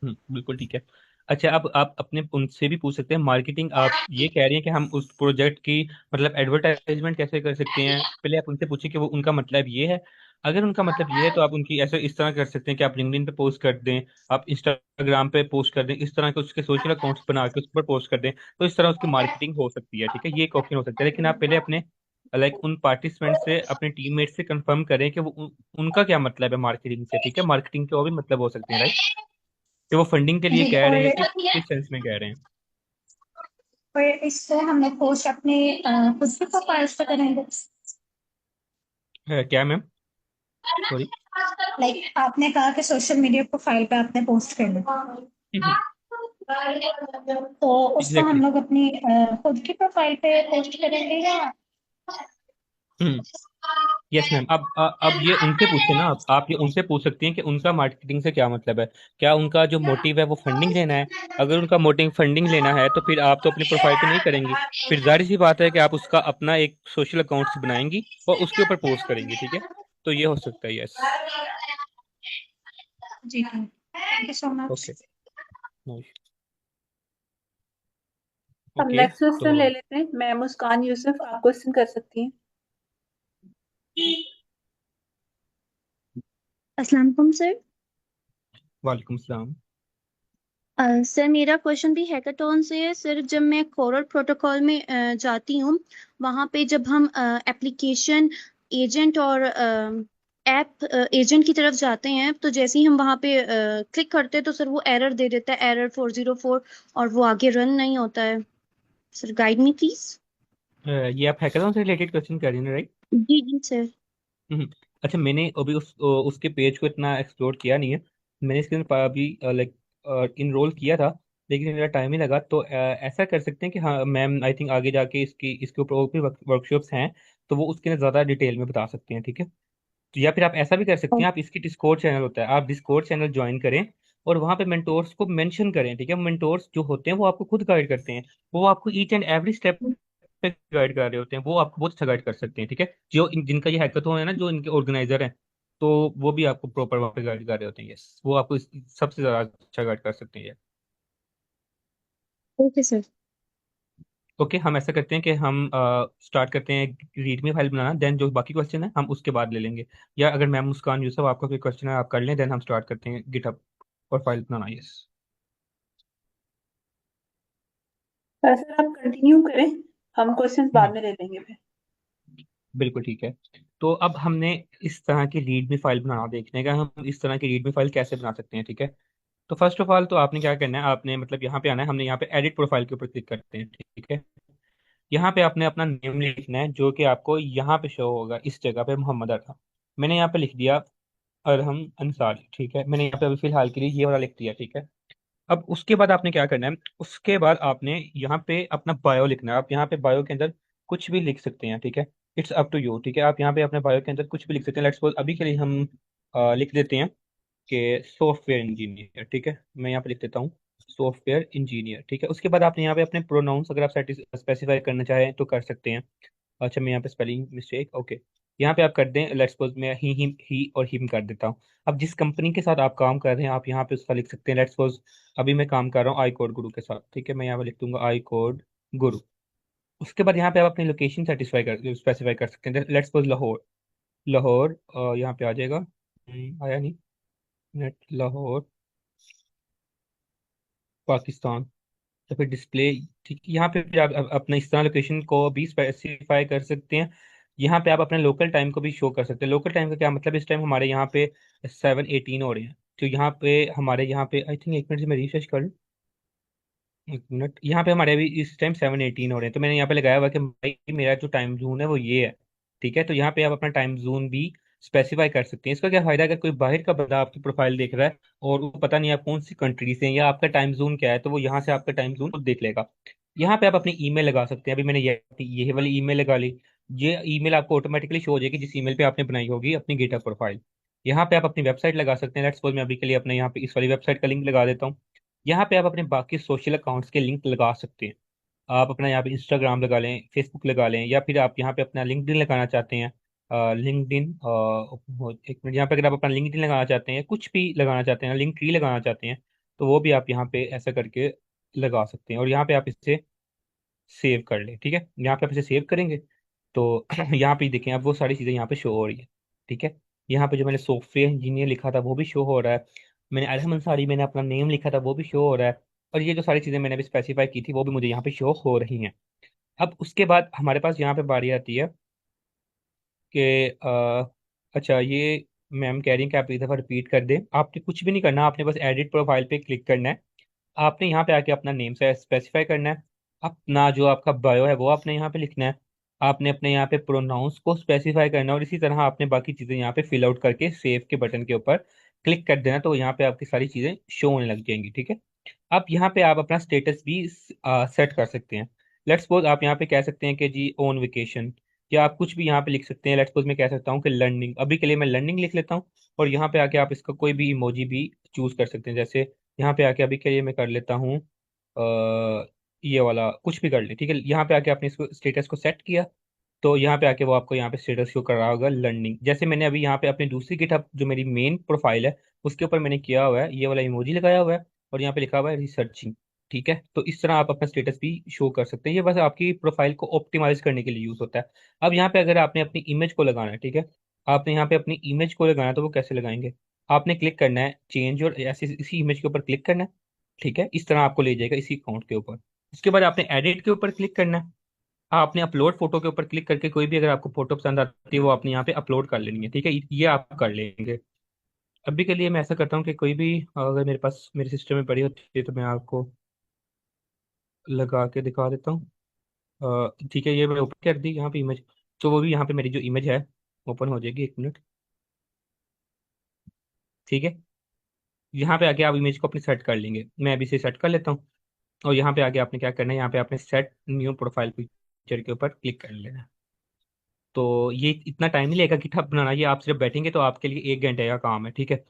बिल्कुल ठीक है। अच्छा, अब आप अपने उनसे भी पूछ सकते हैं। मार्केटिंग आप ये कह रही हैं कि हम उस प्रोजेक्ट की मतलब एडवर्टाइजमेंट कैसे कर सकते हैं, पहले आप उनसे पूछिए कि वो उनका मतलब ये है। अगर उनका मतलब ये है, तो आप उनकी ऐसे इस तरह कर सकते हैं कि आप लिंक्डइन पे पोस्ट कर दें, आप इंस्टाग्राम पे पोस्ट कर दें, इस तरह के उसके सोशल अकाउंट्स बना के उस पर पोस्ट कर दें। तो इस तरह उसकी मार्केटिंग हो सकती है, ठीक है। ये एक ऑप्शन हो सकता है, लेकिन आप पहले अपने लाइक उन पार्टिसिपेंट से, अपने टीममेट से कंफर्म करें कि वो उनका क्या मतलब है मार्केटिंग से, ठीक है। मार्केटिंग के और भी मतलब हो सकते हैं, राइट। कि वो फंडिंग के लिए जी, कह रहे हैं, किस सेंस में कह रहे हैं। और इससे हमने पोस्ट अपने खुद की प्रोफाइल्स पे करेंगे। क्या मैम? सॉरी। लाइक आपने कहा कि सोशल मीडिया प्रोफाइल पे आपने पोस्ट करना, तो उसको हम एग्जैक्टली। लोग अपनी खुद की प्रोफाइल पे पोस्ट करेंगे या। हम्म। यस मैम, अब ये उनसे पूछे ना, आप ये उनसे पूछ सकती हैं कि उनका मार्केटिंग से क्या मतलब है। क्या उनका जो मोटिव है वो फंडिंग लेना है? अगर उनका मोटिव फंडिंग लेना है, तो फिर आप तो अपनी प्रोफाइल पे नहीं करेंगी। फिर जाहिर सी बात है कि आप उसका अपना एक सोशल अकाउंट्स बनाएंगी और उसके ऊपर पोस्ट करेंगी, ठीक है। तो ये हो सकता है, यस। जी thank you so okay. Much. हम ओके। नेक्स्ट क्वेश्चन तो ले लेते हैं। मैं मुस्कान यूसुफ, आप क्वेश्चन कर सकती हैं। अस्सलाम वालेकुम सर। वालेकुम सलाम। सर मेरा क्वेश्चन भी हैकाथॉन से है सर। जब मैं कोरल प्रोटोकॉल में जाती हूँ, वहाँ पे जब हम एप्लीकेशन एजेंट और ऐप एजेंट की तरफ जाते हैं, तो जैसे ही हम वहाँ पे क्लिक करते हैं तो सर वो एरर दे देता है, एरर 404, और वो आगे रन नहीं होता है। Sir guide me please. ये आप हैकाथॉन से रिलेटेड क्वेश्चन कर रही हैं, राइट? जी जी सर। हम्म। अच्छा, मैंने अभी उसके पेज को इतना एक्सप्लोर किया नहीं है। मैंने इसके अंदर अभी लाइक इनरोल किया था, लेकिन मेरा टाइम ही लगा। तो ऐसा कर सकते हैं कि हाँ मैम, आई थिंक आगे जाके इसके ऊपर और भी वर्कशॉप्स हैं, तो वो उसके अंदर ज़्यादा डिटेल में बता सकते हैं, ठीक है? तो या फिर आप ऐसा भी कर सकती हैं, आप इसकी डिस्कॉर्ड चैनल होता है, आप डिस्कॉर्ड चैनल ज्वाइन करें और वहाँ पे मेंटोर्स को मेंशन करें, ठीक है? मेंटोर्स जो होते हैं वो आपको खुद गाइड करते हैं, वो आपको ईच एंड एवरी स्टेप पे गाइड कर रहे होते हैं, वो आपको बहुत अच्छा गाइड कर सकते हैं, ठीक है? जो जिनका ये हैकाथॉन है ना, जो इनके ऑर्गेनाइजर हैं, तो वो भी आपको प्रॉपर वहाँ पे गाइड कर रहे होते हैं। यस, वो आपको सबसे ज़्यादा अच्छा गाइड कर सकते हैं। Okay sir. ओके, हम ऐसा करते हैं कि हम स्टार्ट करते हैं रीडमी फाइल बनाना, देन जो बाकी क्वेश्चन है हम उसके बाद ले लेंगे। या अगर मैम मुस्कान यूसुफ आपका कोई क्वेश्चन है आप कर लें, देन हम स्टार्ट करते हैं गिटहब और फाइल बनाना। यस, सर आप कंटिन्यू करें, हम क्वेश्चंस बाद में ले लेंगे फिर। बिल्कुल ठीक है। तो अब हमने इस तरह की रीडमी फाइल बनाना देखने का, हम इस तरह की रीडमी फाइल कैसे बना सकते हैं, ठीक है? तो फर्स्ट ऑफ ऑल तो आपने क्या करना है, आपने मतलब यहाँ पे आना है, हमने यहाँ पे एडिट प्रोफाइल के ऊपर क्लिक करते हैं, ठीक है? यहाँ पे आपने अपना नेम लिखना है, जो कि आपको यहाँ पे शो होगा इस जगह पे, मोहम्मद अरहम। मैंने यहाँ पे लिख दिया अरहम अंसारी, ठीक है? मैंने यहाँ पे अभी फिलहाल के लिए ये वाला लिख दिया, ठीक है? अब उसके बाद आपने क्या करना है, उसके बाद आपने यहाँ पे अपना बायो लिखना है। आप यहाँ पे बायो के अंदर कुछ भी लिख सकते हैं, ठीक है? इट्स अप टू यू, ठीक है? आप यहाँ पे अपने बायो के अंदर कुछ भी लिख सकते हैं। लेट्स सपोज अभी के लिए हम लिख देते हैं कि सॉफ्टवेयर इंजीनियर, ठीक है? मैं यहाँ पे लिख देता हूँ सॉफ्टवेयर इंजीनियर, ठीक है? उसके बाद आपने यहाँ पे अपने प्रोनाउंस अगर आप स्पेसिफाई करना चाहें तो कर सकते हैं। अच्छा, मैं यहाँ पे स्पेलिंग मिस्टेक, ओके, यहाँ पे आप कर दें। लेट्स सपोज मैं ही और हिम कर देता हूँ। अब जिस कंपनी के साथ आप काम कर रहे हैं आप यहाँ पे उसका लिख सकते हैं। लेट्स सपोज अभी मैं काम कर रहा हूँ आई कोड गुरु के साथ, ठीक है? मैं यहाँ पे लिख दूंगा आई कोड गुरु। उसके बाद यहाँ पे आप अपनी लोकेशन सेटिस्फाई कर स्पेसिफाई कर सकते हैं। Let's suppose Lahore. लाहौर यहाँ पे आ जाएगा। आया नहीं, नेट लाहौर पाकिस्तान। तो फिर डिस्प्ले, ठीक, यहाँ पे फिर आप अपना इस तरह लोकेशन को भी स्पेसिफाई कर सकते हैं। यहाँ पे आप अपने लोकल टाइम को भी शो कर सकते हैं। लोकल टाइम का क्या मतलब, इस टाइम हमारे यहाँ पे 7:18 हो रहे हैं, तो यहाँ पे हमारे यहाँ पे आई थिंक, एक मिनट से मैं रिफ्रेश कर लूँ, एक मिनट, यहाँ पे हमारे अभी इस टाइम 7:18 हो रहे हैं, तो मैंने यहाँ पे लगाया हुआ है कि भाई मेरा जो टाइम जोन है वो ये है, ठीक है? तो यहाँ पे आप अपना टाइम जोन भी स्पेसिफाई कर सकते हैं। इसका क्या फायदा है, अगर कोई बाहर का बंदा आपकी प्रोफाइल देख रहा है और वो पता नहीं आप कौन सी कंट्री से हैं या आपका टाइम जोन क्या है, तो वो यहाँ से आपका टाइम जोन खुद देख लेगा। यहाँ पे आप अपनी ईमेल लगा सकते हैं। अभी मैंने ये वाली ईमेल लगा ली, ये ईमेल आपको ऑटोमेटिकली शो हो जाएगी जिस ईमेल पे आपने बनाई होगी अपनी गिटहब प्रोफाइल। यहाँ पे आप अपनी वेबसाइट लगा सकते हैं। लेट्स सपोज मैं अभी के लिए अपने यहाँ पे इस वाली वेबसाइट का लिंक लगा देता हूँ। यहाँ पे आप अपने बाकी सोशल अकाउंट्स के लिंक लगा सकते हैं। आप अपना यहाँ पे इंस्टाग्राम लगा लें, फेसबुक लगा लें, या फिर आप यहाँ पे अपना लिंक्डइन लगाना चाहते हैं, लिंक्डइन, एक मिनट, यहाँ पे अगर आप अपना लिंक्डइन लगाना चाहते हैं, कुछ भी लगाना चाहते हैं, लिंक ट्री लगाना चाहते हैं, तो वो भी आप यहाँ पे ऐसा करके लगा सकते हैं। और यहाँ पे आप इसे सेव कर लें, ठीक है? यहाँ पे आप इसे सेव करेंगे तो यहाँ पे देखें आप, वो सारी चीज़ें यहाँ पे शो हो रही है, ठीक है? यहाँ पे जो मैंने सॉफ्टवेयर इंजीनियर लिखा था वो भी शो हो रहा है, मैंने अरहम अंसारी मैंने अपना नेम लिखा था वो भी शो हो रहा है, और ये जो सारी चीज़ें मैंने अभी स्पेसिफाई की थी वो भी मुझे यहाँ पे शो हो रही हैं। अब उसके बाद हमारे पास यहाँ पे बारी आती है कि अच्छा, ये मैम कह रही हैं कि आप एक दफ़ा रिपीट कर दें। आपने कुछ भी नहीं करना, आपने बस एडिट प्रोफाइल पे क्लिक करना है। आपने यहाँ पे आके अपना नेम से स्पेसिफाई करना है, अपना जो आपका बायो है वो आपने यहाँ पे लिखना है, आपने अपने यहाँ पे प्रोनाउंस को स्पेसिफाई करना है, और इसी तरह आपने बाकी चीज़ें यहाँ पे फिल आउट करके सेव के बटन के ऊपर क्लिक कर देना, तो यहाँ पे आपकी सारी चीज़ें शो होने लग जाएंगी, ठीक है? अब यहाँ पे आप अपना स्टेटस भी सेट कर सकते हैं। लेट्स सपोज आप यहाँ पे कह सकते हैं कि जी ऑन वेकेशन, या आप कुछ भी यहाँ पे लिख सकते हैं। लेट्स सपोज मैं कह सकता हूँ कि लर्निंग, अभी के लिए मैं लर्निंग लिख लेता हूँ, और यहाँ पे आके आप इसका कोई भी इमोजी भी चूज कर सकते हैं। जैसे यहाँ पे आके अभी के लिए मैं कर लेता हूँ ये वाला, कुछ भी कर ले, ठीक है? यहाँ पे आके आपने इसको स्टेटस को सेट किया, तो यहाँ पे आके वो आपको यहाँ पे स्टेटस शो कर रहा होगा लर्निंग। जैसे मैंने अभी यहाँ पे अपनी दूसरी गिटहब जो मेरी मेन प्रोफाइल है उसके ऊपर मैंने किया हुआ है, ये वाला इमोजी लगाया हुआ है, और यहाँ पे लिखा हुआ है रिसर्चिंग, ठीक है? तो इस तरह आप अपना स्टेटस भी शो कर सकते हैं। ये बस आपकी प्रोफाइल को ऑप्टिमाइज करने के लिए यूज होता है। अब यहाँ पे अगर आपने अपनी इमेज को लगाना है, ठीक है? आपने यहाँ पे अपनी इमेज को लगाना है, तो वो कैसे लगाएंगे? आपने क्लिक करना है चेंज, और ऐसे इसी इमेज के ऊपर क्लिक करना है, ठीक है? इस तरह आपको ले जाएगा इसी अकाउंट के ऊपर। उसके बाद आपने एडिट के ऊपर क्लिक करना है, आपने अपलोड फोटो के ऊपर क्लिक करके कोई भी अगर आपको फोटो पसंद आती है वो आपने यहाँ पे अपलोड कर लेनी है, ठीक है? ये आप कर लेंगे। अभी के लिए मैं ऐसा करता हूँ कि कोई भी अगर मेरे पास मेरे सिस्टम में पड़ी होती है तो मैं आपको लगा के दिखा देता हूँ। ठीक है, ये मैंने ओपन कर दी यहाँ पे इमेज। तो वो भी यहाँ पे मेरी जो इमेज है ओपन हो जाएगी, 1 मिनट। ठीक है, यहाँ पे आके आप इमेज को अपनी सेट कर लेंगे। मैं अभी से सेट कर लेता हूँ। और यहाँ पे आके आपने क्या करना है, यहाँ पे आपने सेट न्यू प्रोफाइल पिक्चर के ऊपर क्लिक कर लेना है। तो ये इतना टाइम नहीं लेगा गिटहब बनाना, ये आप सिर्फ बैठेंगे तो आपके लिए 1 घंटे का काम है। ठीक है।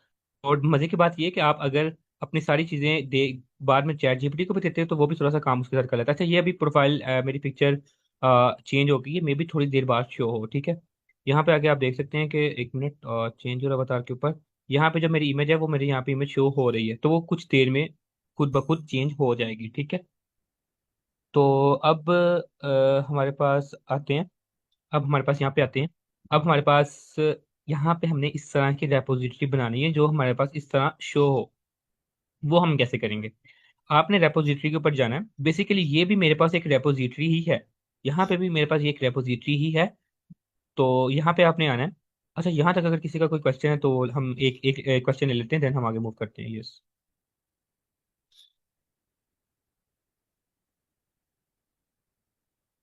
और मजे की बात ये है कि आप अगर अपनी सारी चीजें दे बाद में चैट जीपीटी को भी देते हैं तो वो भी थोड़ा सा काम उसके साथ कर लेता है। अच्छा, ये अभी प्रोफाइल मेरी पिक्चर चेंज हो गई है, मे भी थोड़ी देर बाद शो हो। ठीक है, यहाँ पे आके आप देख सकते हैं कि 1 मिनट चेंज हो रहा अवतार के ऊपर। यहाँ पे जो मेरी इमेज है वो मेरी यहाँ पे इमेज शो हो रही है, तो वो कुछ देर में खुद ब खुद चेंज हो जाएगी। ठीक है। तो अब हमारे पास आते हैं। अब हमारे पास यहाँ पे आते हैं। अब हमारे पास यहाँ पे हमने इस तरह की रेपोजिटरी बनानी है जो हमारे पास इस तरह शो हो। वो हम कैसे करेंगे? आपने रेपोजिटरी के ऊपर जाना है। बेसिकली ये भी मेरे पास एक रेपोजिटरी ही है, यहाँ पे भी मेरे पास ये एक रेपोजिटरी ही है। तो यहाँ पे आपने आना है। अच्छा, यहाँ तक अगर किसी का कोई क्वेश्चन है तो हम एक एक क्वेश्चन ले लेते हैं, देन हम आगे मूव करते हैं। यस।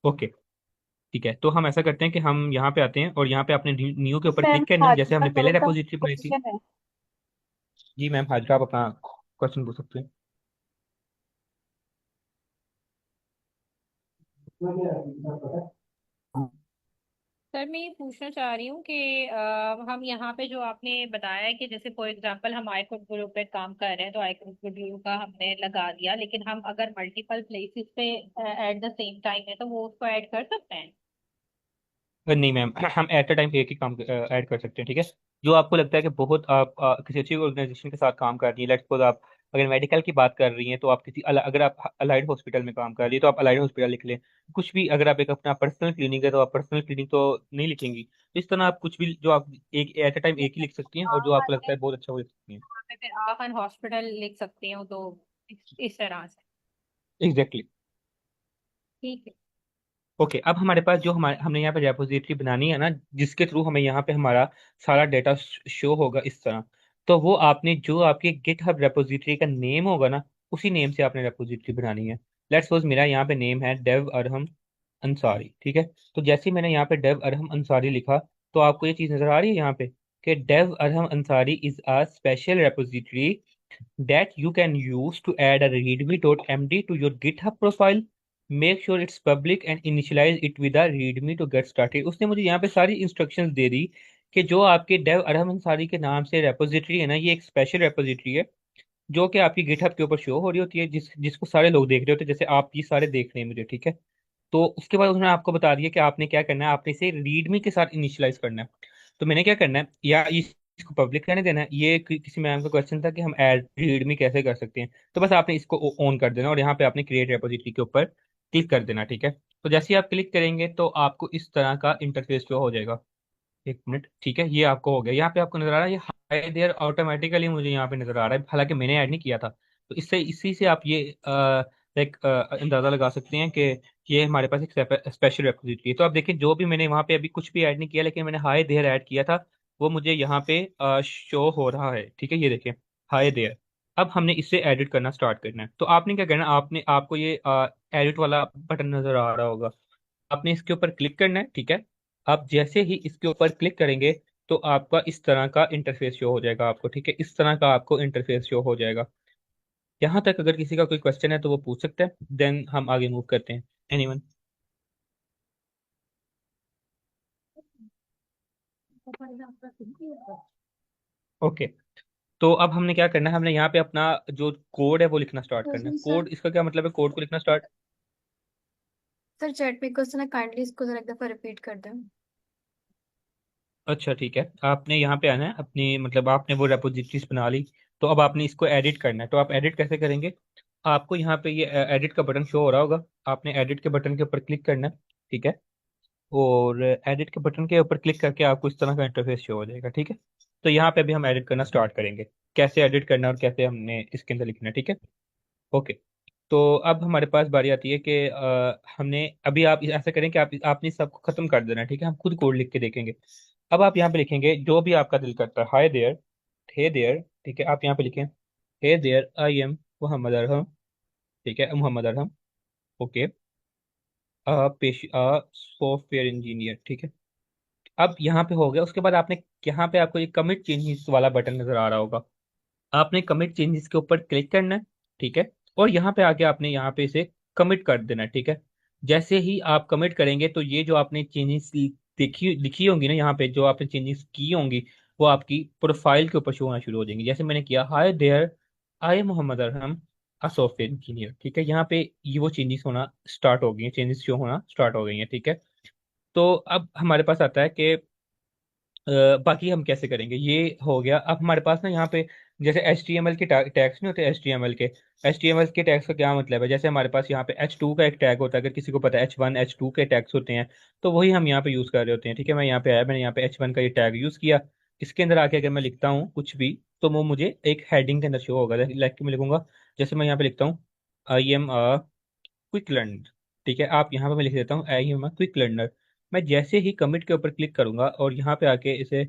ओके, ठीक है। तो हम ऐसा करते हैं कि हम यहाँ पे आते हैं और यहाँ पे आपने न्यू के ऊपर मैम क्लिक करना है, जैसे हाजरा हमने पहले मैम का रेपोजिटरी बनाई थी। क्वेश्चन है। जी मैम, हाजिर आप अपना क्वेश्चन पूछ सकते हैं। सर मैं ये पूछना चाह रही हूँ कि हम यहाँ पे जो आपने बताया है कि जैसे फॉर एग्जांपल हम आईकुड ग्रुप पे काम कर रहे हैं तो आईकुड ग्रुप का हमने लगा दिया, लेकिन हम अगर मल्टीपल प्लेसेस पे एट द सेम टाइम है तो वो उसको ऐड कर सकते हैं? नहीं मैम, हम एट अ टाइम एक ही काम ऐड कर सकते हैं। ठीक है। जो आपको लगता है कि बहुत आप किसी अच्छी ऑर्गेनाइजेशन के साथ काम कर रही हैं, लेट्स सपोज आप अगर मेडिकल की बात कर रही हैं तो आप किसी अगर आप अलाइड हॉस्पिटल में काम कर रही है तो आप अलाइड हॉस्पिटल लिख लें। कुछ भी, अगर आप एक अपना पर्सनल क्लिनिक है तो आप पर्सनल क्लिनिक तो नहीं लिखेंगी। तो इस तरह आप कुछ भी जो आप एक एट अ टाइम एक ही लिख सकती हैं, और जो आपको लगता है बहुत अच्छा वो लिख सकती हैं। वहाँ पे फिर आप एन हॉस्पिटल लिख सकती हूँ तो इस तरह से। एग्जैक्टली। ठीक है। ओके, अब हमारे पास जो हमारे हमने यहाँ पे रेपोजिटरी बनानी है ना, जिसके थ्रू हमें यहाँ पे हमारा सारा डेटा शो होगा इस तरह। तो वो आपने जो आपके गिटहब रेपोजिटरी का नेम होगा ना, उसी नेम से आपने रेपोजिटरी बनानी है। लेट्स सपोज मेरा यहाँ पे नेम है डेव अरहम अंसारी। ठीक है। तो जैसे ही मैंने यहाँ पे डेव अरहम अंसारी लिखा, तो आपको ये चीज़ नजर आ रही है यहाँ पे कि dev Arham Ansari is a special repository that you can use to add a readme.md to your GitHub profile. Make sure it's public and initialize it with a readme to get started. उसने मुझे यहाँ पे सारी इंस्ट्रक्शंस दे दी कि जो आपके Dave Arham Ansari के नाम से रेपोजिटरी है ना, ये एक स्पेशल रेपोजिटरी है जो कि आपकी गिटहब के ऊपर शो हो रही होती है, जिसको सारे लोग देख रहे होते हैं, जैसे आप ये सारे देख रहे हैं मुझे। ठीक है। तो उसके बाद उन्होंने आपको बता दिया कि आपने क्या करना है, आपने इसे रीडमी के साथ इनिशियलाइज करना है। तो मैंने क्या करना है, या इसको पब्लिक रहने देना है। ये किसी मैम का क्वेश्चन था कि हम ऐड रीडमी कैसे कर सकते हैं, तो बस आपने इसको ऑन कर देना और यहाँ पे आपने क्रिएट रेपोजिटरी के ऊपर क्लिक कर देना। ठीक है। तो जैसे ही आप क्लिक करेंगे तो आपको इस तरह का इंटरफेस शो हो जाएगा। 1 मिनट। ठीक है, ये आपको हो गया। यहाँ पे आपको नजर आ रहा है ये हाई देयर ऑटोमेटिकली मुझे यहाँ पे नजर आ रहा है, हालांकि मैंने ऐड नहीं किया था। तो इससे इसी से आप ये एक अंदाजा लगा सकते हैं कि ये हमारे पास एक स्पेशल रेपोजिटरी है। तो आप देखिए, जो भी मैंने वहाँ पे अभी कुछ भी ऐड नहीं किया, लेकिन मैंने हाई देयर ऐड किया था, वो मुझे यहाँ पे शो हो रहा है। ठीक है, ये देखिए, हाई देयर। अब हमने इससे एडिट करना स्टार्ट करना है। तो आपने क्या करना है, आपने आपको ये एडिट वाला बटन नजर आ रहा होगा, आपने इसके ऊपर क्लिक करना है। ठीक है। आप जैसे ही इसके ऊपर क्लिक करेंगे तो आपका इस तरह का इंटरफेस शो हो जाएगा आपको। ठीक है, इस तरह का आपको इंटरफेस शो हो जाएगा। यहाँ तक अगर किसी का कोई क्वेश्चन है तो वो पूछ सकते हैं, देन हम आगे मूव करते हैं। एनीवन? ओके। तो अब हमने क्या करना है, हमने यहाँ पे अपना जो कोड है वो लिखना स्टार्ट करना है। सर कोड, इसका क्या मतलब है कोड को लिखना स्टार्ट? सर चैट में क्वेश्चन है, काइंडली इसको जरा एक दफा रिपीट कर दें। अच्छा ठीक है, आपने यहाँ पे आना है अपनी, मतलब आपने वो रेपोजिटरीज बना ली, तो अब आपने इसको एडिट करना है। तो आप एडिट कैसे करेंगे? आपको यहाँ पे ये एडिट का बटन शो हो रहा होगा, आपने एडिट के बटन के ऊपर क्लिक करना है। ठीक है। और एडिट के बटन के ऊपर क्लिक करके आपको इस तरह का इंटरफेस शो हो जाएगा। ठीक है। तो यहाँ पे अभी हम एडिट करना स्टार्ट करेंगे, कैसे एडिट करना है और कैसे हमने इसके अंदर लिखना है। ठीक है। ओके। तो अब हमारे पास बारी आती है कि हमने अभी, आप ऐसा करें कि आपने सबको खत्म कर देना है। ठीक है, हम खुद कोड लिख के देखेंगे। अब आप यहाँ पे लिखेंगे जो भी आपका दिल करता है, हाय देयर, हे देयर। ठीक है, आप यहाँ पे लिखें hey there I am Mohammad Arham. ठीक है, मोहम्मद अरहम। ओके। पेश सॉफ्टवेयर इंजीनियर, ठीक है। अब यहाँ पे हो गया, उसके बाद आपने यहाँ पे आपको ये कमिट चेंजेस वाला बटन नजर आ रहा होगा। आपने कमिट चेंजेस के ऊपर क्लिक करना है, ठीक है। और यहाँ पे आके आपने यहाँ पे इसे कमिट कर देना है, ठीक है। जैसे ही आप कमिट करेंगे तो ये जो आपने चेंजेस देखी लिखी होंगी ना, यहाँ पे जो आपने चेंजेस की होंगी वो आपकी प्रोफाइल के ऊपर शो होना शुरू हो जाएंगी। जैसे मैंने किया, hi there, I am Mohammad Arham, a software engineer, ठीक है। यहाँ पे ये वो चेंजेस होना स्टार्ट हो गई हैं, चेंजेस शो होना स्टार्ट हो गई हैं, ठीक है। तो अब हमारे पास आता है कि बाकी हम कैसे करेंगे। ये हो गया। अब हमारे पास ना यहाँ पे जैसे एच टी एम एल के टैग्स नहीं होते, एच टी एम एल के टैग्स का क्या मतलब है। जैसे हमारे पास यहाँ पे H2 का एक टैग होता है, अगर किसी को पता है H1 H2 के टैग्स होते हैं, तो वही हम यहाँ पे यूज़ कर रहे होते हैं, ठीक है। मैं यहाँ पे आया, मैंने यहाँ पे H1 का ये टैग यूज़ किया। इसके अंदर आके अगर मैं लिखता हूँ कुछ भी, तो वो मुझे एक हेडिंग के अंदर शो होगा। लाइक मैं लिखूंगा, जैसे मैं यहाँ पे लिखता हूँ, आई एम क्विक लर्नर, ठीक है। आप यहाँ पे मैं लिख देता हूँ, आई एम क्विक लर्नर। मैं जैसे ही कमिट के ऊपर क्लिक करूंगा और यहाँ पे आके इसे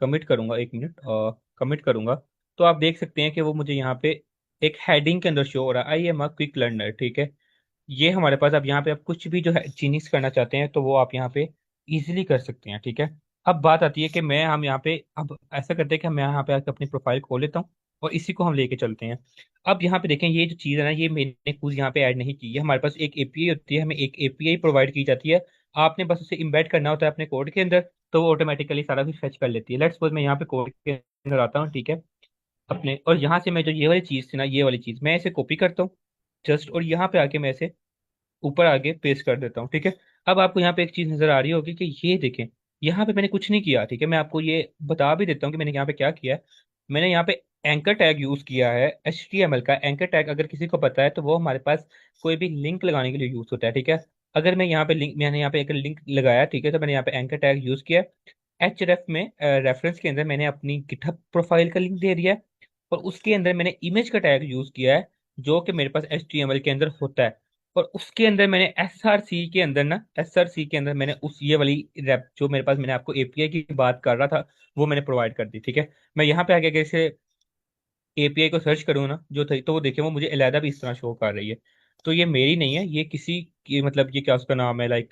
कमिट करूंगा, एक मिनट, और कमिट करूंगा, तो आप देख सकते हैं कि वो मुझे यहाँ पे एक हेडिंग के अंदर शो हो रहा है, आई एम क्विक लर्नर, ठीक है। ये हमारे पास, अब यहाँ पे आप कुछ भी जो है चेंजेस करना चाहते हैं तो वो आप यहाँ पे इजीली कर सकते हैं, ठीक है। अब बात आती है कि मैं हम यहाँ पे अब ऐसा करते हैं कि मैं यहाँ पे आकर अपनी प्रोफाइल खोल लेता हूँ और इसी को हम लेके चलते हैं। अब यहाँ पे देखें, ये जो चीज़ है ना, ये मैंने कुछ यहाँ पे ऐड नहीं की है। हमारे पास एक एपीआई होती है, हमें एक एपीआई प्रोवाइड की जाती है। आपने बस उसे इम्बेड करना होता है अपने कोड के अंदर, तो वो ऑटोमेटिकली सारा कुछ फेच कर लेती है। लेट्स सपोज मैं यहाँ पे कोड के अंदर आता हूँ, ठीक है, अपने, और यहाँ से मैं जो ये वाली चीज़ थी ना, ये वाली चीज़ मैं इसे कॉपी करता हूँ जस्ट, और यहाँ पे आके मैं इसे ऊपर आगे पेस्ट कर देता हूँ, ठीक है। अब आपको यहाँ पे एक चीज नजर आ रही होगी कि ये देखें, यहाँ पे मैंने कुछ नहीं किया, ठीक है। मैं आपको ये बता भी देता हूँ कि मैंने यहाँ पे क्या किया है। मैंने यहाँ पे एंकर टैग यूज किया है, HTML का एंकर टैग। अगर किसी को पता है तो वो हमारे पास कोई भी लिंक लगाने के लिए यूज होता है, ठीक है। अगर मैं यहाँ पे लिंक, मैंने यहाँ पे एक लिंक लगाया, ठीक है, तो मैंने यहाँ पे एंकर टैग यूज किया। HREF में रेफरेंस के अंदर मैंने अपनी गिटहब प्रोफाइल का लिंक दे दिया है, और उसके अंदर मैंने इमेज का टैग यूज किया है जो कि मेरे पास HTML के अंदर होता है। और उसके अंदर मैंने SRC के अंदर ना, SRC के अंदर मैंने उस ये वाली रैप जो मेरे पास, मैंने आपको एपीआई की बात कर रहा था, वो मैंने प्रोवाइड कर दी, ठीक है। मैं यहाँ पे आगे अगर इसे एपीआई को सर्च करूँ ना जो थी, तो वो देखिए वो मुझे अलहदा भी इस तरह शो कर रही है। तो ये मेरी नहीं है, ये किसी की, मतलब ये क्या उसका नाम है, लाइक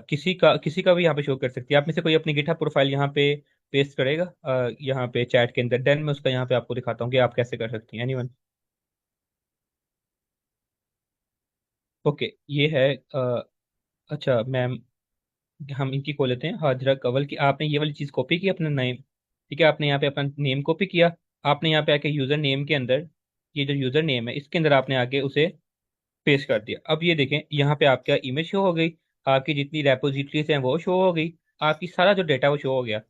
किसी का भी यहाँ पे शो कर सकती है। आप में से कोई अपनी गिटहब प्रोफाइल यहाँ पे पेस्ट करेगा यहाँ पे चैट के अंदर, देन मैं उसका यहाँ पे आपको दिखाता हूँ कि आप कैसे कर सकती हैं। एनीवन? ओके, ये है अच्छा मैम, हम इनकी खोल लेते हैं, हाजरा कंवल की। आपने ये वाली चीज कॉपी की अपना नेम, ठीक है। आपने यहाँ पे अपना नेम कॉपी किया। आपने यहाँ पे आके यूजर नेम के अंदर, ये जो यूजर नेम है इसके अंदर आपने आके उसे पेस्ट कर दिया। अब ये देखें, यहाँ पे आपका इमेज शो हो गई, आपकी जितनी रेपोजिटरीज हैं वो शो हो गई, आपकी सारा जो डेटा वो शो हो गया।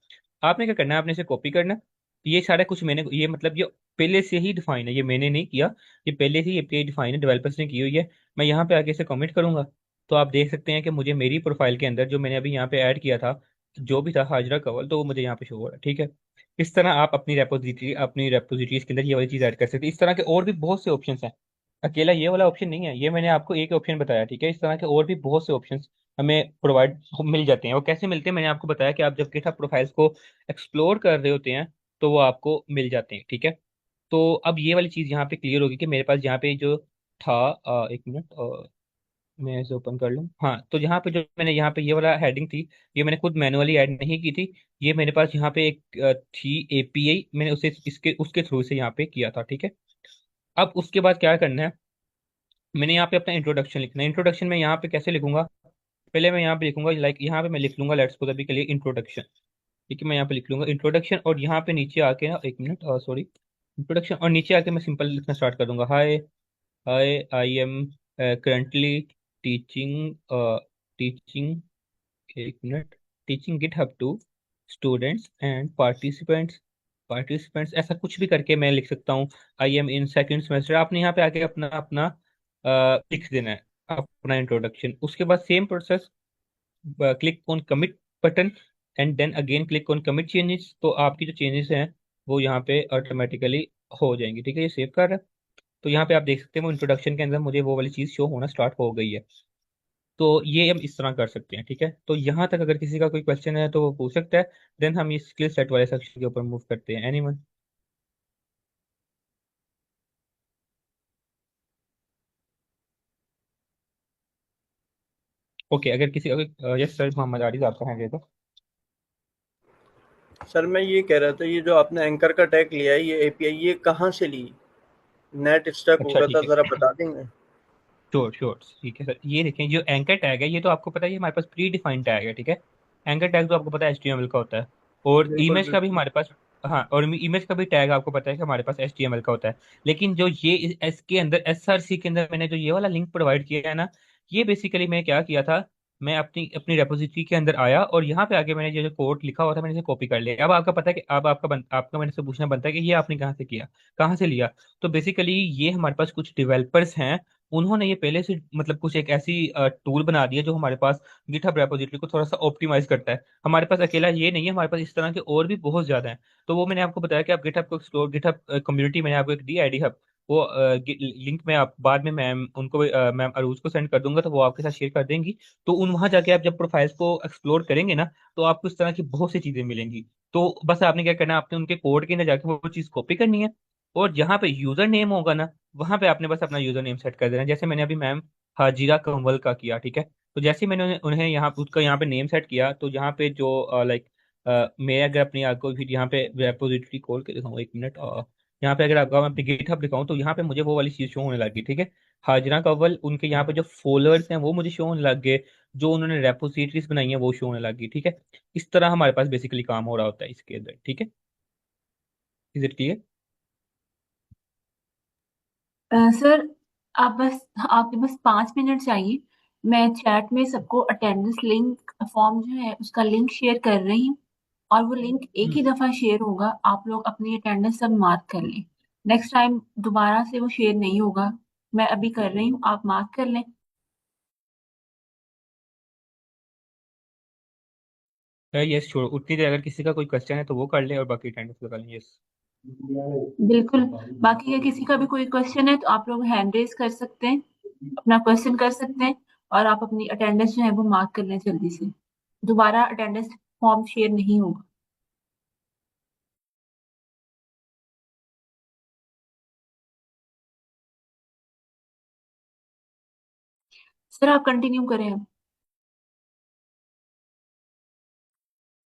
आपने क्या करना है, आपने इसे कॉपी करना है। ये सारा कुछ मैंने, ये मतलब ये पहले से ही डिफाइन है, ये मैंने नहीं किया, ये पहले से ही एपीआई डिफाइन है, डेवलपर्स ने की हुई है। मैं यहाँ पे आके इसे कमिट करूंगा, तो आप देख सकते हैं कि मुझे मेरी प्रोफाइल के अंदर जो मैंने अभी यहाँ पे ऐड किया था, जो भी था हाजरा कंवल, तो वो मुझे यहाँ पे शो हो रहा है, ठीक है। इस तरह आप अपनी रेपोजिटरीज के अंदर ये वाली चीज ऐड कर सकते हैं। इस तरह के और भी बहुत से ऑप्शन हैं, अकेला ये वाला ऑप्शन नहीं है, ये मैंने आपको एक ऑप्शन बताया, ठीक है। इस तरह के और भी बहुत से ऑप्शंस हमें प्रोवाइड मिल जाते हैं। वो कैसे मिलते हैं, मैंने आपको बताया कि आप जब गिटहब प्रोफाइल्स को एक्सप्लोर कर रहे होते हैं तो वो आपको मिल जाते हैं, ठीक है। तो अब ये वाली चीज़ यहाँ पे क्लियर होगी कि मेरे पास यहाँ पे जो था, एक मिनट, मैं इसे ओपन कर लूँ। हाँ, तो यहाँ पे जो मैंने यहाँ पे ये वाला हेडिंग थी, ये मैंने खुद मैनुअली ऐड नहीं की थी। ये मेरे पास यहाँ पे एक थी एपीआई, मैंने उसे इसके उसके थ्रू से यहाँ पे किया था, ठीक है। अब उसके बाद क्या करना है, मैंने यहाँ पे अपना इंट्रोडक्शन लिखना है। इंट्रोडक्शन में यहाँ पे कैसे लिखूंगा, पहले मैं यहाँ पे लिखूंगा, लाइक यहाँ पे मैं लिख लूंगा, लेट्स सपोज अभी के लिए इंट्रोडक्शन, ठीक है। मैं यहाँ पे लिख लूंगा इंट्रोडक्शन, और यहाँ पे नीचे आके ना, एक मिनट, सॉरी, इंट्रोडक्शन, और नीचे आके मैं सिंपल लिखना स्टार्ट कर दूंगा, hi, hi I am currently teaching teaching एक मिनट, teaching GitHub to students and participants, ऐसा कुछ भी करके मैं लिख सकता हूँ। I am in second semester, आपने यहाँ पे आके अपना अपना लिख देना है, अपना इंट्रोडक्शन। उसके बाद same process, click on commit button, and then again click on commit changes, तो आपकी जो चेंजेस हैं वो यहाँ पे ऑटोमेटिकली हो जाएंगी, ठीक है। ये सेव कर रहा है, तो यहाँ पे आप देख सकते हैं वो इंट्रोडक्शन के अंदर मुझे वो वाली चीज़ शो होना स्टार्ट हो गई है। तो ये हम इस तरह कर सकते हैं, ठीक है। तो यहाँ तक अगर किसी का कोई क्वेश्चन है तो वो पूछ सकता है, देन हम इस स्किल सेट वाले सेक्शन के ऊपर मूव करते हैं। एनीवन? ओके, अगर किसी अगर यस सर, मोहम्मद आरिज आपका हैंड है तो। सर मैं ये कह रहा था, ये जो आपने एंकर का टैग लिया है, ये एपीआई ये कहाँ से ली? नेट स्टक हो अच्छा गया था, ठीक जरा है, बता देंगे? श्योर श्योर, ठीक है सर। ये देखें, जो एंकर टैग है ये तो आपको पता है, ये हमारे पास प्री डिफाइंड टैग है, ठीक है। एंकर टैग तो आपको पता है HTML का होता है, और बिल्कुल इमेज का भी बिल्कुल। हमारे पास, हाँ, और इमेज का भी टैग आपको पता है कि हमारे पास HTML का होता है। लेकिन जो ये इसके अंदर SRC के अंदर मैंने जो ये वाला लिंक प्रोवाइड किया है ना, ये बेसिकली मैं क्या किया था, मैं अपनी अपनी रेपोजिटरी के अंदर आया और यहाँ पे आके मैंने ये जो कोड लिखा हुआ था मैंने इसे कॉपी कर लिया। अब आपका पता है कि अब आपका मैंने से पूछना बनता है कि ये आपने कहाँ से किया, कहाँ से लिया। तो बेसिकली ये हमारे पास कुछ डेवलपर्स हैं, उन्होंने ये पहले से मतलब कुछ एक ऐसी टूल बना दी है जो हमारे पास गिटहब रेपोजिटरी को थोड़ा सा ऑप्टिमाइज करता है। हमारे पास अकेला ये नहीं है, हमारे पास इस तरह के और भी बहुत ज्यादा हैं। तो वो मैंने आपको बताया कि आप गिटहब को एक्सप्लोर, गिटहब कम्युनिटी मैंने आपको एक दी आईडी हब, वो लिंक में आप बाद में मैम उनको मैम अरूज को सेंड कर दूंगा, तो वो आपके साथ शेयर कर देंगी। तो उन वहां जाके आप जब प्रोफाइल्स को एक्सप्लोर करेंगे ना, तो आपको इस तरह की बहुत सी चीजें मिलेंगी। तो बस आपने क्या करना है, आपने उनके कोड के अंदर जाके वो चीज कॉपी करनी है, और जहाँ पे यूजर नेम होगा ना, वहां पे आपने बस अपना यूजर नेम सेट कर देना है। जैसे मैंने अभी मैम हाजिरा कंवल का किया, ठीक है। तो जैसे ही मैंने उन्हें यहाँ उसका यहाँ पे नेम सेट किया, तो यहाँ पे जो लाइक मैं अगर अपनी आपको फिर यहाँ पे रेपोजिटरी खोल के दिखाऊँ, एक मिनट, यहाँ पे अगर आपका मैं अपनी गिटहब दिखाऊँ, तो यहाँ पे मुझे वो वाली चीज शो होने लगी, ठीक है। हाजिरा कंवल, उनके यहाँ पे जो फॉलोअर्स हैं वो मुझे शो होने लग गए, जो उन्होंने रेपोजिटरीज बनाई है वो शो होने लगी, ठीक है। इस तरह हमारे पास बेसिकली काम हो रहा होता है इसके अंदर, ठीक है। Is it clear? सर, आप बस आपके बस 5 मिनट चाहिए। मैं चैट में सबको अटेंडेंस लिंक फॉर्म जो है उसका लिंक शेयर कर रही हूँ, और वो लिंक एक ही दफा शेयर होगा। आप लोग अपनी अटेंडेंस सब मार्क कर लें। नेक्स्ट टाइम दोबारा से वो शेयर नहीं होगा। मैं अभी कर रही हूँ, आप मार्क कर लें। यस छोड़ो, उतनी देर अगर किसी का कोई क्वेश्चन है तो वो कर ले, और बाकी अटेंडेंस लगा लें। यस। बिल्कुल। बाकी अगर किसी का भी कोई क्वेश्चन है तो आप लोग हैंड रेज कर सकते हैं, अपना क्वेश्चन कर सकते हैं, और आप अपनी अटेंडेंस जो है वो मार्क कर लें जल्दी से। दोबारा अटेंडेंस फॉर्म शेयर नहीं होगा। सर, आप कंटिन्यू करें अब।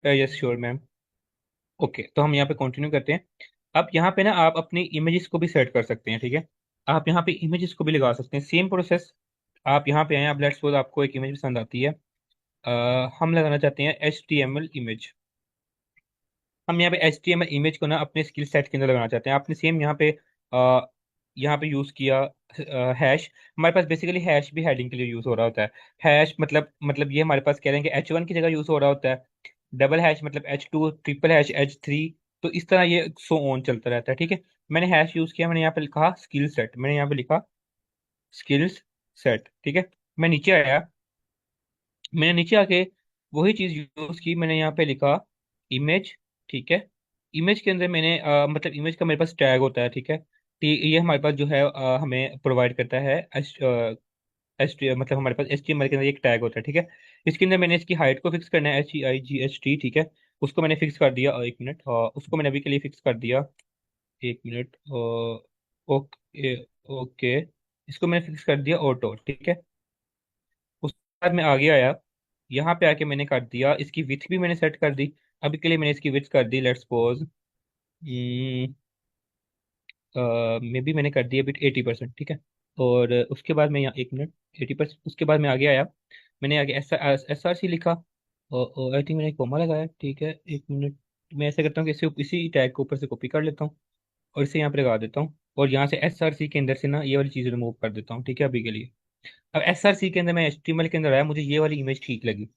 Yes sure ma'am. ओके, तो हम यहाँ पे कंटिन्यू करते हैं। अब यहाँ पे ना आप अपनी इमेजेस को भी सेट कर सकते हैं, ठीक है। आप यहाँ पे इमेजेस को भी लगा सकते हैं, सेम प्रोसेस। आप यहाँ पे आए, आप लेट्स सपोज आपको एक इमेज पसंद आती है, हम लगाना चाहते हैं HTML इमेज। हम यहाँ पे HTML इमेज को ना अपने स्किल सेट के अंदर लगाना चाहते हैं। आपने सेम यहाँ पे यूज किया हैश। हमारे पास बेसिकली हैश भी हेडिंग के लिए यूज हो रहा होता है। हैश मतलब ये हमारे पास कह रहे हैं कि H1 की जगह यूज हो रहा होता है। डबल हैश मतलब H2, ट्रिपल हैश H3। तो इस तरह ये सो ऑन चलता रहता है, ठीक है। मैंने हैश यूज किया, मैंने यहाँ पे लिखा स्किल सेट, मैंने यहाँ पे लिखा स्किल्स सेट, ठीक है। मैं नीचे आया, मैंने नीचे आके वही चीज यूज की, मैंने यहाँ पे लिखा इमेज, ठीक है। इमेज के अंदर मैंने मतलब इमेज का मेरे पास टैग होता है, ठीक है। ये हमारे पास जो है हमें प्रोवाइड करता है मतलब हमारे पास HTML के अंदर एक टैग होता है, ठीक है। इसके अंदर मैंने इसकी हाइट को फिक्स करना है, HEIGHT, ठीक है। उसको मैंने फिक्स कर दिया, एक मिनट, उसको मैंने अभी के लिए फिक्स कर दिया, एक मिनट, ओके ओके। इसको मैंने फिक्स कर दिया ऑटो, ठीक है। उसके बाद मैं आगे आया, यहाँ पे आके मैंने कर दिया इसकी विथ भी मैंने सेट कर दी। अभी के लिए मैंने इसकी विथ कर दी, लेट्स सपोज मे बी मैंने कर दिया बिट 80%, ठीक है। और उसके बाद मैं यहाँ, एक मिनट, 80%, उसके बाद मैं आगे आया, मैंने आगे SRC लिखा, और आई थिंक मैंने कोमा लगाया, ठीक है। एक मिनट, मैं ऐसे करता हूँ कि इसी टैग को ऊपर से कॉपी कर लेता हूँ, और इसे यहाँ पे लगा देता हूँ, और यहाँ से SRC के अंदर से ना ये वाली चीज़ रिमूव कर देता हूँ, ठीक है, अभी के लिए। अब SRC के अंदर मैं HTML के अंदर आया, मुझे ये वाली इमेज ठीक लगी,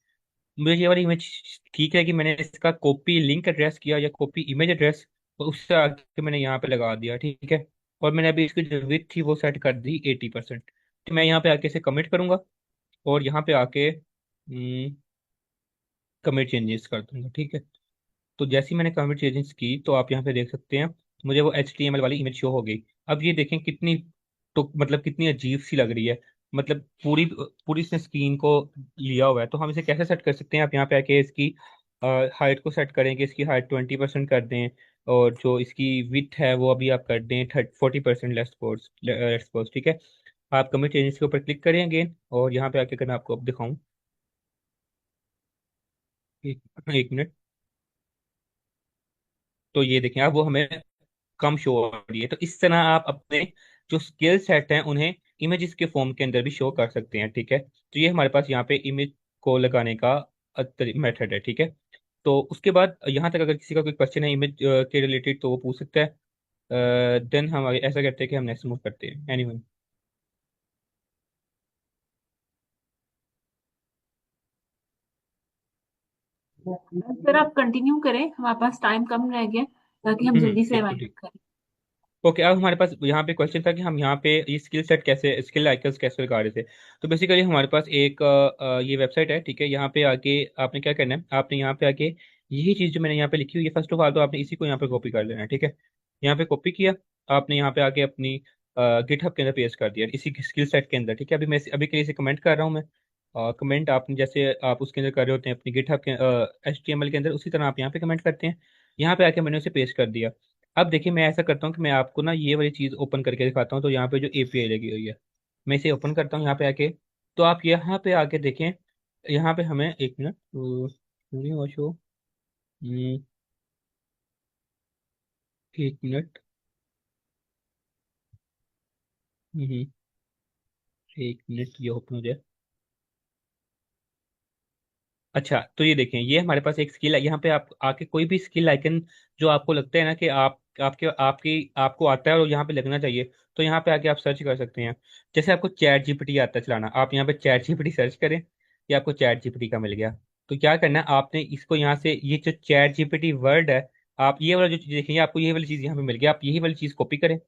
मुझे ये वाली इमेज ठीक है, कि मैंने इसका कॉपी लिंक एड्रेस किया या कॉपी इमेज एड्रेस, और उससे आके मैंने यहाँ पे लगा दिया, ठीक है। और मैंने अभी इसकी जो विड्थ थी वो सेट कर दी 80%। तो मैं यहाँ पे आके इसे कमिट करूंगा, और यहाँ पे आके कमिट चेंजेस कर दूंगा, ठीक है। तो जैसे ही मैंने कमिट चेंजेस की, तो आप यहाँ पे देख सकते हैं मुझे वो HTML वाली इमेज शो हो गई। अब ये देखें कितनी, तो मतलब कितनी अजीब सी लग रही है, मतलब पूरी पूरी इसने स्क्रीन को लिया हुआ है। तो हम इसे कैसे सेट कर सकते हैं, आप यहाँ पे आके इसकी हाइट को सेट करेंगे, इसकी हाइट 20% कर दें, और जो इसकी विथ है वो अभी आप कर दें 40%, लेट्स सपोज, ठीक है। आप कमिट चेंजेस के ऊपर क्लिक करें अगेन, और यहाँ पे आके अगर मैं आपको अब दिखाऊं, एक मिनट। तो ये देखें अब वो हमें कम शो हो रही है। तो इस तरह आप अपने जो स्किल सेट हैं उन्हें इमेजेस के फॉर्म के अंदर भी शो कर सकते हैं, ठीक है। तो ये हमारे पास यहाँ पे इमेज को लगाने का मेथड है, ठीक है। तो उसके बाद यहाँ तक अगर किसी का कोई क्वेश्चन है इमेज के रिलेटेड तो वो पूछ सकता है। देन हम आगे ऐसा करते हैं कि हम नेक्स्ट मूव करते हैं। एनीवन। सर आप कंटिन्यू करें, हमारे पास टाइम कम रह गया ताकि हम जल्दी से बिल्कुल वाइंड अप ठीक। करें। ओके, अब हमारे पास यहाँ पे क्वेश्चन था कि हम यहाँ पे ये स्किल सेट कैसे, स्किल आइकन्स कैसे लगा रहे थे। तो बेसिकली हमारे पास एक ये वेबसाइट है, ठीक है। यहाँ पे आके आपने क्या करना है, आपने यहाँ पे आके यही चीज़ जो मैंने यहाँ पे लिखी हुई है फर्स्ट ऑफ ऑल तो आपने इसी को यहाँ पे कॉपी कर लेना है, ठीक है। यहाँ पे कॉपी किया, आपने यहाँ पे आके अपनी गिटहब के अंदर पेस्ट कर दिया इसी स्किल सेट के अंदर, ठीक है। अभी मैं अभी के लिए इसे कमेंट कर रहा हूँ मैं। कमेंट आपने जैसे आप उसके अंदर कर रहे होते हैं अपनी गिटहब के HTML के अंदर, उसी तरह आप यहाँ पे कमेंट करते हैं। यहाँ पे आके मैंने उसे पेस्ट कर दिया। अब देखिए मैं ऐसा करता हूँ कि मैं आपको ना ये वाली चीज़ ओपन करके दिखाता हूँ। तो यहाँ पे जो API लगी हुई है, मैं इसे ओपन करता हूँ यहाँ पे आके। तो आप यहाँ पे आके देखें, यहाँ पे हमें एक मिनट शो, एक मिनट, हम्म, एक मिनट ये ओपन हो जाए। अच्छा, तो ये देखें ये हमारे पास एक स्किल है। यहाँ पे आप आके कोई भी स्किल आइकन जो आपको लगता है ना कि आप आपके आपकी आपको आता है और यहाँ पे लगना चाहिए, तो यहाँ पे आके आप सर्च कर सकते हैं। जैसे आपको चैट जीपीटी आता है चलाना, आप यहाँ पे चैट जीपीटी सर्च करें, ये आपको चैट जीपीटी का मिल गया। तो क्या करना है आपने इसको यहाँ से, ये जो चैट जीपीटी वर्ड है, आप ये वाला जो चीज़ देखेंगे आपको ये वाली चीज़ यहाँ पे मिल गया, आप यही वाली चीज़ कॉपी करें।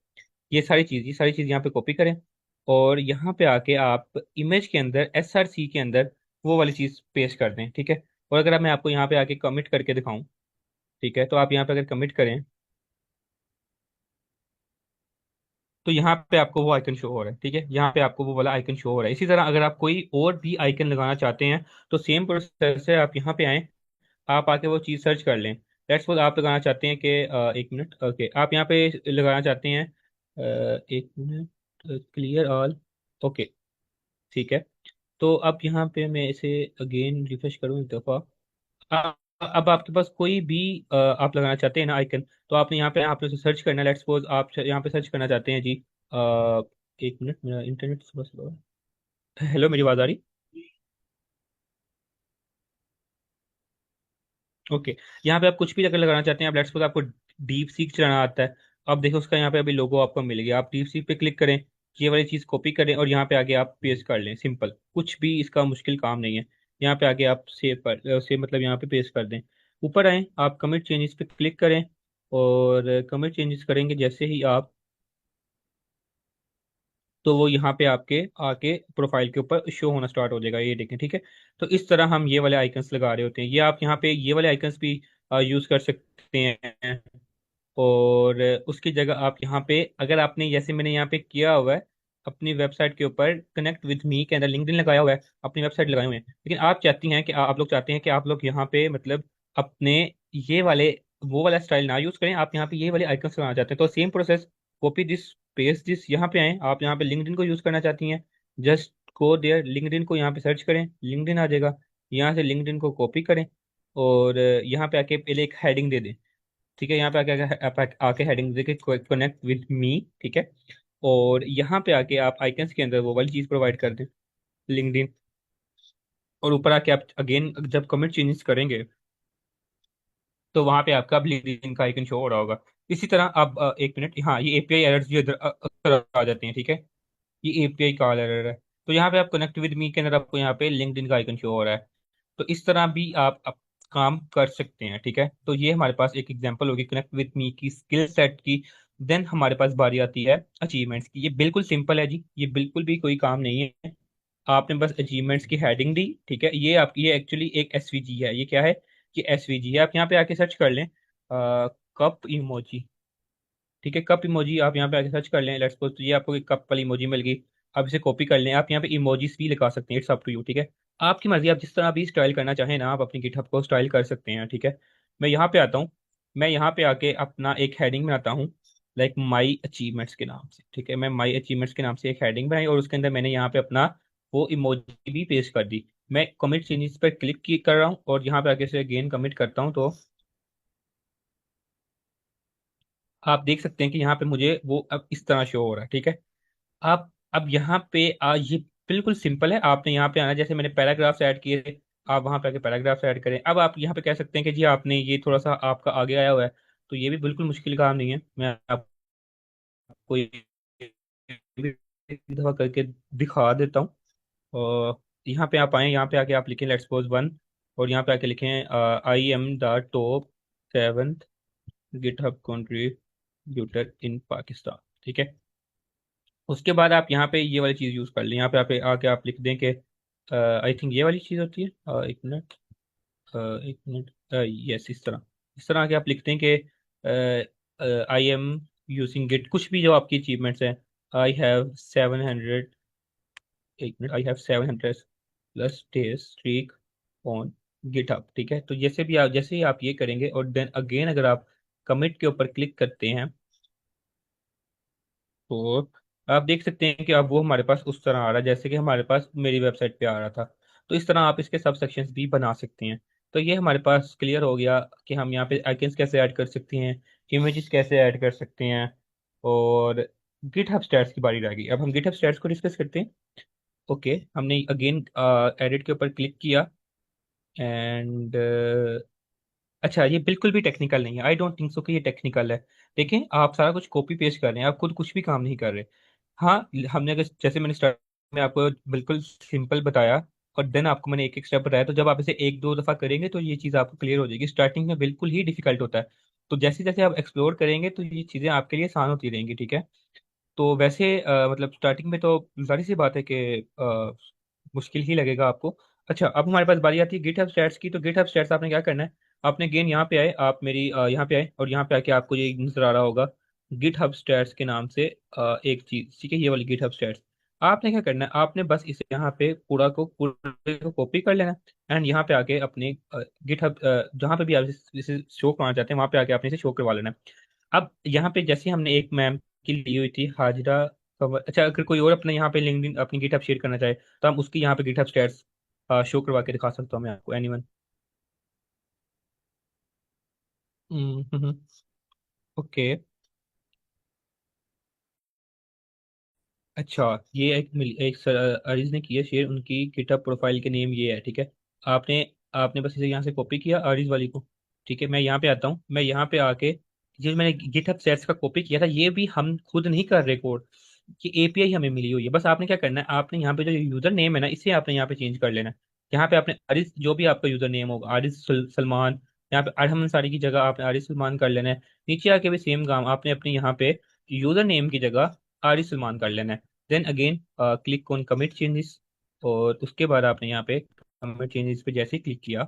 ये सारी चीज़ यहाँ पे कॉपी करें और यहाँ पे आके आप इमेज के अंदर SRC के अंदर वो वाली चीज़ पेस्ट कर दें, ठीक है। और अगर मैं आपको यहाँ पे आके कमिट करके दिखाऊं, ठीक है, तो आप यहाँ पे अगर कमिट करें तो यहाँ पे आपको वो आइकन शो हो रहा है, ठीक है। यहाँ पे आपको वो वाला आइकन शो हो रहा है। इसी तरह अगर आप कोई और भी आइकन लगाना चाहते हैं तो सेम प्रोसेस है, आप यहाँ पे आए, आप आके वो चीज़ सर्च कर लें। लेट्स सपोज आप लगाना चाहते हैं कि एक मिनट, ओके, आप यहाँ पे लगाना चाहते हैं एक मिनट, क्लियर ऑल, ओके, ठीक है। तो अब यहाँ पे मैं इसे अगेन रिफ्रेश करूँ एक दफ़ा। अब आपके पास कोई भी आप लगाना चाहते हैं ना आइकन, तो आपने यहाँ पे आपने उसे सर्च करना है। लेट्स सपोज आप यहाँ पे सर्च करना चाहते हैं जी, एक मिनट मेरा इंटरनेट थोड़ा स्लो है। हेलो, मेरी आवाज़ आ रही? ओके, यहाँ पे आप कुछ भी अगर लगाना चाहते हैं, आप लेट्स सपोज आपको डीप सीक चलाना आता है। अब देखो उसका यहाँ पे अभी लोगो आपको मिल गया, आप डीप सीक पे क्लिक करें, ये वाली चीज़ कॉपी करें और यहाँ पे आगे आप पेस्ट कर लें। सिंपल, कुछ भी इसका मुश्किल काम नहीं है। यहाँ पे आगे आप सेव मतलब यहाँ पे पेस्ट कर दें। ऊपर आए, आप कमिट चेंजेस पे क्लिक करें और कमिट चेंजेस करेंगे जैसे ही आप, तो वो यहाँ पे आपके आके प्रोफाइल के ऊपर शो होना स्टार्ट हो जाएगा, ये देखें, ठीक है। तो इस तरह हम ये वाले आइकन्स लगा रहे होते हैं। ये आप यहाँ पे ये वाले आइकन्स भी यूज़ कर सकते हैं। और उसकी जगह आप यहाँ पे अगर आपने जैसे मैंने यहाँ पे किया हुआ है अपनी वेबसाइट के ऊपर कनेक्ट विद मी के अंदर लिंक्डइन लगाया हुआ है, अपनी वेबसाइट लगाए हुए हैं, लेकिन आप चाहती हैं कि आप लोग चाहते हैं कि आप लोग यहाँ पे मतलब अपने ये वाले वो वाला स्टाइल ना यूज करें, आप यहाँ पे ये वाले आइकन्स लगाना चाहते हैं। तो same process, copy this, paste this, यहाँ पे आए, आप यहाँ पे लिंक्डइन को यूज करना चाहती हैं, जस्ट गो देयर, लिंक्डइन को यहाँ पे सर्च करें, लिंक्डइन आ जाएगा। यहाँ से लिंक्डइन को कॉपी करें और यहाँ पे आके पहले एक हेडिंग दे दें, ठीक है। यहाँ पे आके हेडिंग देके कनेक्ट विद मी, ठीक है। और यहाँ पे आके आप आइकन्स के अंदर वो वाली चीज़ प्रोवाइड कर दें, लिंक्डइन। और ऊपर आके आप अगेन जब कमेंट चेंजेस करेंगे तो वहाँ पे आपका अब लिंक्डइन का आइकन शो हो रहा होगा। इसी तरह अब एक मिनट, हाँ, ये API एरर्स भी अक्सर आ जाते हैं, ठीक है। ये API कॉल एरर है। तो यहाँ पे आप कनेक्ट विद मी के अंदर आपको यहाँ पे लिंक्डइन का आइकन शो हो रहा है। तो इस तरह भी आप काम कर सकते हैं, ठीक है। तो ये हमारे पास एक एग्जांपल होगी कनेक्ट विद मी की, स्किल सेट की। देन हमारे पास बारी आती है अचीवमेंट्स की। ये बिल्कुल सिंपल है जी, ये बिल्कुल भी कोई काम नहीं है। आपने बस अचीवमेंट्स की हेडिंग दी, ठीक है। ये आपकी ये एक्चुअली एक SVG है। ये क्या है? ये SVG है। आप यहाँ पे आके सर्च कर लें कप इमोजी, ठीक है। कप इमोजी आप यहाँ पे आके सर्च कर लें। लेट्स सपोज ये आपको एक कप वाली इमोजी मिल गई। आप इसे कॉपी कर लें, आप यहाँ पे इमोजीज भी लगा सकते हैं, इट्स अप टू यू, ठीक है। आपकी मर्जी, आप जिस तरह भी स्टाइल करना चाहें ना, आप अपनी गिटहब को स्टाइल कर सकते हैं, ठीक है। मैं यहाँ पे आता हूँ, मैं यहाँ पे आके अपना एक हेडिंग बनाता हूँ, लाइक माई अचीवमेंट्स के नाम से, ठीक है। मैं माई अचीवमेंट्स के नाम से एक हेडिंग बनाई और उसके अंदर मैंने यहाँ पे अपना वो इमोजी भी पेस्ट कर दी। मैं कमिट चेंजेस पर क्लिक की कर रहा हूँ और यहाँ पे आगे से अगेन कमिट करता हूँ, तो आप देख सकते हैं कि यहाँ पे मुझे वो अब इस तरह शो हो रहा है। ठीक है, आप अब यहाँ पे ये बिल्कुल सिंपल है। आपने यहाँ पे आना, जैसे मैंने पैराग्राफ्स ऐड किए थे, आप वहाँ पे आके पैराग्राफ्स ऐड करें। अब आप यहाँ पे कह सकते हैं कि जी आपने ये थोड़ा सा आपका आगे आया हुआ है, तो ये भी बिल्कुल मुश्किल काम नहीं है। मैं आपको ये भी एक दफा करके दिखा देता हूँ। और यहाँ पे आप आए, यहाँ पे आके आप लिखें लेट्स सपोज 1, और यहाँ पे आके लिखें I am the top 7th GitHub contributor in Pakistan. ठीक है, उसके बाद आप यहाँ पे ये वाली चीज़ यूज़ कर लें। यहाँ पे आके आप लिख दें कि आई थिंक ये वाली चीज़ होती है, एक मिनट, एक मिनट, यस, इस तरह आके आप लिखते हैं कि आई एम यूजिंग गिट, कुछ भी जो आपकी अचीवमेंट्स हैं। आई हैव 700, एक minute, I have 700 plus days streak on GitHub. ठीक है, तो जैसे ही आप ये करेंगे और देन अगेन अगर आप कमिट के ऊपर क्लिक करते हैं, तो आप देख सकते हैं कि अब वो हमारे पास उस तरह आ रहा है जैसे कि हमारे पास मेरी वेबसाइट पे आ रहा था। तो इस तरह आप इसके सब सेक्शंस भी बना सकते हैं। तो ये हमारे पास क्लियर हो गया कि हम यहाँ पे आइकन्स कैसे ऐड कर सकते हैं, इमेजेस कैसे ऐड कर सकते हैं, और गिटहब स्टैट्स की बारी रह गई। अब हम गिटहब स्टैट्स को डिस्कस करते हैं। ओके, हमने अगेन एडिट के ऊपर क्लिक किया, एंड अच्छा, ये बिल्कुल भी टेक्निकल नहीं है। आई डोंट थिंक सो कि ये टेक्निकल है। देखें, आप सारा कुछ कॉपी पेस्ट कर रहे हैं, आप खुद कुछ भी काम नहीं कर रहे। हाँ, हमने अगर जैसे मैंने स्टार्ट में आपको बिल्कुल सिंपल बताया, और देन आपको मैंने एक एक स्टेप बताया, तो जब आप इसे एक दो दफ़ा करेंगे तो ये चीज़ आपको क्लियर हो जाएगी। स्टार्टिंग में बिल्कुल ही डिफिकल्ट होता है, तो जैसे जैसे आप एक्सप्लोर करेंगे तो ये चीज़ें आपके लिए आसान होती रहेंगी। ठीक है, तो वैसे मतलब स्टार्टिंग में तो जाहिर सी बात है कि मुश्किल ही लगेगा आपको। अच्छा, अब हमारे पास बारी आती है गिटहब स्टैट्स की। तो गिटहब स्टैट्स आपने क्या करना है, आपने अगेन यहाँ पे आए, आप मेरी यहाँ पे आए, और यहाँ पे आके आपको ये नजर आ रहा होगा गिटहब स्टैट्स के नाम से एक चीज। ठीक है, ये वाली गिटहब स्टैट्स। आपने क्या करना है, आपने बस इसे यहाँ पे पूरे को कॉपी कर लेना है, एंड यहाँ पे आके अपने गिटहब जहाँ पे भी आप इसे शो करना चाहते हैं वहाँ पे आके आपने इसे शो करवा लेना है। अब यहाँ पे जैसे हमने एक मैम की ली हुई थी, हाजिरा कंवर। अच्छा, अगर कोई और अपने यहाँ पे लिंक्डइन अपनी गिटहब शेयर करना चाहे, तो हम उसकी यहाँ पे गिटहब स्टेट्स शो करवा के दिखा सकता हूँ मैं आपको, एनीवन। ओके, अच्छा, ये एक अरीज ने किया शेयर, उनकी गिटहब प्रोफाइल के नेम ये है। ठीक है, आपने आपने बस इसे यहाँ से कॉपी किया अरीज वाली को। ठीक है, मैं यहाँ पे आता हूँ, मैं यहाँ पे आके जो मैंने गिटहब सेट्स का कॉपी किया था, ये भी हम खुद नहीं कर रहे कोड, कि एपीआई हमें मिली हुई है। बस आपने क्या करना है, आपने यहाँ पे जो यूजर नेम है ना, इसे आपने यहाँ पे चेंज कर लेना है। यहाँ पे आपने आरिस, जो भी आपका यूजर नेम होगा, आरिस सलमान, यहाँ पे अरहम अंसारी की जगह आपने आरिस सलमान कर लेना है। नीचे आके भी सेम काम आपने अपने यहाँ पे यूजर नेम की जगह आरिस सलमान कर लेना है। Then again click on commit changes, और उसके बाद आपने यहाँ पे कमिट चेंजेस पे जैसे ही क्लिक किया,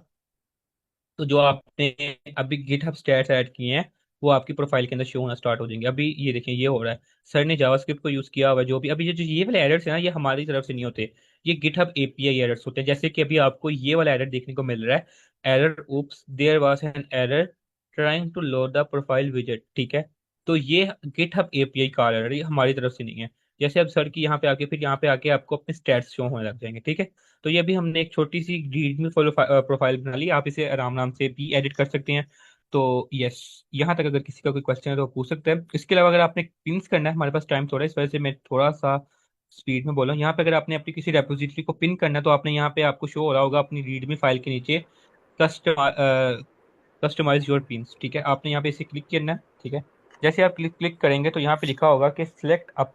तो जो आपने अभी गिटहब स्टैट्स ऐड किए हैं वो आपकी प्रोफाइल के अंदर शो होना स्टार्ट हो जाएंगे। अभी ये देखें, ये हो रहा है। सर ने जावास्क्रिप्ट को यूज किया हुआ है। जो भी अभी ये वाले एरर्स है ना, ये हमारी तरफ से नहीं होते, ये गिटहब एपीआई एरर्स होते हैं। जैसे कि अभी आपको ये वाला एरर देखने को मिल रहा है, error oops there was an error trying to load the profile विजेट। ठीक है, तो ये गिटहब एपीआई का एरर है, ये हमारी तरफ से नहीं है। जैसे अब सर की यहाँ पे आके, फिर यहाँ पे आके आपको अपने स्टैट्स शो होने लग जाएंगे। ठीक है, तो ये अभी हमने एक छोटी सी रीडमी प्रोफाइल बना ली, आप इसे आराम आराम से भी एडिट कर सकते हैं। तो यस, यहाँ तक अगर किसी का कोई क्वेश्चन है तो पूछ सकते हैं। इसके अलावा अगर आपने पिन्स करना है, हमारे पास टाइम थोड़ा है, इस वजह से मैं थोड़ा सा स्पीड में बोला हूँ। यहाँ पे अगर आपने अपनी किसी रेपोजिटरी को पिन करना है, तो आपने यहाँ पे आपको शो हो रहा होगा अपनी रीडमी फाइल के नीचे कस्टमाइज योर पिन्स। ठीक है, आपने यहाँ पे इसे क्लिक करना है। ठीक है, जैसे आप क्लिक करेंगे तो यहाँ पे लिखा होगा कि select up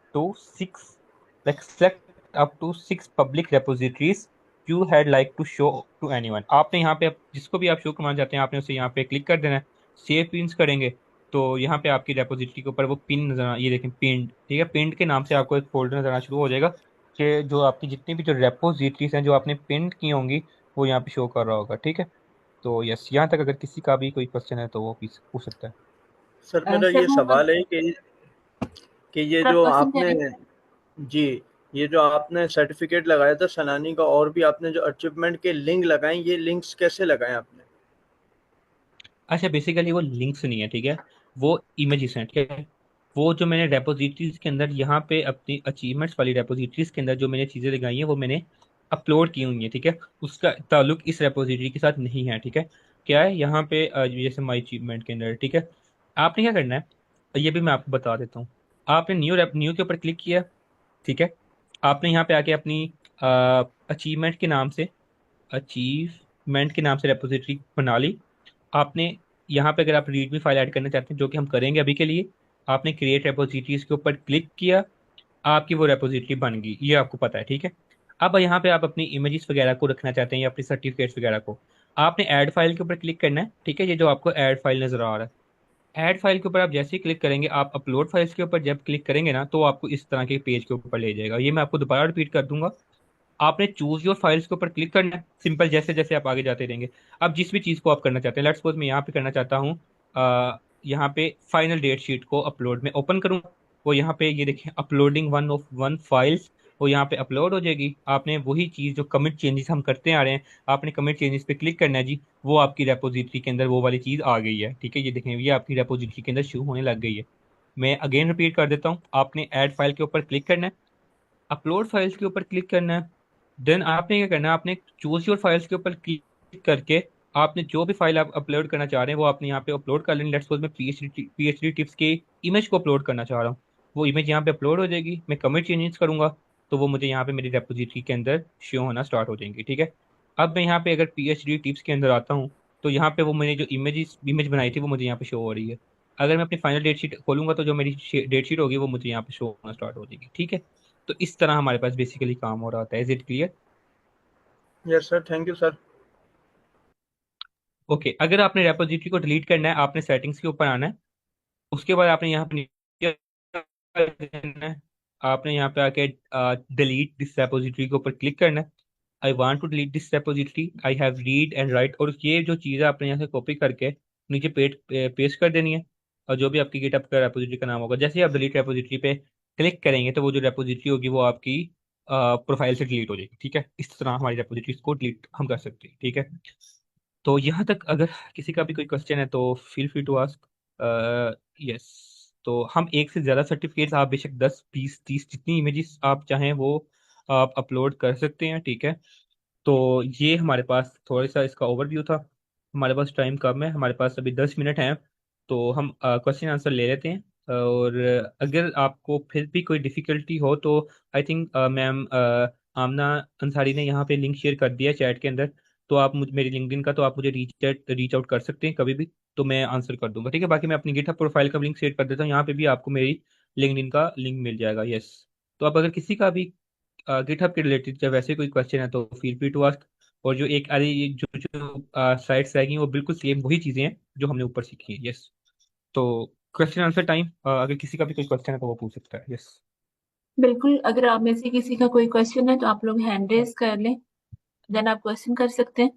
to six public repositories you had like to show to anyone. आपने यहाँ पे जिसको भी आप शो करना चाहते हैं, आपने उसे यहाँ पे क्लिक कर देना है। सेव पिन्स करेंगे तो यहाँ पे आपकी रेपोजिटरी के ऊपर वो पिन नजर ये देखें, पिंड। ठीक है, पिंड के नाम से आपको एक फोल्डर नजर आना शुरू हो जाएगा, कि जो आपकी जितनी भी जो रेपोजिटरीज हैं जो आपने पिंड की होंगी, वो यहाँ पे शो कर रहा होगा। ठीक है, तो यस, यहाँ तक अगर किसी का भी कोई क्वेश्चन है तो वो पूछ सकता है। सर मेरा सर ये मोहम्मद, सवाल है कि ये सर आप जो क्वेश्चन कह आपने, रहे हैं? जी, ये जो आपने सर्टिफिकेट लगाया था सनानी का, और भी आपने जो अचीवमेंट के लिंक लगाए, ये लिंक्स कैसे लगाए आपने? अच्छा, बेसिकली वो लिंक्स नहीं है। ठीक है, वो इमेजेस हैं। ठीक है, वो जो मैंने रेपोजिटरीज के अंदर यहाँ पे अपनी अचीवमेंट्स वाली रेपोजिटरीज के अंदर जो मैंने चीज़ें लगाई हैं, वो मैंने अपलोड की हुई है, ठीक है, उसका ताल्लुक इस रेपोजिटरी के साथ नहीं है, ठीक है। क्या है यहाँ पे जैसे माई अचीवमेंट के अंदर, ठीक है, आपने क्या करना है ये भी मैं आपको बता देता हूँ। आपने न्यू के ऊपर क्लिक किया, ठीक है। आपने यहाँ पे आके अपनी अचीवमेंट के नाम से रेपोजिटरी बना ली। आपने यहाँ पे अगर आप रीडमी फाइल ऐड करना चाहते हैं, जो कि हम करेंगे अभी के लिए, आपने क्रिएट रेपोजिटरीज के ऊपर क्लिक किया, आपकी वो रेपोजिटरी बन गई, ये आपको पता है, ठीक है। अब यहाँ पे आप अपनी इमेजेस वगैरह को रखना चाहते हैं या अपनी सर्टिफिकेट्स वगैरह को, आपने ऐड फाइल के ऊपर क्लिक करना है, ठीक है। ये जो आपको ऐड फाइल नजर आ रहा है, ऐड फाइल के ऊपर आप जैसे ही क्लिक करेंगे, आप अपलोड फाइल्स के ऊपर जब क्लिक करेंगे ना, तो आपको इस तरह के पेज के ऊपर ले जाएगा। ये मैं आपको दोबारा रिपीट कर दूंगा। आपने चूज योर फाइल्स के ऊपर क्लिक करना है, सिंपल, जैसे जैसे आप आगे जाते रहेंगे। अब जिस भी चीज़ को आप करना चाहते हैं, लेट्स सपोज मैं यहाँ पे करना चाहता हूँ, यहाँ पे फाइनल डेट शीट को अपलोड में ओपन करूँगा, वो यहाँ पे ये देखें uploading one of one files, वो यहाँ पे अपलोड हो जाएगी। आपने वही चीज़ जो कमिट चेंजेस हम करते आ रहे हैं, आपने कमिट चेंजेस पे क्लिक करना है जी, वो आपकी रेपोजिटरी के अंदर वो वाली चीज़ आ गई है, ठीक है। ये देखें, ये आपकी रेपोजिटरी के अंदर शो होने लग गई है। मैं अगेन रिपीट कर देता हूँ, आपने ऐड फाइल के ऊपर क्लिक करना है, अपलोड फाइल्स के ऊपर क्लिक करना है, देन आपने क्या करना है, आपने चूज योर फाइल्स के ऊपर क्लिक करके आपने जो भी फाइल आप अपलोड करना चाह रहे हैं वो आपने यहाँ पे अपलोड कर लेनी। लेट्स सपोज मैं पीएचडी टिप्स के इमेज को अपलोड करना चाह रहा हूँ, वो इमेज यहाँ पे अपलोड हो जाएगी। मैं कमिट चेंजेस करूंगा तो वो मुझे यहाँ पे मेरी रेपोजिटरी के अंदर शो होना स्टार्ट हो जाएंगी, ठीक है। अब मैं यहाँ पे अगर पीएचडी टिप्स के अंदर आता हूँ, तो यहाँ पे वो मैंने जो इमेज बनाई थी वो मुझे यहाँ पे शो हो रही है। अगर मैं अपनी फाइनल डेट शीट खोलूंगा तो जो मेरी डेट शीट होगी वो मुझे यहाँ पे शो होना स्टार्ट हो जाएगी, ठीक है। तो इस तरह हमारे पास बेसिकली काम हो रहा होता है। Is it clear? Yes sir, thank you sir. Okay, अगर आपने रेपोजिटरी को डिलीट करना है, आपने सेटिंग्स के ऊपर आना है, उसके बाद आपने यहाँ पे नीचे करना है, आपने यहाँ पे आके डिलीट दिस रेपोजिटरी के ऊपर क्लिक करना है। I want to delete this repository, I have read and write, और ये जो चीज़ है आपने यहाँ से कॉपी करके नीचे पेस्ट कर देनी है। और जो भी आपकी गिटहब का रेपोजिटरी का नाम होगा, जैसे ही आप डिलीट रेपोजिटरी पे क्लिक करेंगे तो वो जो रेपोजिटरी होगी वो आपकी प्रोफाइल से डिलीट हो जाएगी, ठीक है। इस तरह हमारी रेपोजिटरीज को डिलीट हम कर सकते हैं, ठीक है। तो यहाँ तक अगर किसी का भी कोई क्वेश्चन है तो feel free to ask. Yes, तो हम एक से ज़्यादा सर्टिफिकेट्स, आप बेशक 10 20 30 जितनी इमेजेस आप चाहें वो आप अपलोड कर सकते हैं, ठीक है। तो ये हमारे पास थोड़ा सा इसका ओवरव्यू था। हमारे पास टाइम कम है, हमारे पास अभी 10 मिनट हैं, तो हम क्वेश्चन आंसर ले लेते हैं। और अगर आपको फिर भी कोई डिफ़िकल्टी हो तो आई थिंक मैम आमना अंसारी ने यहाँ पे लिंक शेयर कर दिया चैट के अंदर, तो आप मुझे मेरी लिंक्डइन का, तो आप मुझे रीच आउट कर सकते हैं कभी भी, तो मैं आंसर कर दूंगा, ठीक है। बाकी मैं अपनी गिटहब प्रोफाइल का लिंक शेयर कर देता हूँ, यहाँ पे भी आपको मेरी लिंक्डइन का लिंक मिल जाएगा। यस, तो अब अगर किसी का भी गिटहब के रिलेटेड जब वैसे कोई क्वेश्चन है तो फील फ्री टू आस्क। और जो एक अरे ये जो जो साइट्स रहेंगी वो बिल्कुल सेम वही चीज़ें हैं जो हमने ऊपर सीखी है। यस, तो क्वेश्चन आंसर टाइम, अगर किसी का भी कोई क्वेश्चन है तो वो पूछ सकता है। यस। बिल्कुल, अगर आप में से किसी का कोई क्वेश्चन है तो आप लोग हैंड रेज कर लें, देन आप क्वेश्चन कर सकते हैं।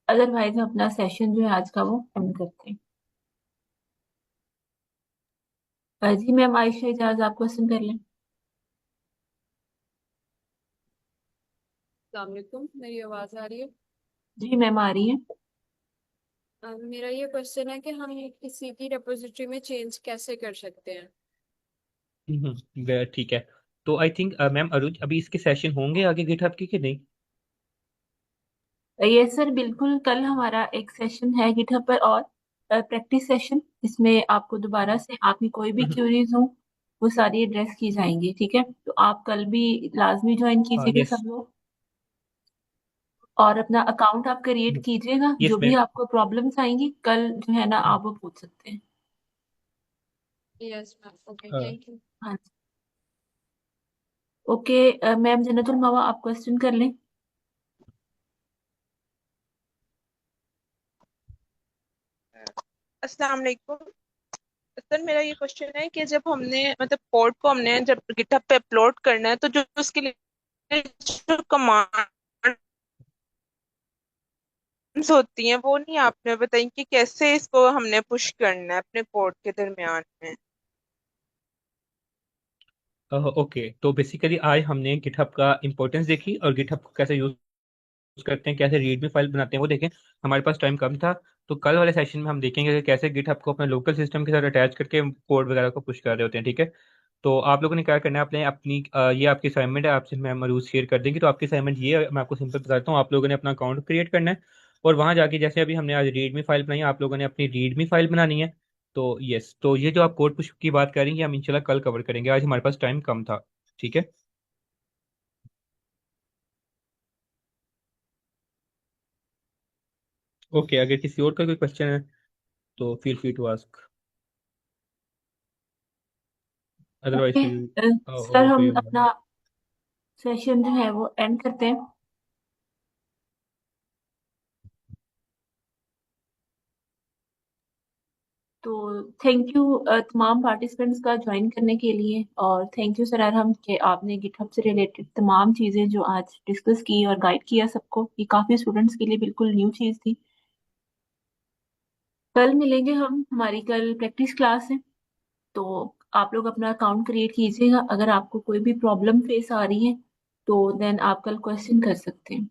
अदरवाइज हम अपना सेशन जो है आज का वो एंड करते हैं। जी मैम आयशा इजाज, आप क्वेश्चन कर लें। अस्सलामुअलैकुम, मेरी आवाज आ रही है? जी मैम आ रही है। मेरा ये क्वेश्चन है कि हम किसी की रिपोजिटरी में चेंज कैसे कर सकते हैं? ठीक है, तो आई थिंक मैम अरुज अभी इसके सेशन होंगे आगे गिटहब के कि नहीं? यस सर, बिल्कुल, कल हमारा एक सेशन है गिटहब पर और प्रैक्टिस सेशन, इसमें आपको दोबारा से आपकी कोई भी क्वेरीज हो वो सारी एड्रेस की जाएंगी, ठीक है। तो आप कल भी लाजमी ज्वाइन कीजिएगा यस, सब लोग, और अपना अकाउंट आप क्रिएट कीजिएगा। यस जो भी मैम। आपको प्रॉब्लम्स आएंगी कल जो है ना आप वो पूछ सकते हैं। Yes ma'am, okay, thank you. हाँ जी, ओके मैम जन्नतुल मावा, आप क्वेश्चन कर लें। अस्सलाम वालेकुम सर, मेरा ये क्वेश्चन है कि जब हमने मतलब कोड को हमने जब गिटहब पे अपलोड करना है तो जो उसके लिए जो कमांड्स होती हैं वो नहीं आपने बताई कि कैसे इसको हमने पुश करना है अपने कोड के दरमियान में। ओके, तो बेसिकली आज हमने गिटहब का इंपॉर्टेंस देखी और गिटहब को कैसे यूज करते हैं, कैसे रीडमी फाइल बनाते हैं वो देखें। हमारे पास टाइम कम था, तो कल वाले सेशन में हम देखेंगे कि कैसे गिटहब को अपने लोकल सिस्टम के साथ अटैच करके कोड वगैरह को पुश कर रहे होते हैं, ठीक है। तो आप लोगों ने क्या करना है, अपने अपनी ये आपकी असाइनमेंट है, आपसे मैं मरूज शेयर कर देंगे। तो आपकी असाइनमेंट ये है, मैं आपको सिंपल बताता हूँ। आप लोगों ने अपना अकाउंट क्रिएट करना है और वहाँ जाके, जैसे अभी हमने आज रीडमी फाइल बनाई है, आप लोगों ने अपनी रीडमी फाइल बनानी है। तो यस, तो ये जो आप कोड पुश की बात करेंगे, हम इंशाल्लाह कल कवर करेंगे, आज हमारे पास टाइम कम था। ठीक है। ओके, अगर किसी और का कोई क्वेश्चन है तो feel free to ask, otherwise okay will sir, over to हम योर। अपना सेशन जो है वो एंड करते हैं। तो थैंक यू तमाम पार्टिसिपेंट्स का ज्वाइन करने के लिए, और थैंक यू सर अरहम कि आपने गिटहब से रिलेटेड तमाम चीज़ें जो आज डिस्कस की और गाइड किया सबको। ये काफ़ी स्टूडेंट्स के लिए बिल्कुल न्यू चीज़ थी। कल मिलेंगे हम, हमारी कल प्रैक्टिस क्लास है। तो आप लोग अपना अकाउंट क्रिएट कीजिएगा। अगर आपको कोई भी प्रॉब्लम फेस आ रही है तो देन आप कल क्वेश्चन कर सकते हैं।